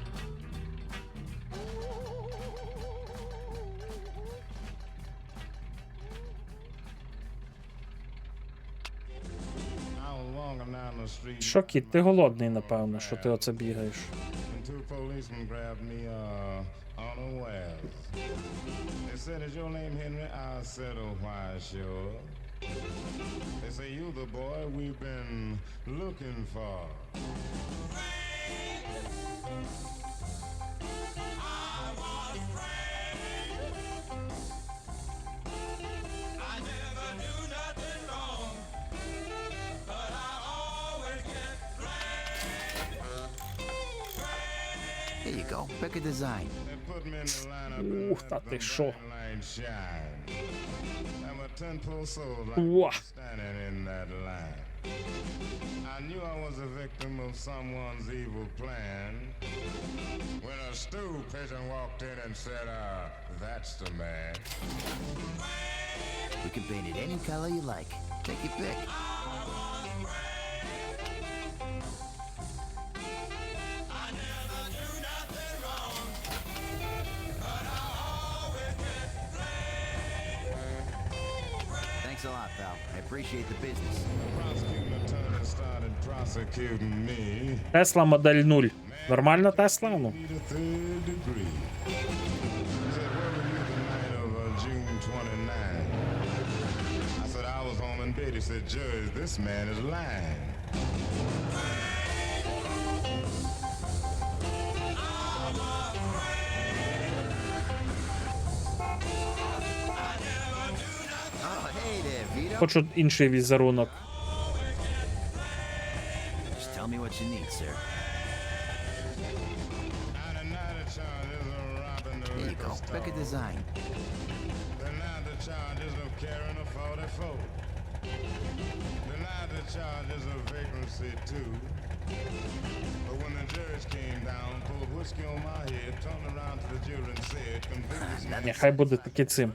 Що, кіт, ти голодний, напевно, що ти оце бігаєш. Two policemen grabbed me unawares. They said, "Is your name Henry?" I said, "Oh, why, sure." They say, "You the boy we've been looking for." Here you go. Pick a design. Ух, та ти що? I'm a 10-pull soul Уа. standing in that line. I knew I was a victim of someone's evil plan when a stew pigeon walked in and said, "That's the man." We can paint it any color you like. Take your pick. Thanks a lot, pal. I appreciate the business. Started prosecuting me. Тесла модель 0. Нормальна Тесла? Ну. Need a third degree. He said, "Where were you the night of June 29?" I said, "I was home in bed." He said, "Judge, this man is lying." Oh, hey there, Vito. Хочу інший візерунок. Just tell me what you need, sir. Here you go. Pick a design. Denied the charges of carrying a 44. Denied the charges of vagrancy too. But when the judge came down, pulled whiskey on my head, turned around to the jury and said, "Convict this man." Нехай буде таки цим.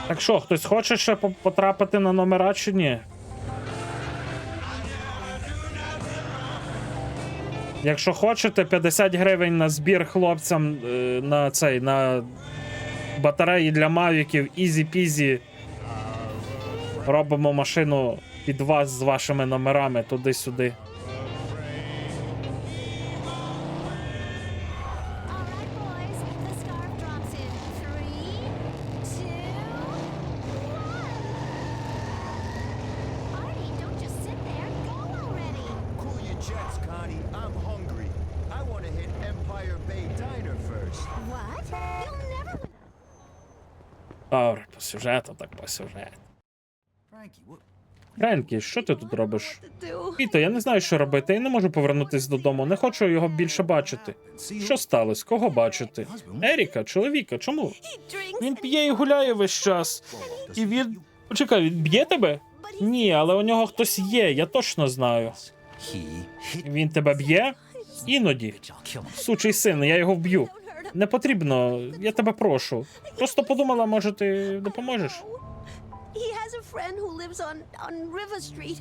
Так що, хтось хоче ще потрапити на номера чи ні? Якщо хочете, 50 гривень на збір хлопцям на батареї для мавіків, ізі-пізі. Робимо машину під вас з вашими номерами туди-сюди. Cool your jets, Connie. I'm hungry. I want to hit Empire Bay Diner first. What? You'll never win. Добре, по сюжету, так по сюжету. Frankie, what? Френкі, що ти тут робиш? Піто, я не знаю, що робити, я не можу повернутися додому, не хочу його більше бачити. Що сталося? Кого бачити? Еріка, чоловіка, чому? Він п'є і гуляє весь час. І він... Почекай, він б'є тебе? Ні, але у нього хтось є, я точно знаю. Він тебе б'є? Іноді. Сучий син, я його вб'ю. Не потрібно, я тебе прошу. Просто подумала, може ти допоможеш? He has a friend who lives on River Street.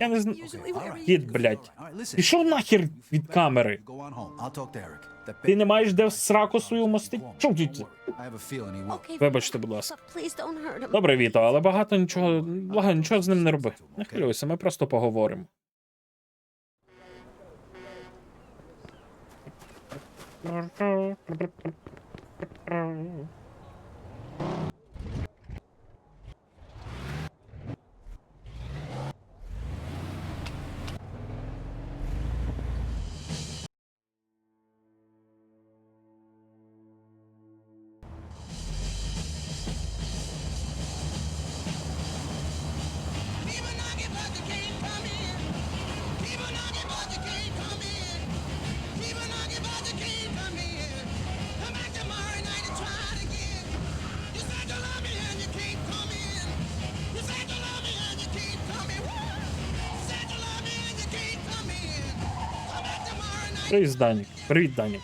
Я не знаю. Usually where he... Кіт, блядь. Пішов нахер від камери. Go on home. I'll talk to Eric. Ти не маєш де в сраку свою мостити? Чого ти? I have a feeling he will. Okay, Вибачте, будь ласка. but please don't hurt him. Добре, Віто, але благо, нічого з ним не роби. Не хвилюйся, ми просто поговоримо. Привіт, Данік. Привіт, Данік.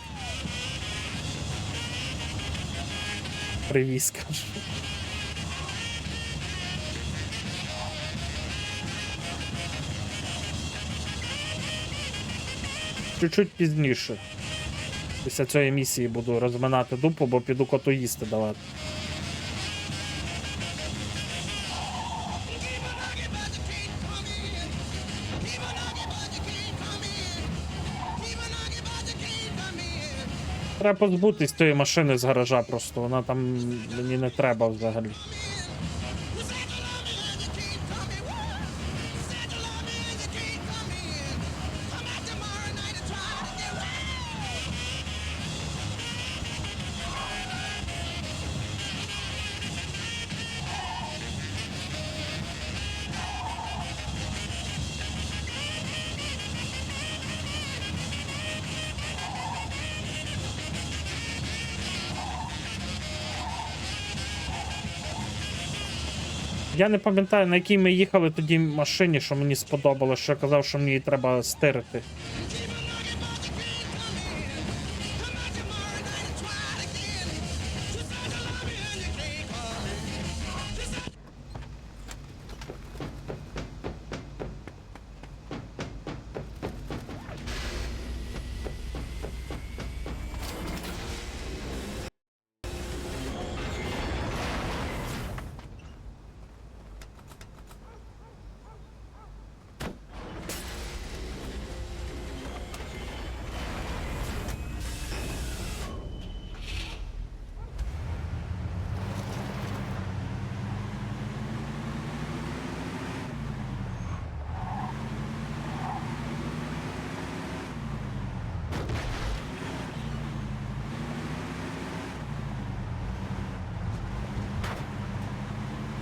Привіт, скажу. Чуть-чуть пізніше. Після цієї місії буду розминати дупу, бо піду коту їсти давати. Треба позбутись тієї машини з гаража просто, вона там мені не треба взагалі. Я не пам'ятаю, на якій ми їхали тоді машині, що мені сподобалось, що я казав, що мені її треба стирити.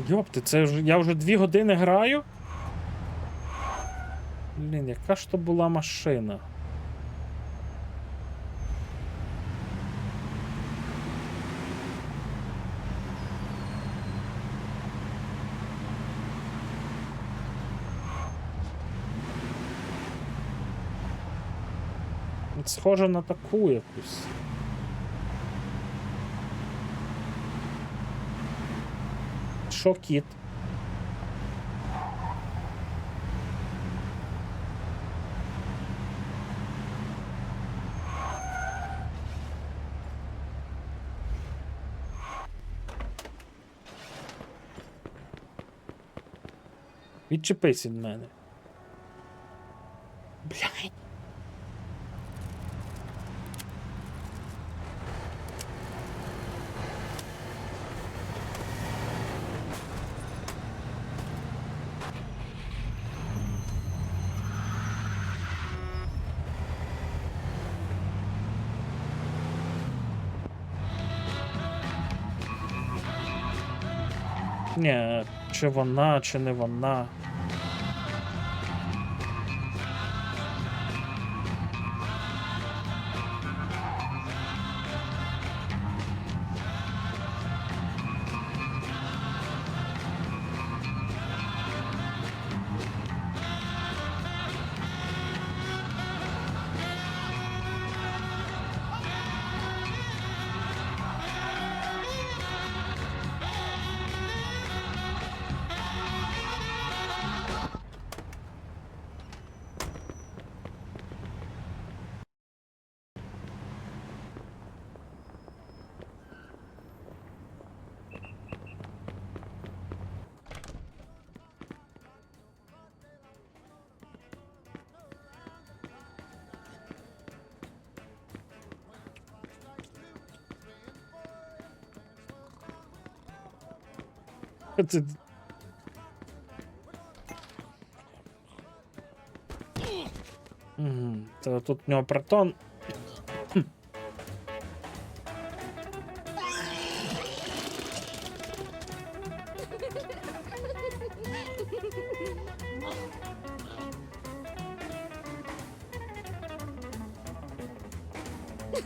Йопти, це ж я вже 2 години граю? Блін, яка ж то була машина? Схоже на таку якусь. Що, кіт? Відчепись від мене. Блядь. Ні, чи вона, чи не вона. Це... Це тут у нього протон.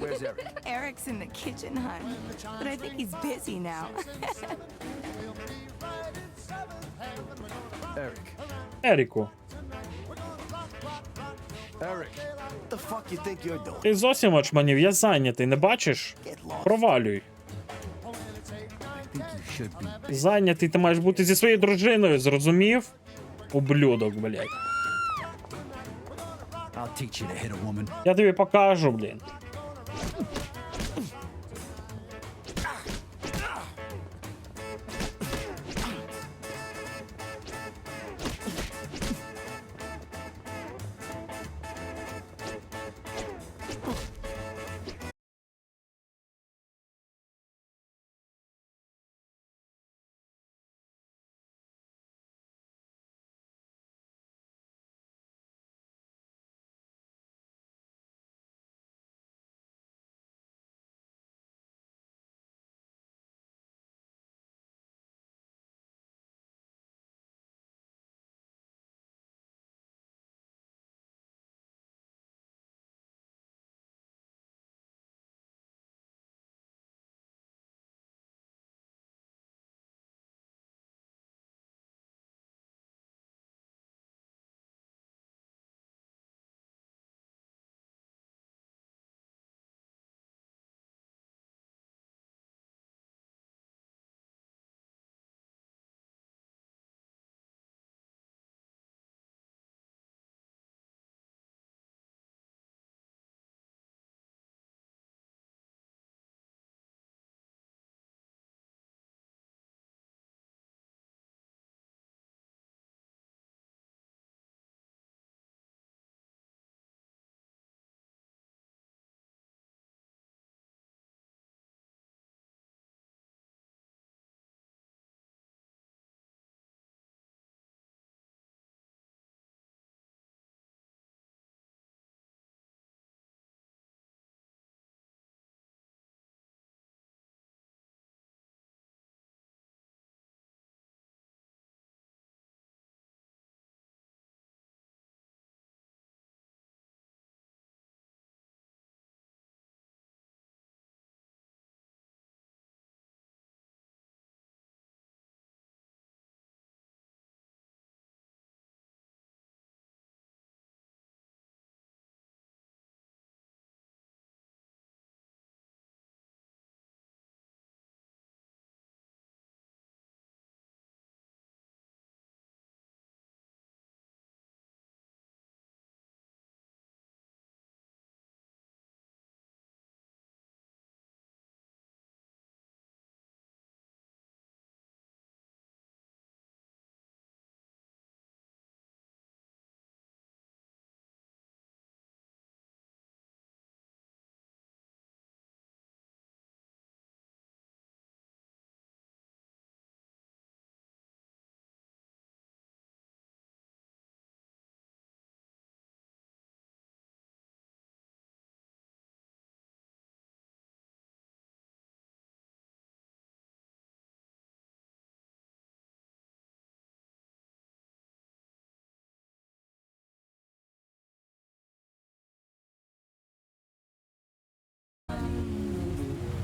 Where's Eric? Eric's in the kitchen, hon. But I think he's busy now. Eric. Еріку. Eric. What the fuck you think you're doing? Ти зовсім очманів, я зайнятий, не бачиш? Провалюй. Зайнятий ти маєш бути зі своєю дружиною, зрозумів? Ублюдок, блядь. I'll teach you to hit a woman. Я тобі покажу, блін.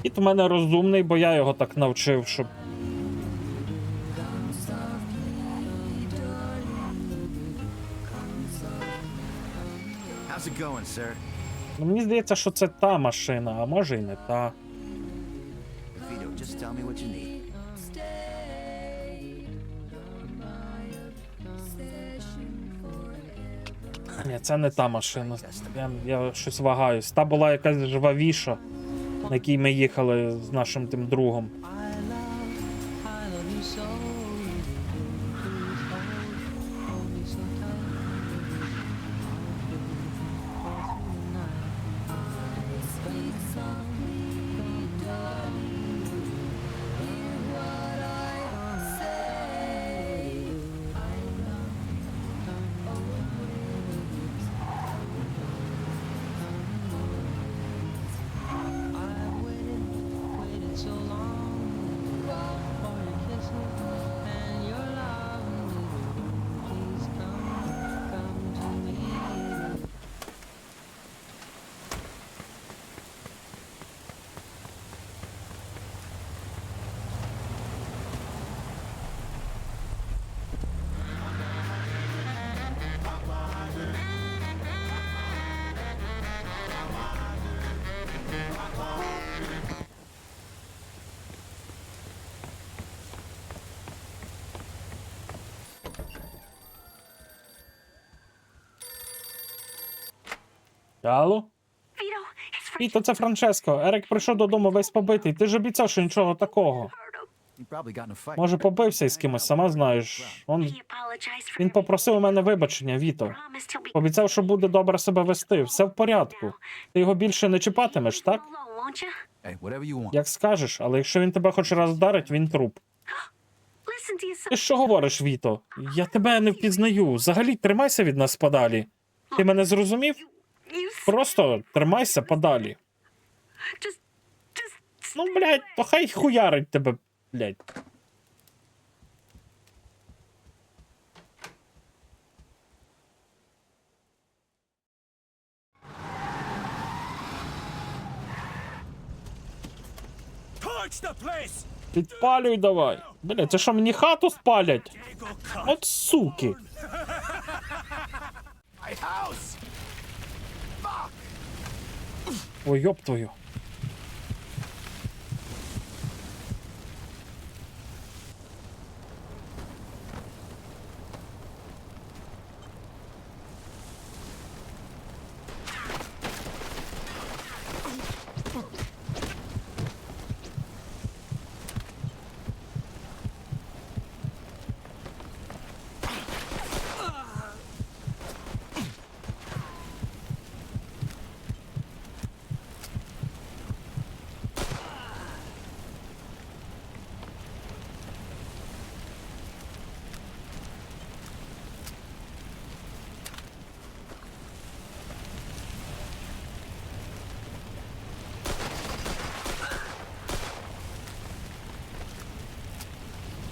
Кіт у мене розумний, бо я його так навчив, щоб... How's it going, sir? Ну, мені здається, що це та машина, а може і не та. Vito, just tell me what you need. Ні, це не та машина. Я щось вагаюсь. Та була якась жвавіша, на якій ми їхали з нашим тим другом. Алло? Віто, це Франческо. Ерик прийшов додому весь побитий. Ти ж обіцяв, що нічого такого. You probably got in a fight. Може, побився із кимось, сама знаєш. Він попросив у мене вибачення, Віто. Обіцяв, що буде добре себе вести. Все в порядку. Ти його більше не чіпатимеш, так? Hey, whatever you want. Як скажеш, але якщо він тебе хоч раз вдарить, він труп. Ти що говориш, Віто? Я тебе не впізнаю. Взагалі, тримайся від нас подалі. Ти мене зрозумів? Просто тримайся подалі. Ну, блядь, то хай хуярить тебе, блядь. Torch the place! Підпалюй давай. Блядь, це що, мені хату спалять? От суки. My house! Ой, ёб твою.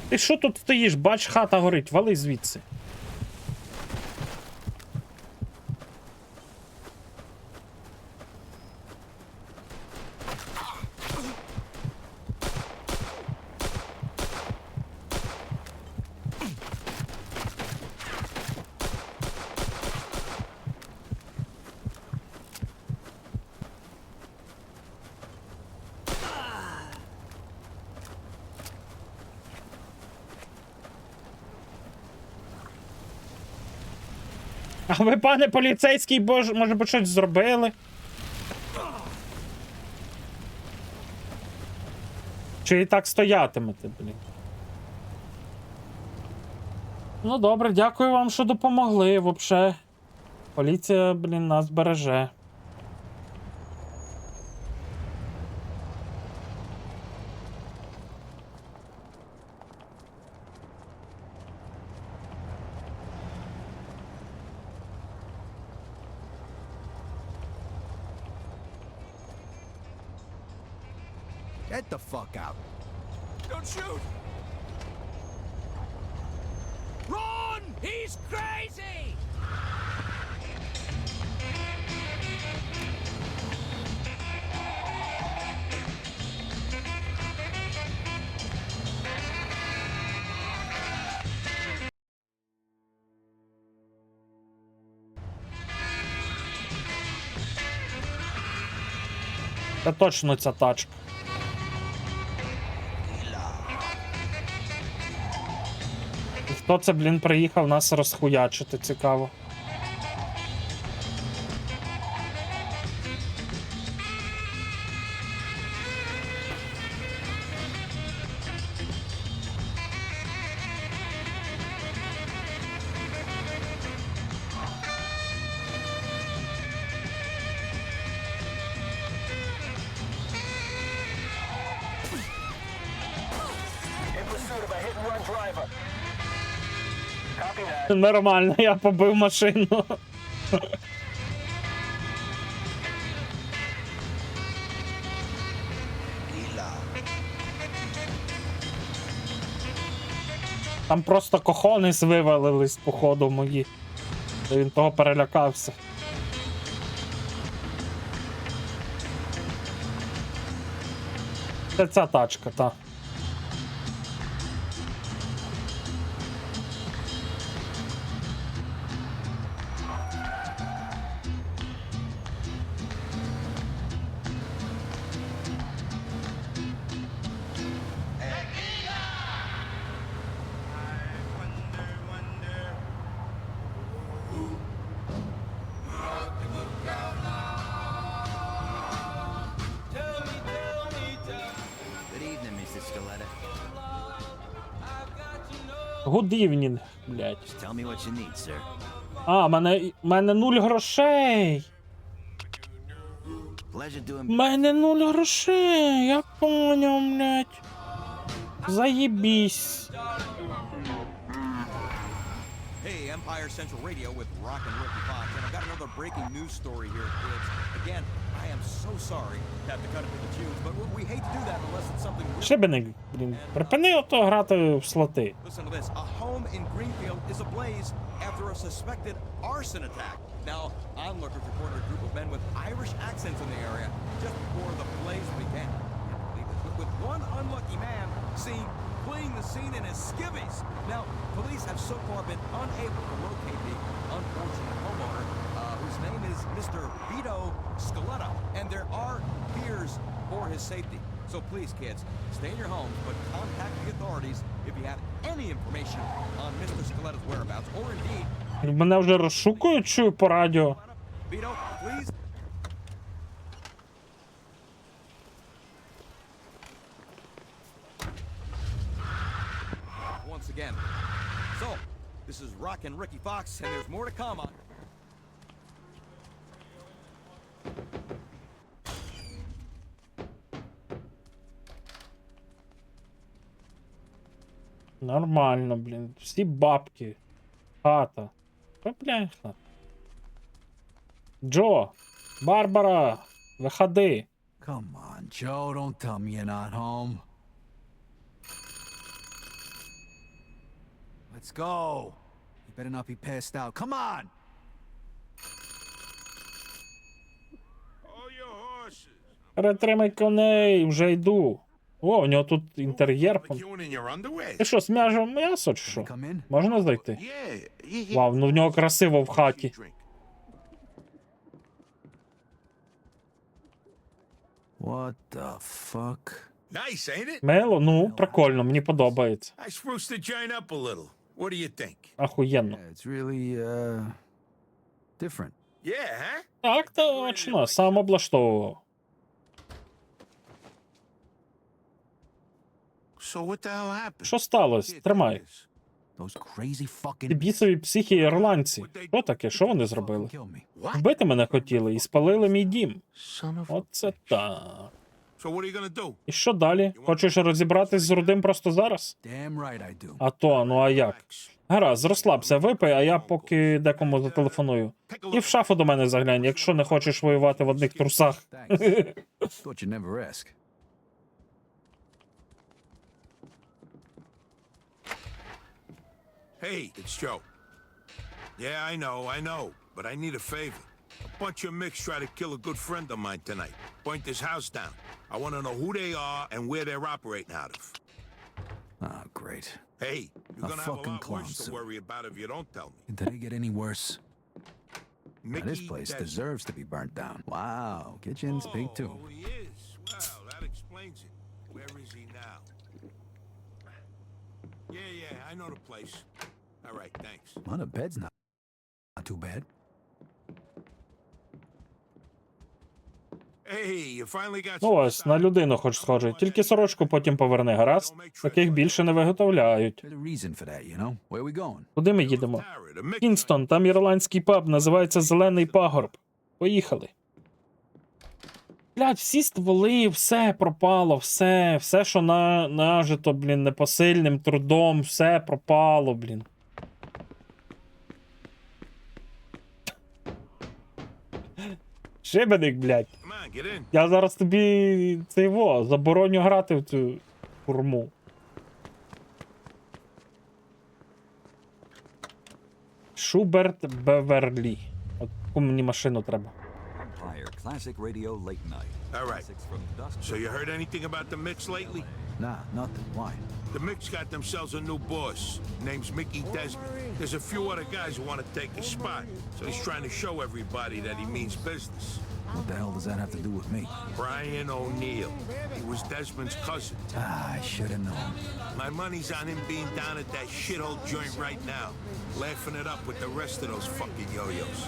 Ти що тут стоїш? Бач, хата горить, вали звідси. А ви, пане поліцейський, може б щось зробили? Чи і так стоятимете, блін? Ну добре, дякую вам, що допомогли, вообще. Поліція, блін, нас береже. Get the fuck out. Don't shoot! Run! He's crazy! Це точно ця тачка. І хто це, блін, приїхав нас розхуячити, цікаво. In pursuit of a hit-and-run driver. Copy that. Нормально, я побив машину. Там просто кохонись вивалились, походу, мої. Він того перелякався. Це ця тачка, та. Good evening, Mr. Scaletta. Good evening, блядь. Just tell me what you need, sir. А, мене 0 грошей. Pleasure doing Мене 0 грошей, я понял, блядь. Заебись. Hey, Empire Central Radio with Rock and Ricky Fox, and I've got another breaking news story here, kids. Again, I am so sorry to have to cut it to the tunes, but we hate to do that unless it's something real. Шибеник, блін, припини ото грати в слоти. Listen to this. A home in Greenfield is ablaze after a suspected arson attack. Now, onlookers reported a group of men with Irish accents in the area just before the blaze began. Can't believe it. With one unlucky man seen fleeing the scene in his skivvies. Now, police have so far been unable to locate the unfortunate homeowner, whose name is Mr. Vito Scaletta, and there are fears for his safety. So please, kids, stay in your homes, but contact the authorities if you have any information on Mr. Scaletta's whereabouts, or indeed, Мене вже розшукують, чую по радіо. Vito, please. Once again. So, this is Rock and Ricky Fox, and there's more to come on. Нормально, блін. Всі бабки. Хата. Бляха. Джо. Барбара. Виходи. Come on, Joe, don't tell me you're not home. Let's go. You better not be passed out. Come on! All your horses. Перетримай коней, вже йду. О, у нього тут інтер'єр. You in your underwear? Ти що, смяжив м'ясо чи що? Можна зайти? Вау, ну в нього красиво в хаті. What the fuck? Nice, ain't it? Мило? Ну, прикольно, мені подобається. I spruced the joint up a little. What do you think? Ахуєнно. It's really, different. Yeah, huh? Так, точно, сам облаштовував. So what the hell happened? Що сталося? Тримай. Those crazy fucking... Ті бісові психи ірландці. Що таке? Що вони зробили? Вбити мене хотіли і спалили мій дім. Оце так. So what are you gonna do? І що далі? Хочеш розібратись з Рудим просто зараз? Damn right I do. А то, ну а як? Гаразд, розслабся, випий, а я поки декому зателефоную. І в шафу до мене заглянь, якщо не хочеш воювати в одних трусах. Thought you'd never ask. Hey, it's Joe. Yeah, I know, but I need a favor. A bunch of micks try to kill a good friend of mine tonight. Point this house down. I want to know who they are and where they're operating out of. Oh, great. Hey, you're A gonna have a fucking lot clown worse to suit. worry about if you don't tell me. Did it get any worse? Now, this Mickey place Desmond. deserves to be burnt down. Wow, kitchen's big too. Oh, he is. Well, that explains it. Where is he now? Yeah, I know the place. All right, thanks. Well, the bed's not too bad. Hey, you finally got Ну ось, на людину хоч схожий. Тільки сорочку потім поверни, гаразд? Таких більше не виготовляють. There's a reason for that, you know? Where are we going? Куди ми їдемо? Кінстон, там ірландський паб, називається Зелений пагорб. Поїхали. Блядь, всі стволи, все пропало, все, що нажито, блін, непосильним трудом, все пропало, блін. Шибеник, блядь. Я зараз тобі забороню грати в цю фурму. Шуберт Беверлі. От таку мені машину треба. Empire Classic Radio Late Night. All right. Classics from dusk So you heard anything about the Mix lately? Nah, nothing. Why? The Mix got themselves a new boss. Name's Mickey Desmond. There's a few other guys who want to take his spot. So he's trying to show everybody that he means business. What the hell does that have to do with me? Brian O'Neill. He was Desmond's cousin. Ah, I should have known. My money's on him being down at that shithole joint right now, laughing it up with the rest of those fucking yo-yos.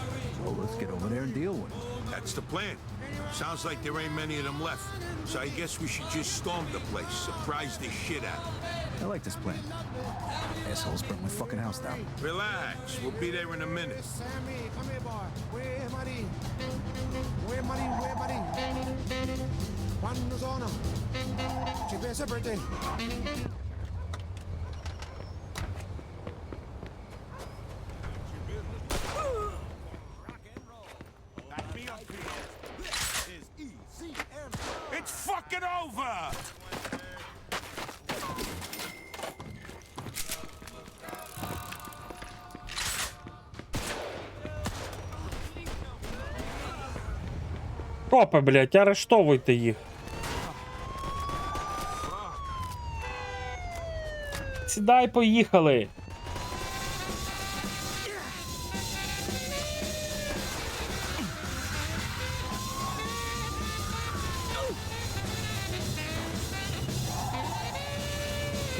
Well, let's get over there and deal with it. That's the plan. Sounds like there ain't many of them left. So I guess we should just storm the place, surprise the shit out of them. I like this plan. Assholes burnt my fucking house down. Relax, we'll be there in a minute. Sammy, come here, boy. Where money? Where money? Where money? Quando sono? Ci pensa per te. It's fucking over! Копи, блядь, арештовуйте їх. Сідай, поїхали.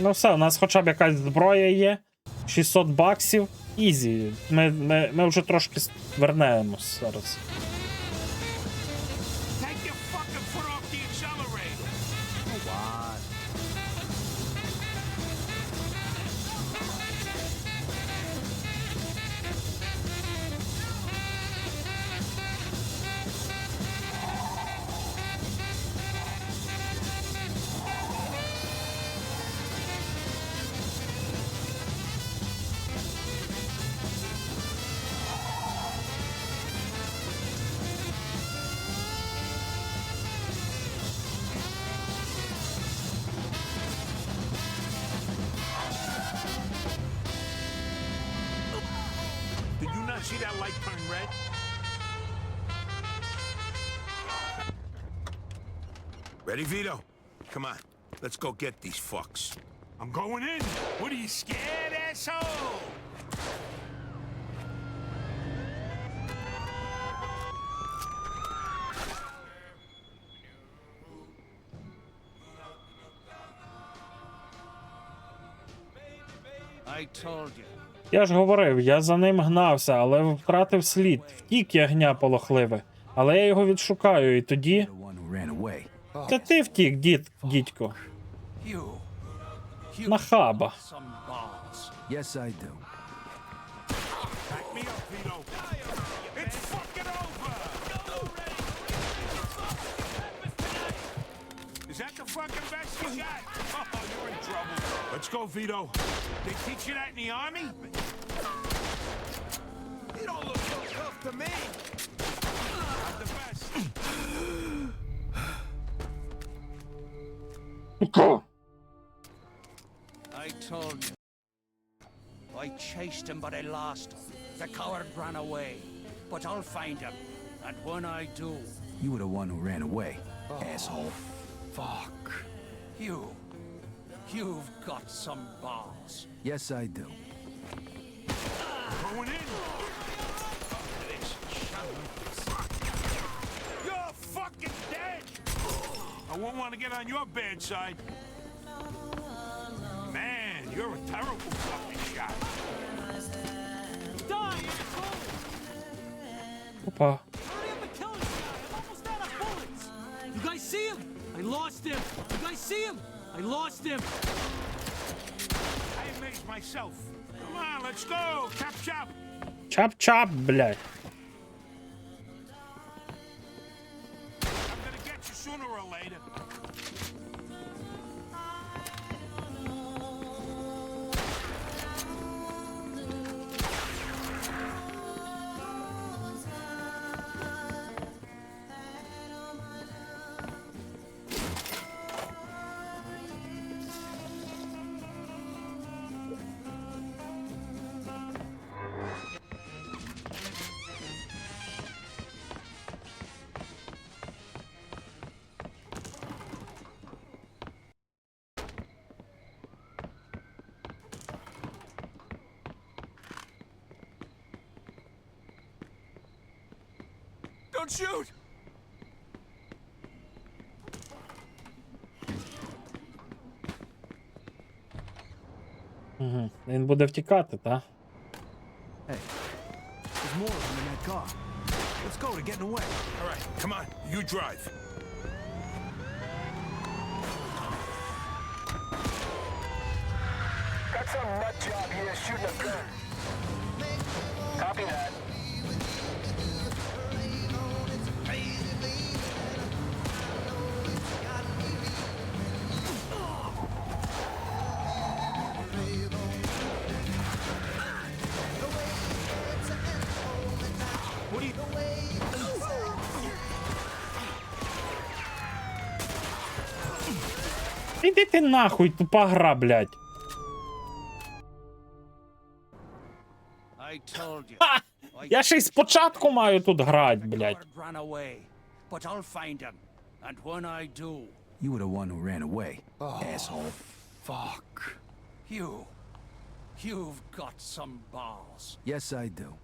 Ну все, у нас хоча б якась зброя є. 600 баксів. Ізі. Ми вже трошки вернемось зараз. Take your fucking foot off the accelerator! What? Did you not see that light turn red? Ready, Vito? Come on, let's go get these fucks. I'm going in. What are you scared, asshole? I told you. Я ж говорив, я за ним гнався, але втратив слід. Втік ягня полохливе. Але я його відшукаю, і тоді... The one who ran away. Це ти втік, дідько. You. Нахаба. Some balls. Yes, I do. Back me up, Vito. It's fucking over! Is that the fucking best you got? Oh, you're in trouble. Let's go, Vito. They teach you that in the army? You don't look so tough to me. I'm the best. I told you. I chased him, but I lost him. The coward ran away. But I'll find him. And when I do... You were the one who ran away, asshole. Fuck. You've got some balls. Yes, I do. Going in. You're fucking dead. I won't want to get on your bad side. Man, you're a terrible fucking shot. Die, asshole! Опа. Hurry up and kill this guy! I'm almost out of bullets! You guys see him? I lost him! You guys see him? I lost him! I amazed myself. Come on, let's go. Chop, chop. Чап-чап, блядь. I'm gonna get you sooner or later. Don't shoot! Угу. Він буде втікати, та? Hey, there's more of them in that car. Let's go, they're getting away. All right, come on. You drive. Got some nut job here shooting a gun. Copy that. What do you... Іди ти нахуй, тупа гра, блядь. I told you. Ха! Я ще й спочатку маю тут грати, блядь. Run away, but I'll find him. And when I do... You were the one who ran away, asshole. Fuck. You've got some balls. Yes, I do.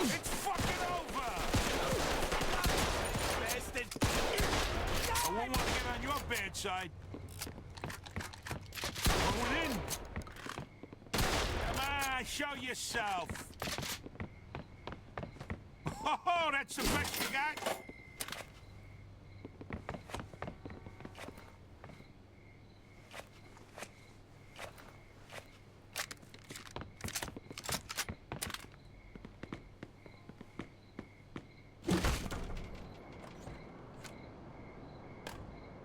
It's fucking over! Bastard! I won't want to get on your bad side. Going in. Come on, show yourself. Oh, that's the best you got?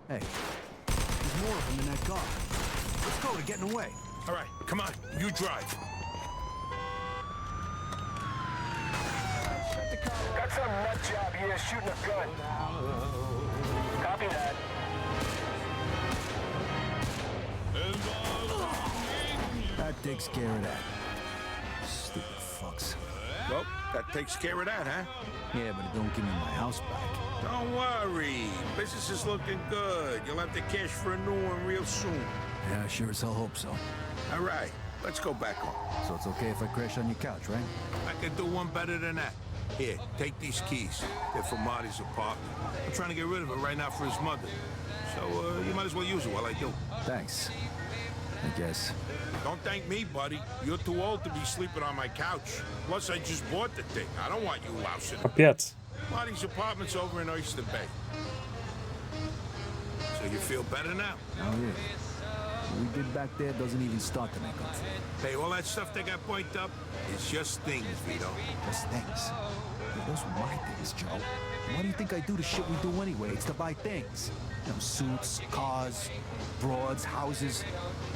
Hey, there's more of them in that car. Let's go, they're getting away. All right, come on, you drive. Got some nut job here shooting a gun. Copy that. That takes care of that. Stupid fucks. Well, that takes care of that, huh? Yeah, but it don't give me my house back. Don't worry. Business is looking good. You'll have the cash for a new one real soon. Yeah, I sure as hell hope so. All right, let's go back home. So it's okay if I crash on your couch, right? I can do one better than that. Here, take these keys. They're for Marty's apartment. I'm trying to get rid of it right now for his mother. So, you might as well use it while I do. Thanks. I guess. Don't thank me, buddy. You're too old to be sleeping on my couch. Plus, I just bought the thing. I don't want you lousing. Капець. Marty's apartment's over in Oyster Bay. So you feel better now? Oh, yeah. What we did back there doesn't even start to make up for it. Hey, all that stuff that got pointed up is just things, Vito. Just things. Yeah, those were my things, Joe. Why do you think I do the shit we do anyway? It's to buy things. You know, suits, cars, broads, houses.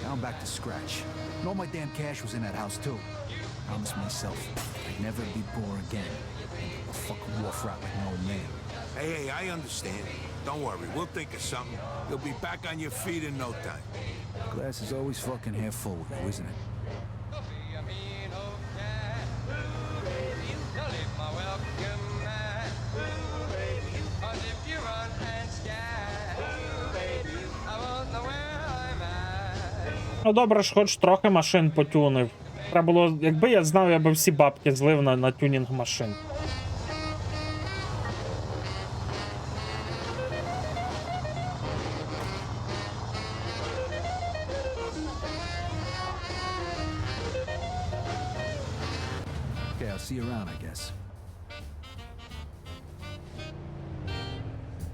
Now I'm back to scratch. And all my damn cash was in that house, too. Promised myself I'd never be poor again. A fucking wharf rat like an old man. Hey, I understand. Don't worry, we'll think of something. You'll be back on your feet in no time. Glass is always fucking half full with you, isn't it? Ну добре ж, хоч трохи машин потюнив. Треба було, якби я знав, я би всі бабки злив на тюнінг машин. See you around, I guess.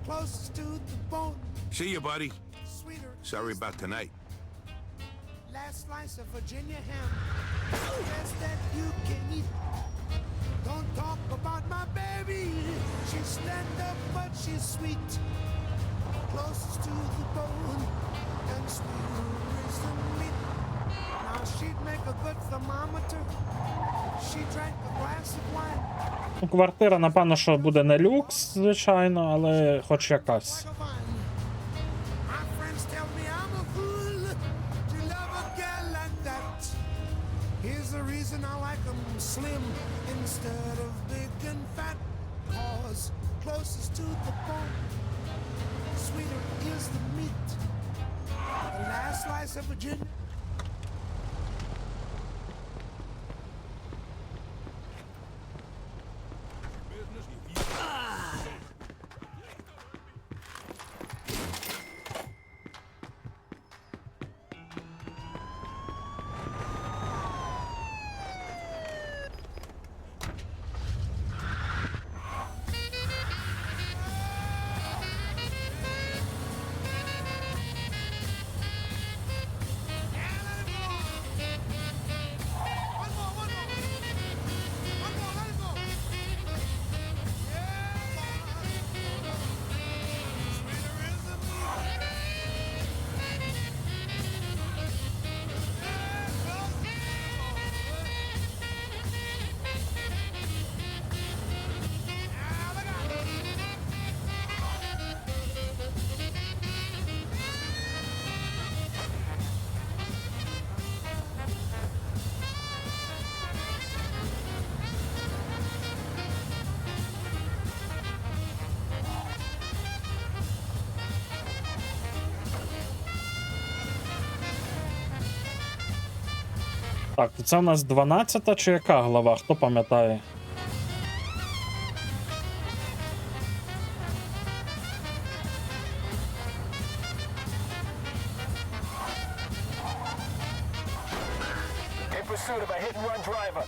Closest to the bone, See you, buddy. sweeter. Sorry about tonight. Last slice of Virginia ham. Best that you can eat. Don't talk about my baby. She's stand up, but she's sweet. Closest to the bone, and sweeter is the meat. Now she'd make a good thermometer. She drank a glass of wine. Ну, квартира, напевно, що буде не люкс, звичайно, але хоч якась. My friends tell me I'm a fool to love a girl like that. Here's the reason I like 'em slim instead of big and fat. 'Cause closest to the bone, sweeter is the meat. The last slice of Virginia. Так, це у нас 12-та чи яка глава? Хто пам'ятає? In pursuit of a hit-and-run driver.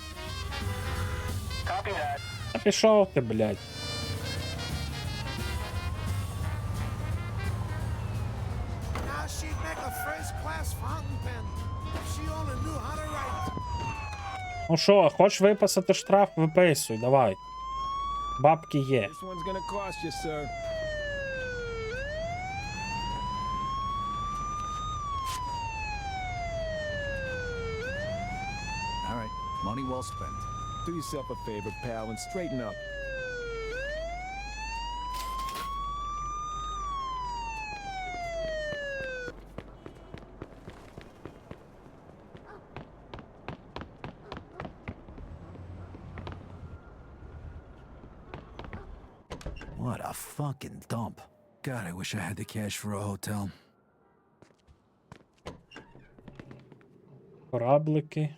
Copy that. А пішов ти, блядь. Now she'd make a first-class fountain pen if she only knew how to write. Ну що, хочеш виписати штраф, виписуй, давай. Бабки є. This one's gonna cost you, sir. All right, money well spent. Do yourself a favor, pal, and straighten up. What a fucking dump. God, I wish I had the cash for a hotel. Кораблики.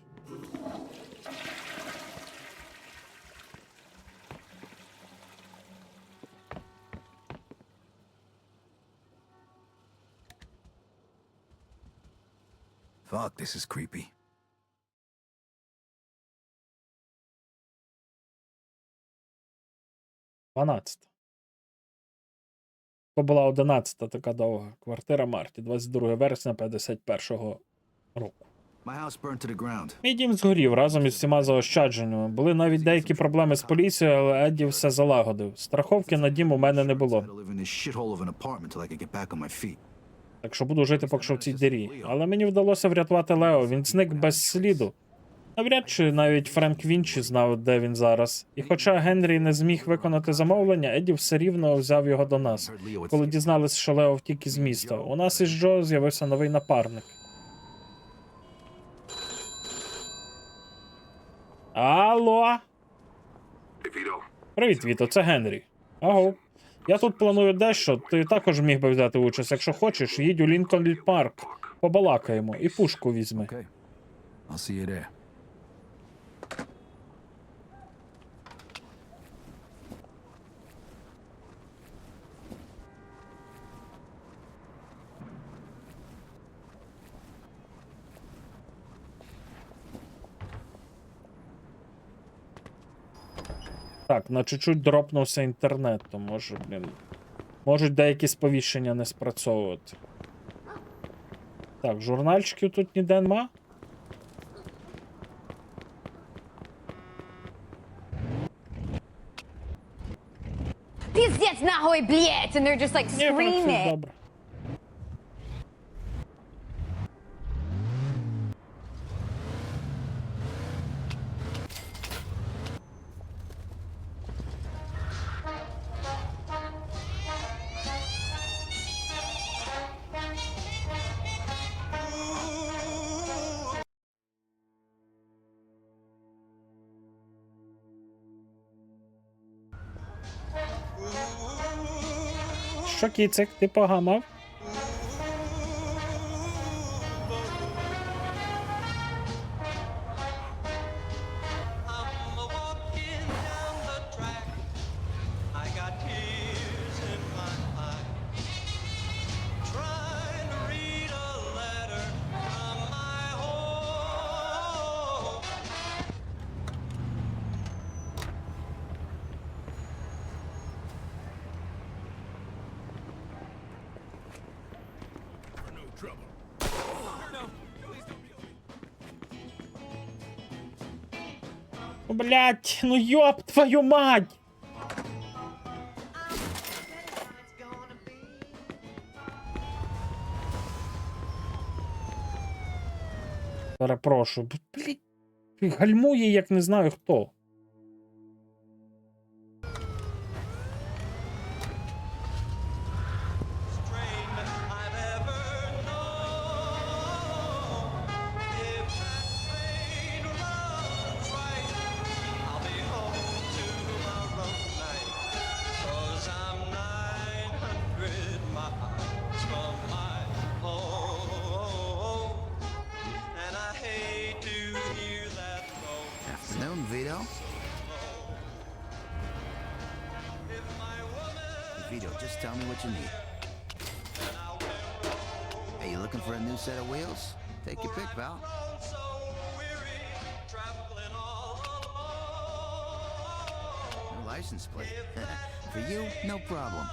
Fuck, this is creepy. Дванадцята. То була 11-та така довга. Квартира Марті, 22 вересня 51-го року. My house burned to the ground. Мій дім згорів разом із всіма заощадженнями. Були навіть деякі проблеми з поліцією, але Едді все залагодив. Страховки на дім у мене не було. I live in this shithole of an apartment till I could get back on my feet. Так що буду жити поки що в цій дірі. Але мені вдалося врятувати Лео, він зник без сліду. Навряд чи навіть Френк Вінчі знав, де він зараз. І хоча Генрі не зміг виконати замовлення, Едді все рівно взяв його до нас. Коли дізналися, що Лео втік із міста, у нас із Джо з'явився новий напарник. Алло? Привіт, Віто, це Генрі. Аго. Я тут планую дещо, ти також міг би взяти участь. Якщо хочеш, їдь у Лінкольн Парк. Побалакаємо і пушку візьми. Okay. I'll see you there. Так, на чуть-чуть дропнувся інтернет, то може, можуть деякі сповіщення не спрацьовувати. Так, журнальчиків тут ніде нема. Пиздец нахуй, блядь! And they're just like Ні, працює screaming. добре. Що, кіцик, ти погамав? I got tears in my eyes, trying to read a letter from my home. For no trouble. О, блядь, ну ёб твою мать! Перепрошую, блядь, гальмує, як не знаю хто. Afternoon, Vito. Vito, just tell me what you need. Hey, you looking for a new set of wheels? Take your pick, pal. No license plate. For you, no problem.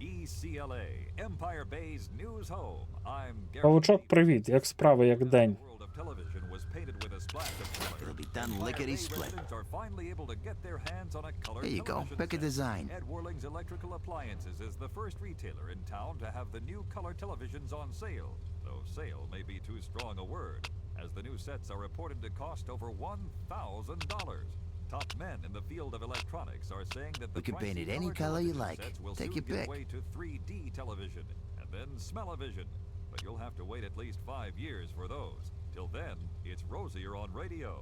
ECLA, Empire Bay's news home. I'm Gary. Павучок, привіт, як справи, як день? Television was painted with a splash of color. It'll be done lickety split. Residents are finally able to get their hands on a color Here you go. television Pick a set. design. Ed Whirling's Electrical Appliances is the first retailer in town to have the new color televisions on sale. Though sale may be too strong a word, as the new sets are reported to cost over $1,000. Top men in the field of electronics are saying that the We can paint it pricey any color you television like. sets will Take soon your give pick. way to 3D television and then smell-o-vision. But you'll have to wait at least 5 years for those. Till then, it's Rosier on radio.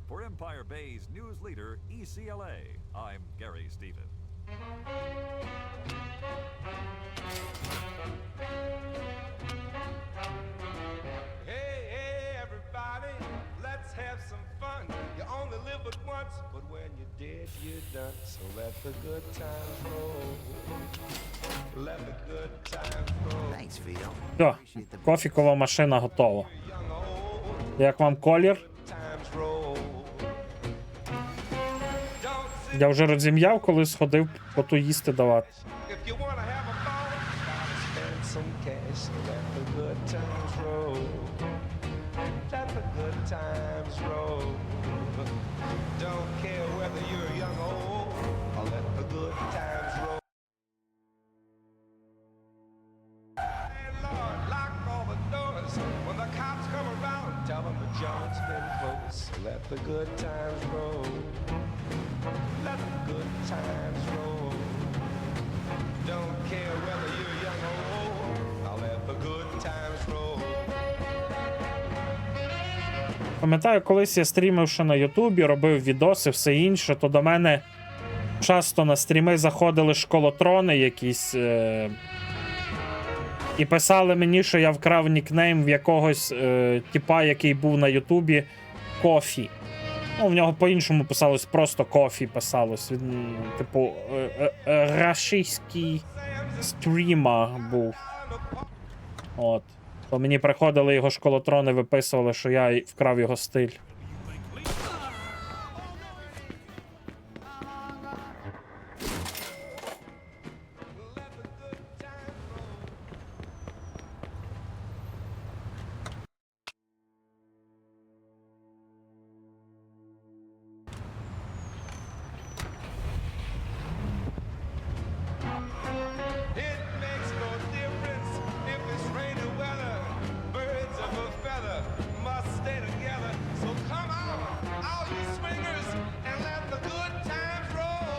For Empire Bay's news leader, ECLA, I'm Gary Stephen. Hey, hey, everybody, let's have some fun. You only live but once, but when you're dead, you're done. So let the good times roll. Let the good times roll. Thanks, Vito. Все, кофікова машина готова. Як вам колір? Times roll. Я вже розім'яв, коли сходив поту їсти давати. If you wanna have a ball, gotta spend some cash. So let the good times roll. Let the good times roll. Don't care whether you're young or old. Or let the good times roll. Landlord, lock all the doors. When the cops come around, tell them the joint's been closed. So let the good times roll. Let the good times roll. Don't care whether you're young or old. I'll let the good times roll. Пам'ятаю, колись я стрімив ще на Ютубі, робив відоси, все інше, то до мене часто на стріми заходили школотрони якісь і писали мені, що я вкрав нікнейм в якогось типа, який був на Ютубі, Кофі. Ну, в нього по-іншому писалось, просто Кофі писалось. Він, типу, рашистський стрімер був. От. То мені приходили його школотрони, виписували, що я вкрав його стиль. It makes no difference if it's rainy weather. Birds of a feather must stay together. So come on, all you swingers, and let the good times roll.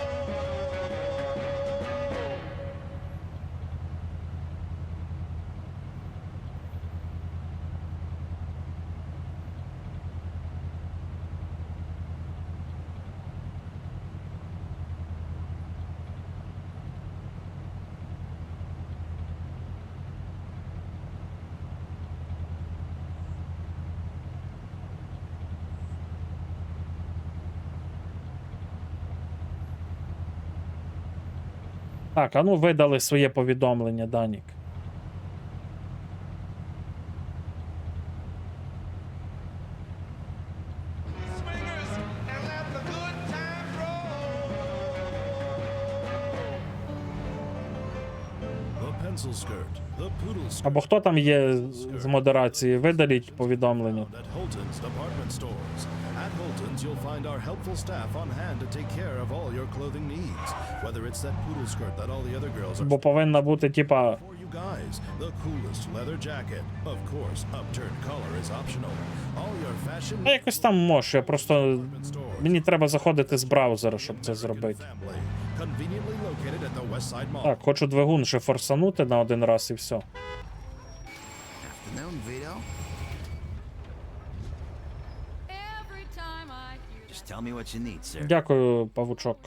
Так, а ну видали своє повідомлення, Данік. The pencil skirt, the poodle skirt. Або хто там є з модерації, видаліть повідомлення. At Holton's department stores. At Holton's, you'll find our helpful staff on hand to take care of all your clothing needs. Whether it's that poodle skirt that all the other girls are Бо повинна бути, типа, for you guys, the coolest leather jacket. Of course, upturned collar is optional. All your fashion а якось там можеш, я просто... Мені треба заходити з браузера, щоб це зробити. conveniently located at the West Side Mall. Так, хочу двигун ще форсанути на один раз і все. Afternoon, Vito. Just tell me what you need, sir. Дякую, павучок.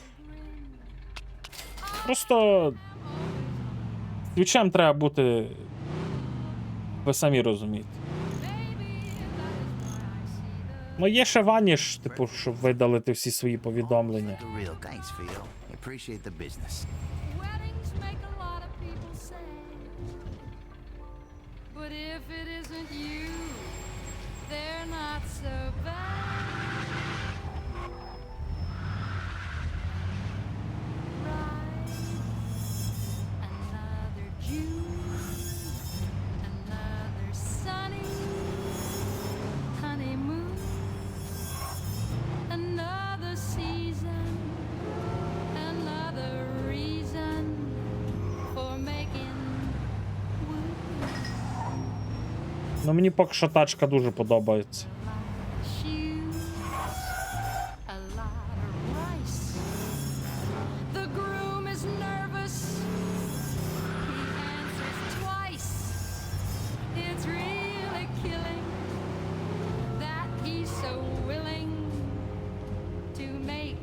Просто... Твічем треба бути... Ви самі розумієте. Ну є ще ваніш, типу, щоб видалити всі свої повідомлення. The real. Thanks, Vito. I appreciate the business. Weddings make a lot of people say, but if it isn't you, they're not so bad. Right, another June, another sunny honeymoon, another season. Another reason for making Ну мені поки що тачка дуже подобається. shoes, a lot of rice. The groom is nervous. He answers twice. It's really killing that he's so willing to make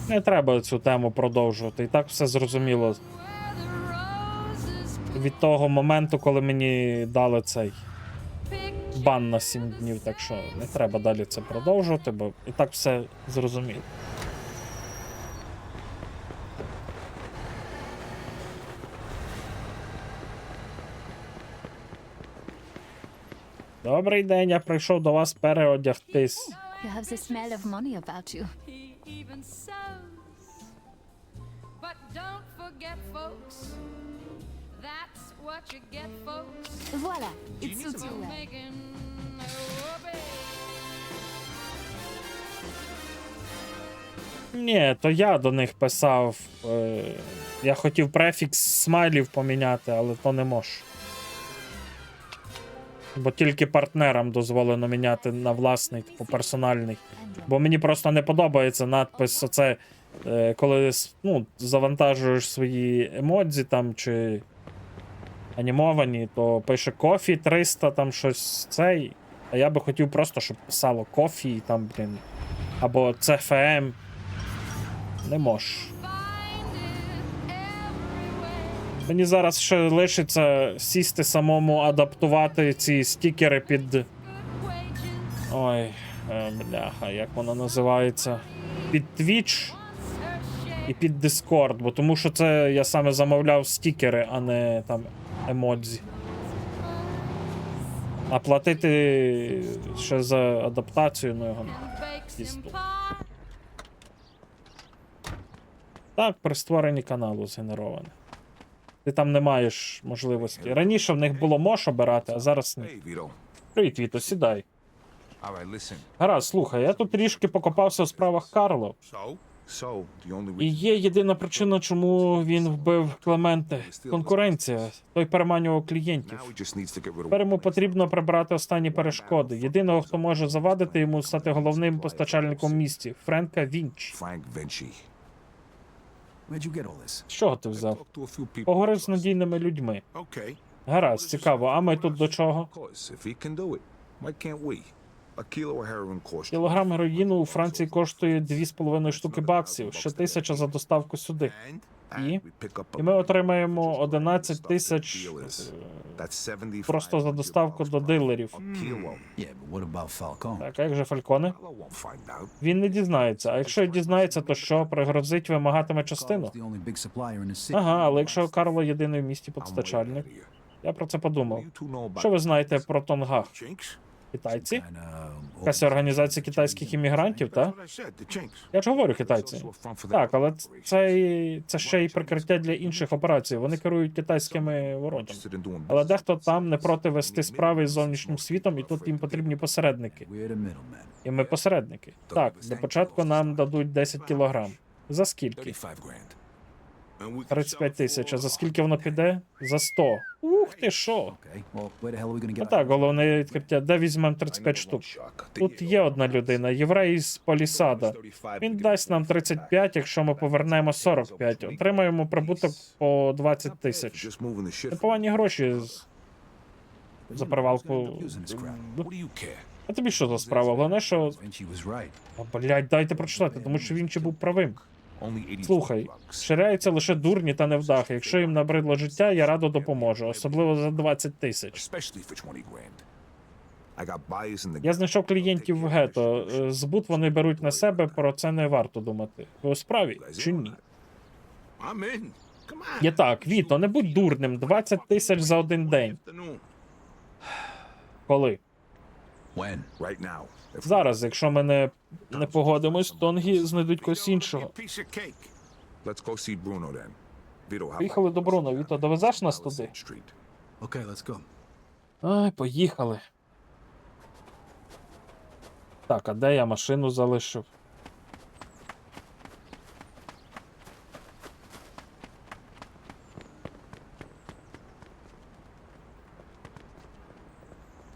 Не треба цю тему продовжувати. І так все зрозуміло. Від того моменту, коли мені дали цей бан на 7 днів, так що не треба далі це продовжувати, бо і так все зрозуміло. Добрий день, я прийшов до вас переодягтись. You have the smell of money about you. even sows. But don't forget, folks, that's what you get, folks. Voila, it suits you for well. making whoopee. Ні, то я до них писав. Я хотів префікс смайлів поміняти, але то не можу. Бо тільки партнерам дозволено міняти на власний, типу персональний. Бо мені просто не подобається надпис оце коли ну, завантажуєш свої емодзі там чи анімовані, то пише кофі 300, там щось цей. А я би хотів просто, щоб писало кофі, там, блін. Або CFM. Не можеш. Мені зараз ще лишиться сісти самому, адаптувати ці стікери під. Ой, бляха, як воно називається? Під Twitch і під Discord, бо тому що це я саме замовляв стікери, а не там емодзі. А платити ще за адаптацію, ну його пізду. Так, при створенні каналу згенероване. Ти там не маєш можливості. Раніше в них було мож обирати, а зараз ні. Привіт, Віто, сідай. Гаразд, слухай, я тут трішки покопався у справах Карло. І є єдина причина, чому він вбив Клементе. Конкуренція. Той переманював клієнтів. Тепер йому потрібно прибрати останні перешкоди. Єдиного, хто може завадити йому стати головним постачальником в місті. Френка Вінчі. З чого ти взяв? Поговорив з надійними людьми. Гаразд, цікаво, а ми тут до чого? Кілограм героїну у Франції коштує 2,5 штуки баксів, ще 1000 за доставку сюди. І ми отримаємо 11 тисяч просто за доставку до дилерів. Так, а як же Фальконе? Він не дізнається, а якщо й дізнається, то що, пригрозить, вимагатиме частину? Ага, але якщо Карло єдиний в місті постачальник. Я про це подумав. Що ви знаєте про Тонгах? Китайці? Якась організація китайських іммігрантів, так? Я ж говорю китайці. Так, але це ще й прикриття для інших операцій. Вони керують китайськими воротами. Але дехто там не проти вести справи з зовнішнім світом, і тут їм потрібні посередники. І ми посередники. Так, для початку нам дадуть 10 кілограм. За скільки? 35 тисяч. А за скільки воно піде? За 100. Ух ти що? Так, головне відкриття. Де візьмемо 35 штук? Тут є одна людина, єврей з Полісада. Він дасть нам 35, якщо ми повернемо 45. Отримаємо прибуток по 20 тисяч. Непогані гроші за привалку. А тобі що за справа? Головне, що... Блядь, дайте прочитати, тому що Вінчі був правим. Слухай, ширяються лише дурні та невдахи. Якщо їм набридло життя, я радо допоможу, особливо за 20 тисяч. Я знайшов клієнтів в гетто. Збут вони беруть на себе, про це не варто думати. Ви у справі чи ні? Я так, Віто, не будь дурним. 20 тисяч за один день. Коли? Зараз, якщо ми не погодимось, Тонгі знайдуть когось іншого. Поїхали до Бруно. Віто, довезеш нас туди? Ай, поїхали. Так, а де я машину залишив?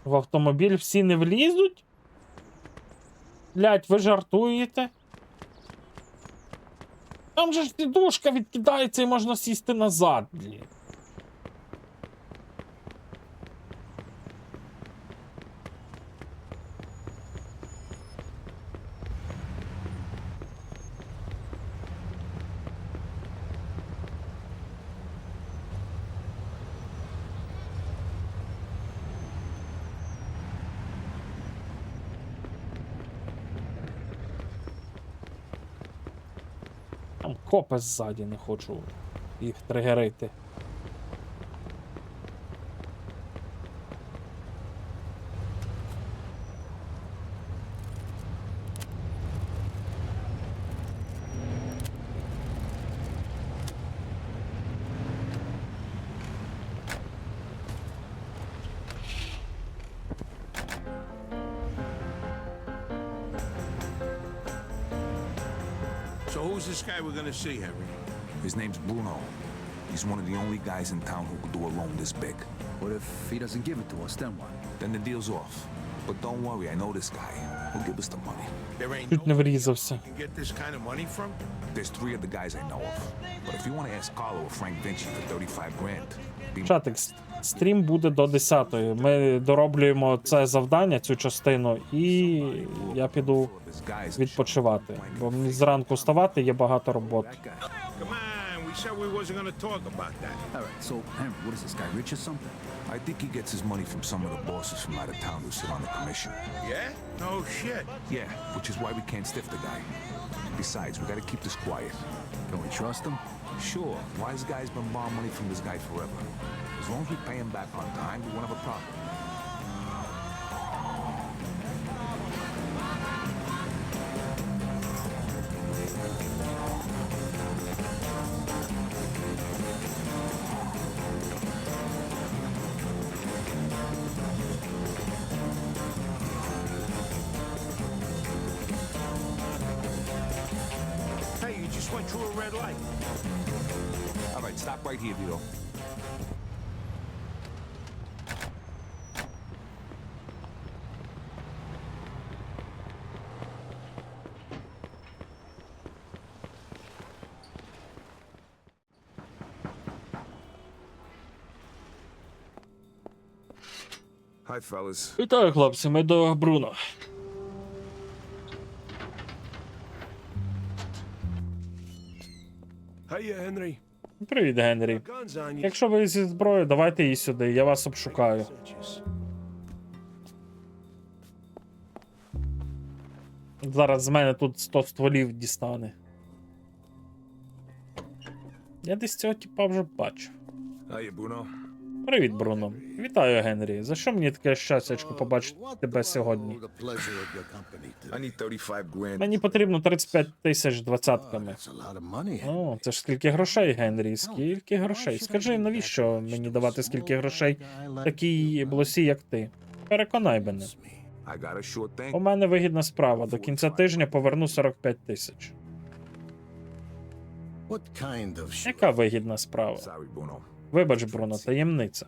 В автомобіль всі не влізуть? Блять, ви жартуєте? Там же ж сідушка відкидається і можна сісти назад, блін. Там копи ззаді, не хочу їх тригерити. So who's this guy we're gonna see, Henry? His name's Bruno. He's one of the only guys in town who could do a loan this big. What if he doesn't give it to us, then what? Then the deal's off. But don't worry, I know this guy. He'll give us the money. There ain't Чуть не врізався. you can get this kind of money from? There's 3 of the guys I know of. But if you want to ask Carlo or Frank Vinci for 35 grand, be Чатик, стрім буде до 10-ї. Ми дороблюємо це завдання, цю частину, і я піду відпочивати. Бо мені зранку вставати, є багато роботи. Come on, we said we wasn't gonna talk about that. All right, so Henry, what is this guy rich or something? I think he gets his money from some of the bosses from out of town who sit on the commission. Yeah? No shit. Yeah, which is why we can't stiff the guy. Besides, we gotta keep this quiet. Can we trust him? Sure, wise guy's been borrowing money from this guy forever. As long as we pay him back on time, we won't have a problem. Hey, you just went through a red light. All right, stop right here, Vito. Hi, fellas. Вітаю, хлопці, ми до Бруно. Hiya, Henry. Привіт, Генрі. Guns on you. Якщо ви зі зброєю, давайте її сюди, я вас обшукаю. Зараз з мене тут 100 стволів дістане. Я десь цього типа вже бачив. Hiya, Bruno. Привіт, Бруно. Вітаю, Генрі. За що мені таке щастячко побачити тебе сьогодні? The pleasure of your company. I need 35 grand. Мені потрібно 35 тисяч двадцятками. That's a lot of money. О, це ж скільки грошей, Генрі, скільки грошей. Скажи, навіщо мені давати скільки грошей такій блосі, як ти? Переконай мене. I got a sure thing. У мене вигідна справа. До кінця тижня поверну 45 тисяч. What kind of Яка вигідна справа? Sorry, Bruno. Вибач, Бруно, таємниця.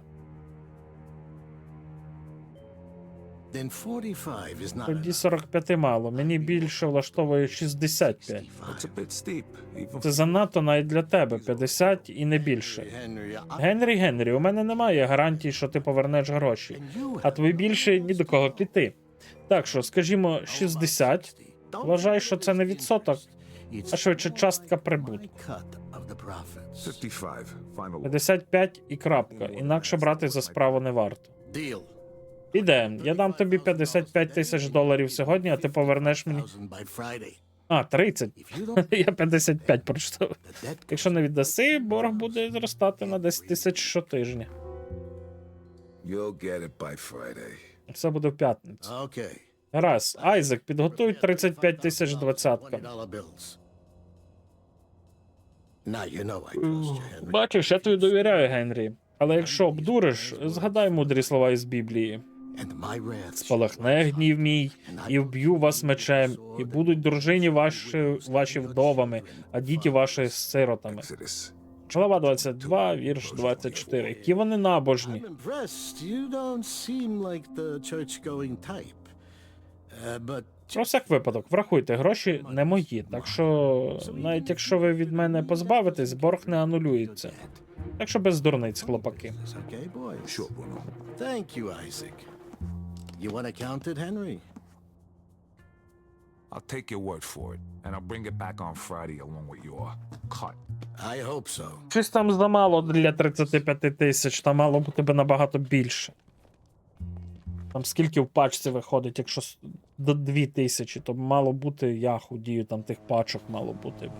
Then 45 is not Тоді 45 мало, мені більше влаштовує 65. It's a bit steep. Even Це занадто навіть для тебе, 50 і не більше. Henry. Генрі, у мене немає гарантій, що ти повернеш гроші, а тобі більше ні до кого піти. Так що, скажімо, 60. Вважай, що це не відсоток, а швидше частка прибутку. Cut of the profits. 55. Final. 55 і крапка, інакше брати за справу не варто. Deal. Іде, я дам тобі 55 тисяч доларів сьогодні, а ти повернеш мені... 1,000 by Friday. А, 30. If you don't, Я 55 прочитав. the debt Якщо не віддаси, борг буде зростати на 10 тисяч щотижня. You'll get it by Friday. Все буде в п'ятницю. Okay. Гаразд, Айзек, підготуй 35 тисяч двадцятками. $20 bills. Now you know I trust you, Henry. Бачиш, я тобі довіряю, Генрі. Але якщо обдуриш, згадай мудрі слова із Біблії. And my wrath shall Спалахне гнів мій, і вб'ю вас мечем, і будуть дружині ваші вдовами, а діти ваші сиротами. Exodus. Глава 22, вірш 24. Які вони набожні. I'm impressed. You don't seem like the church-going type. But Про всяк випадок, врахуйте, гроші не мої, так що навіть якщо ви від мене позбавитесь, борг не анулюється. Так що без дурниць, хлопаки. it's okay, boys. Sure, Bruno. Thank you, Isaac. You want to count it, Henry? I'll take your word for it, and I'll bring it back on Friday along with your cut. I hope so. Щось там замало для 35 тисяч, там мало б тебе набагато більше. Там скільки в пачці виходить, якщо до 2 тисячі, то мало бути, я худію, там тих пачок мало бути.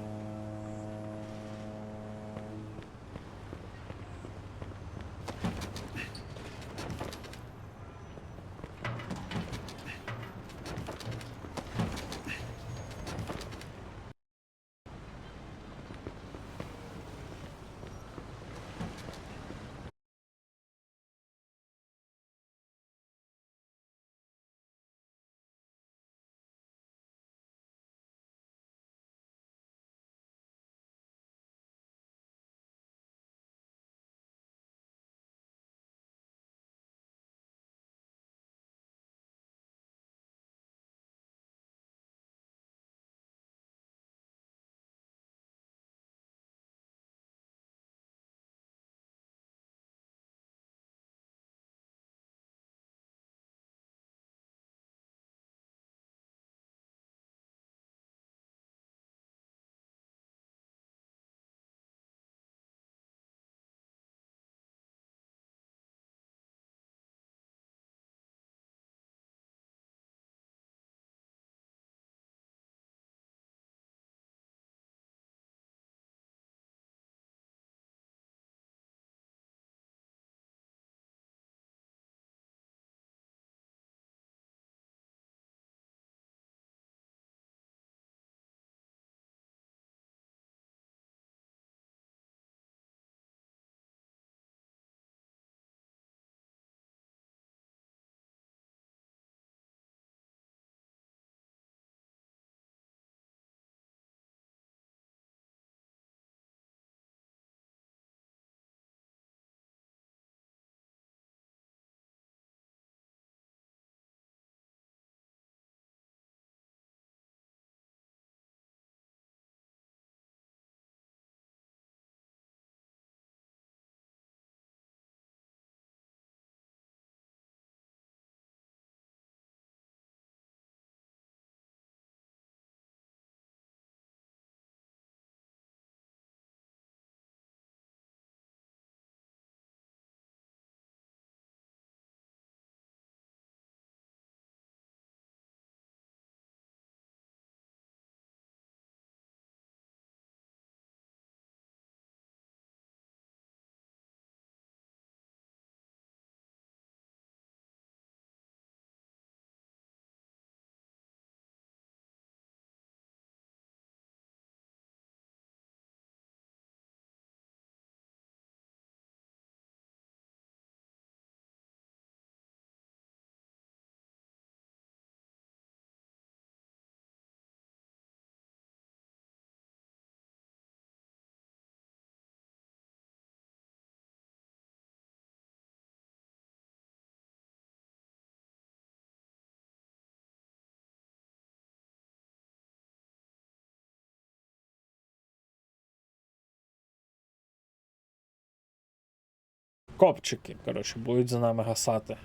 Копчики, коротше, будуть за нами гасати.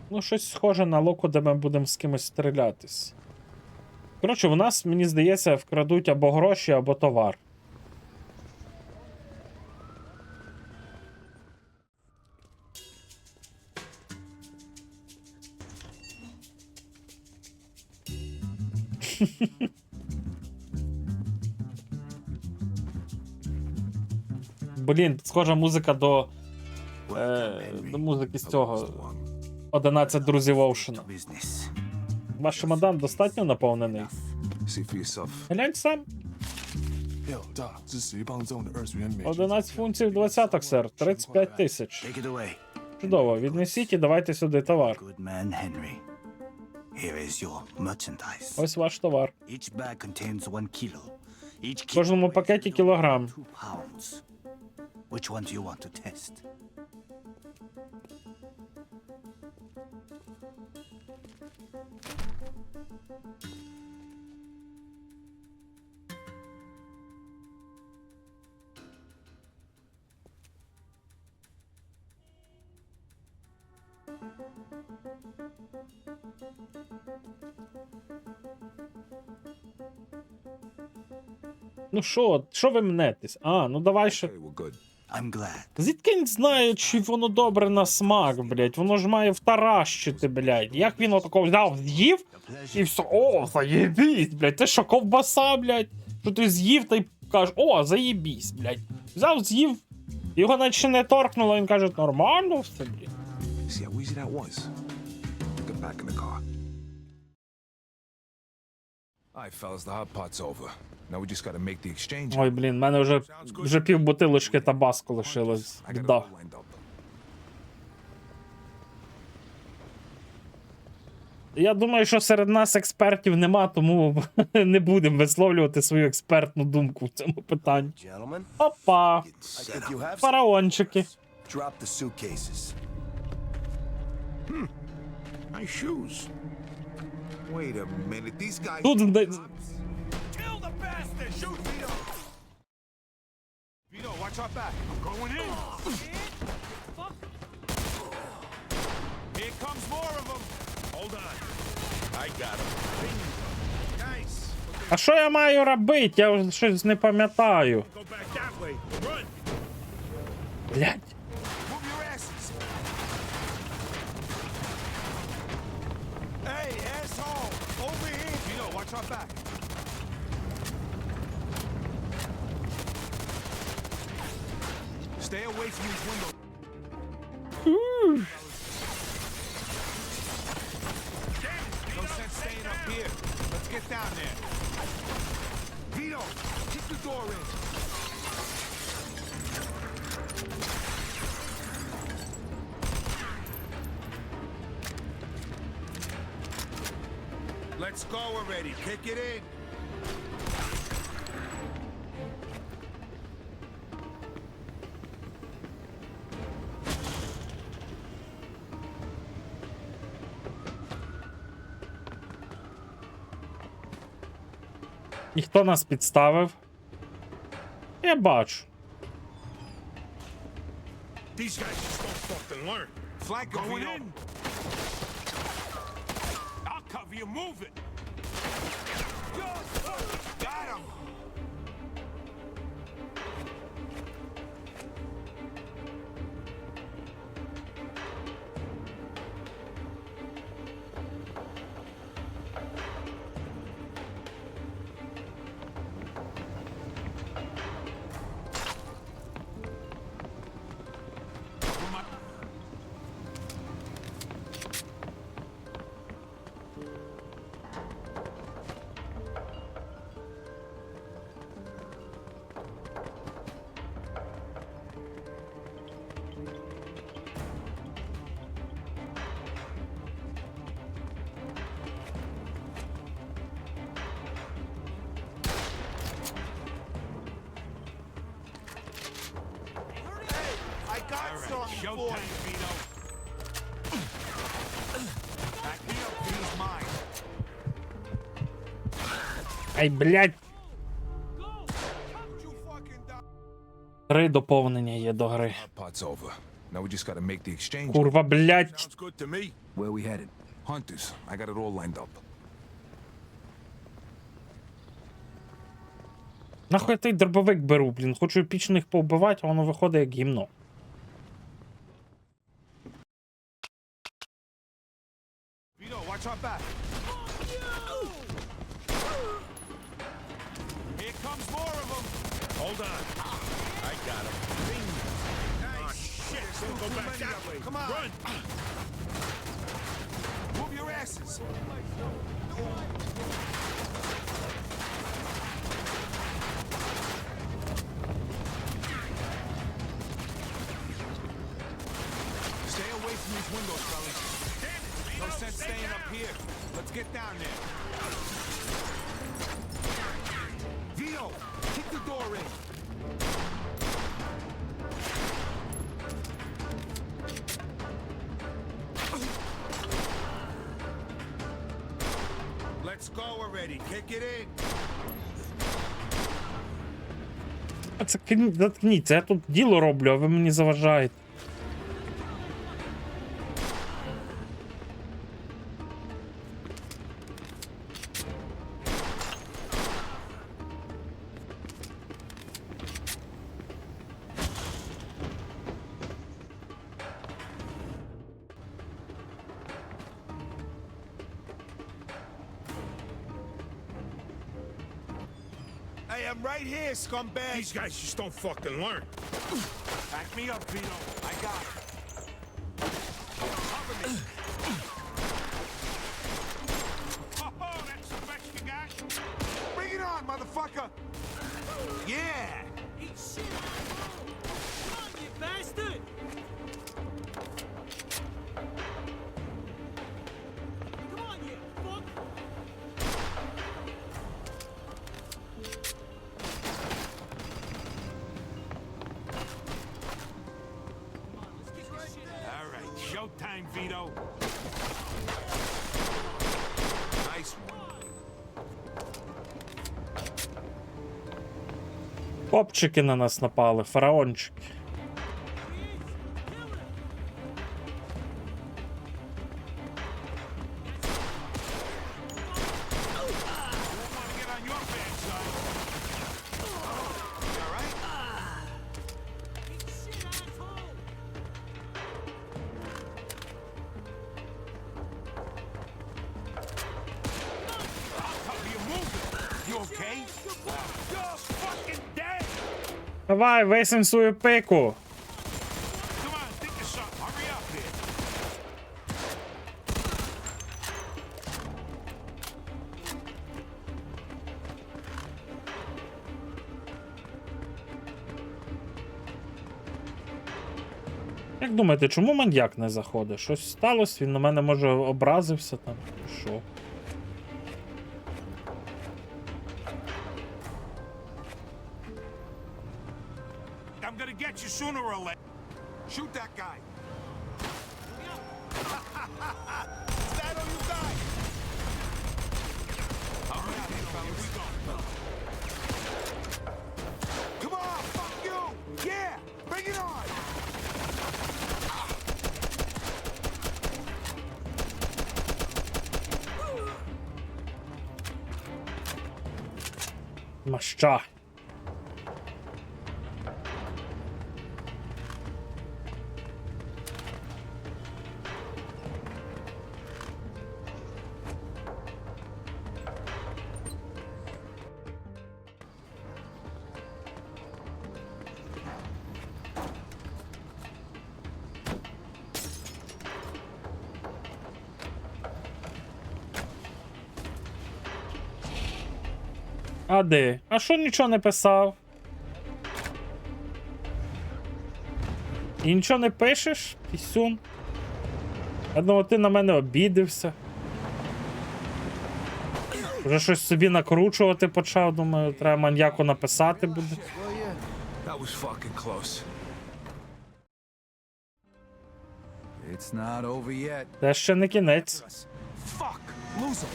Ну, щось схоже на локу, де ми будемо з кимось стрілятись. Коротше, в нас, мені здається, вкрадуть або гроші, або товар. Блін, схожа музика до музики з цього 11 друзів Оушена. Ваш чемодан достатньо наповнений? Глянь сам. 11 фунтів 20, сер. 35 тисяч. Чудово, віднесіть і давайте сюди товар. Ось ваш товар. В кожному пакеті кілограм. Which one do you want to test? Ну що ви мнетесь? А, ну давай ще. I'm glad. Звідки він знає, чи воно добре на смак, блядь? Воно ж має втаращити, блядь. Як він отако взяв, з'їв, і все, о, заєбісь, блядь. Це що, ковбаса, блядь? Що ти з'їв, та й кажеш, о, заєбісь, блядь. Взяв, з'їв, його наче не торкнуло, він каже, нормально все, блядь. See how easy that was? Get back in the car. All right, fellas, the hot pot's over. Now we just gotta make the exchange. Ой, блін, в мене вже пів бутилочки табаско лишилось. Да. Я думаю, що серед нас експертів нема, тому не будемо висловлювати свою експертну думку в цьому питанні. Опа! Фараончики. Drop the suitcases. Nice shoes. Wait a minute, these guys. Тут Kill the bastard! Shoot Vito! Vito, watch our back. I'm going in. Here comes more of them. Hold on. I got him. Nice. А що я маю робити? Я вже щось не пам'ятаю. Go back that way. Run. Блядь. Move your asses. Hey, asshole! Over here! Vito, watch our back. Stay away from these windows. No sense staying up here. Let's get down there. Vito, kick the door in. Let's go already. Kick it in. І хто нас підставив? Я бачу. These guys just don't fucking learn. Flag going in. I'll cover you. Move it. Got him. Showtime, Vito. Back me up, Vito's mine. Ай, блядь. 3 доповнення є до гри. Part's over. Now we just gotta make the exchange. Курва, блядь. Sounds good to me. Where we headed? Hunters. I got it all lined up. Нахуй я той дробовик беру, блін. Хочу епічних повбивати, а воно виходить як гімно. Vito, watch our back. Here comes more of them. Hold on. I got him. Nice. Oh, shit. Don't go back that way. Come on. Run. Move your asses. Stay away from these windows, fellas. No sense staying up here. Let's get down there. Vito, kick the door in. Let's go already. Kick it in. А це заткніться, я тут діло роблю, а ви мені заважаєте. Hey, I'm right here, scumbag. These guys just don't fucking learn. Back me up, Vito. I got it. Cover me. Oh, that's the best you got. Bring it on, motherfucker. Yeah. Eat shit, come on, you bastard. Come on, you fuck. All right, showtime, Vito. Nice one. Попчики на нас напали, фараончики. Давай, висунь свою пику. Як думаєте, чому маньяк не заходить? Щось сталося? Він на мене, може, образився там? Що? I'm gonna get you sooner or later. Shoot that guy. Is that all you got? All right, here we go. Come on, fuck you! Yeah, bring it on! Маща. А де? А що нічого не писав? І нічого не пишеш, пісюн? Я думав, ти на мене обідився. Вже щось собі накручувати почав, думаю, треба маньяку написати буде. That was fucking close. It's not over yet. Це ще не кінець. Fuck! Lose him!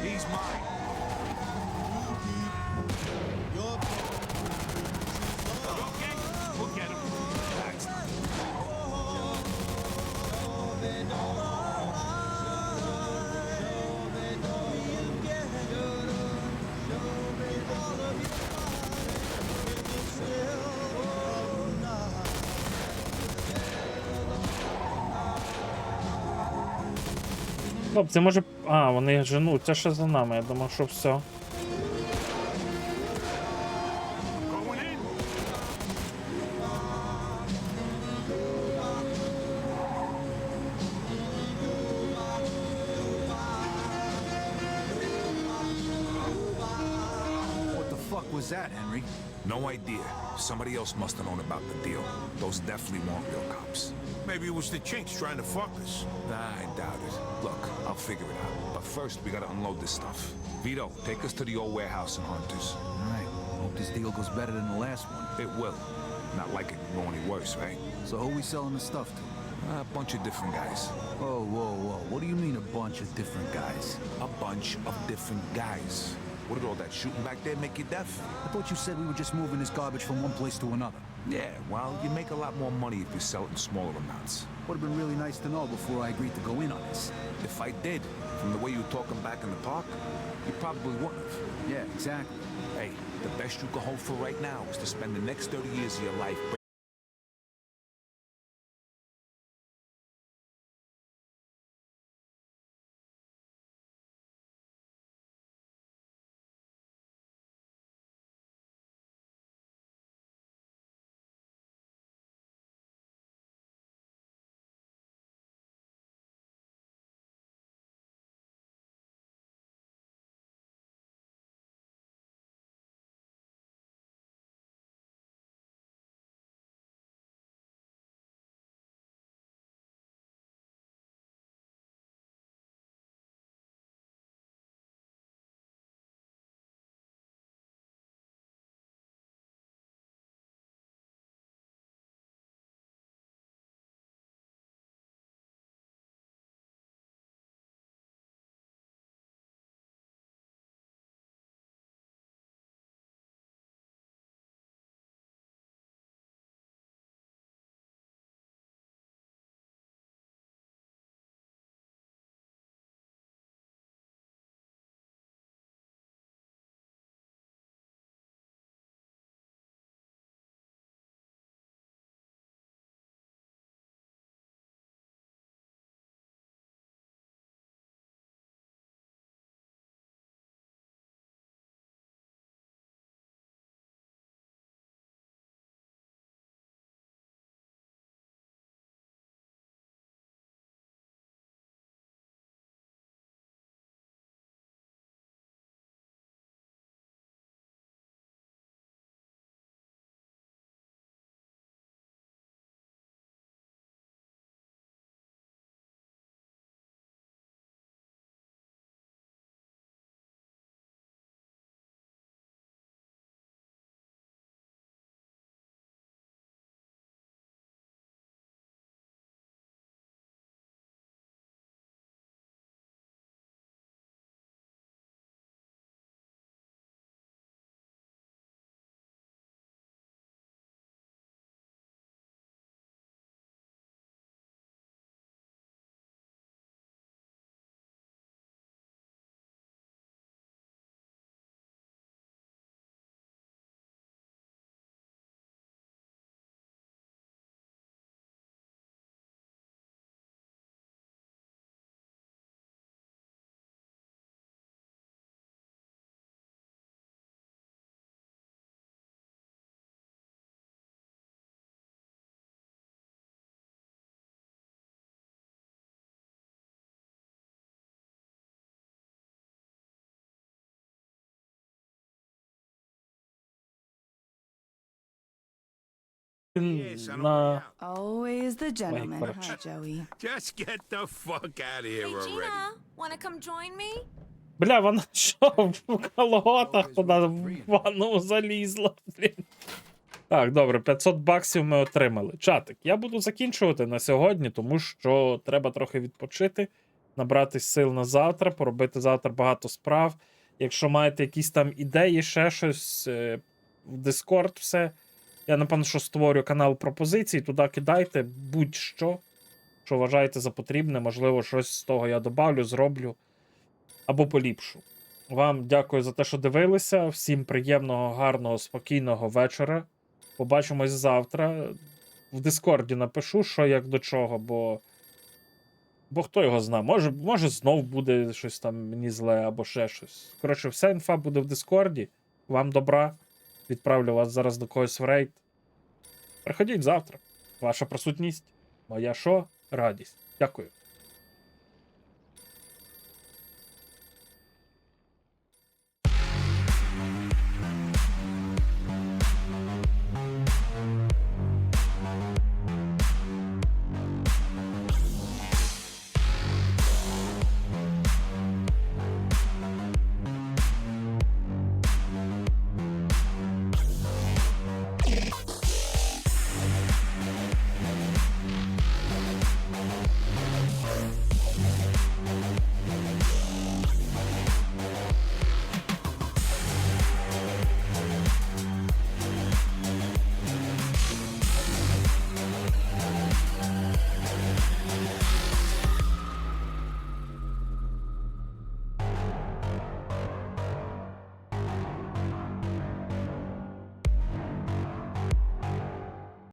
He's mine. Okay, we'll get him. Хлопці, може. А, вони женуться ще за нами. Я думав, що все. What the fuck was that, Henry? No idea. Somebody else must have known about the deal. Those definitely weren't real cops. Maybe it was the chinks trying to fuck us. Nah, I doubt it. Look, I'll figure it out. But first, we gotta unload this stuff. Vito, take us to the old warehouse in Hunters. All right. Hope this deal goes better than the last one. It will. Not like it can go any worse, right? So who we selling the stuff to? A bunch of different guys. Whoa, whoa, whoa. What do you mean a bunch of different guys? A bunch of different guys. What did all that shooting back there make you deaf? I thought you said we were just moving this garbage from one place to another. Yeah, well, you make a lot more money if you sell it in smaller amounts. Would have been really nice to know before I agreed to go in on this. If I did, from the way you were talking back in the park, you probably wouldn't have. Yeah, exactly. Hey, the best you can hope for right now is to spend the next 30 years of your life на... Always the gentleman, коротше. huh, Joey? Just get the fuck out of here already. Wanna come join me? Бля, вона що, в колготах куди в ванну залізла, блін. Так, добре, 500 баксів ми отримали. Чатик, я буду закінчувати на сьогодні, тому що треба трохи відпочити, набратись сил на завтра, поробити завтра багато справ. Якщо маєте якісь там ідеї, ще щось, в Discord все. Я, напевно, що створю канал пропозицій, туди кидайте будь-що, що вважаєте за потрібне. Можливо, щось з того я добавлю, зроблю або поліпшу. Вам дякую за те, що дивилися. Всім приємного, гарного, спокійного вечора. Побачимось завтра. В Дискорді напишу, що як до чого, бо хто його знає. Може знов буде щось там мені зле, або ще щось. Коротше, вся інфа буде в Дискорді. Вам добра. Відправлю вас зараз до когось в рейд. Приходіть завтра. Ваша присутність, моя радість. Дякую.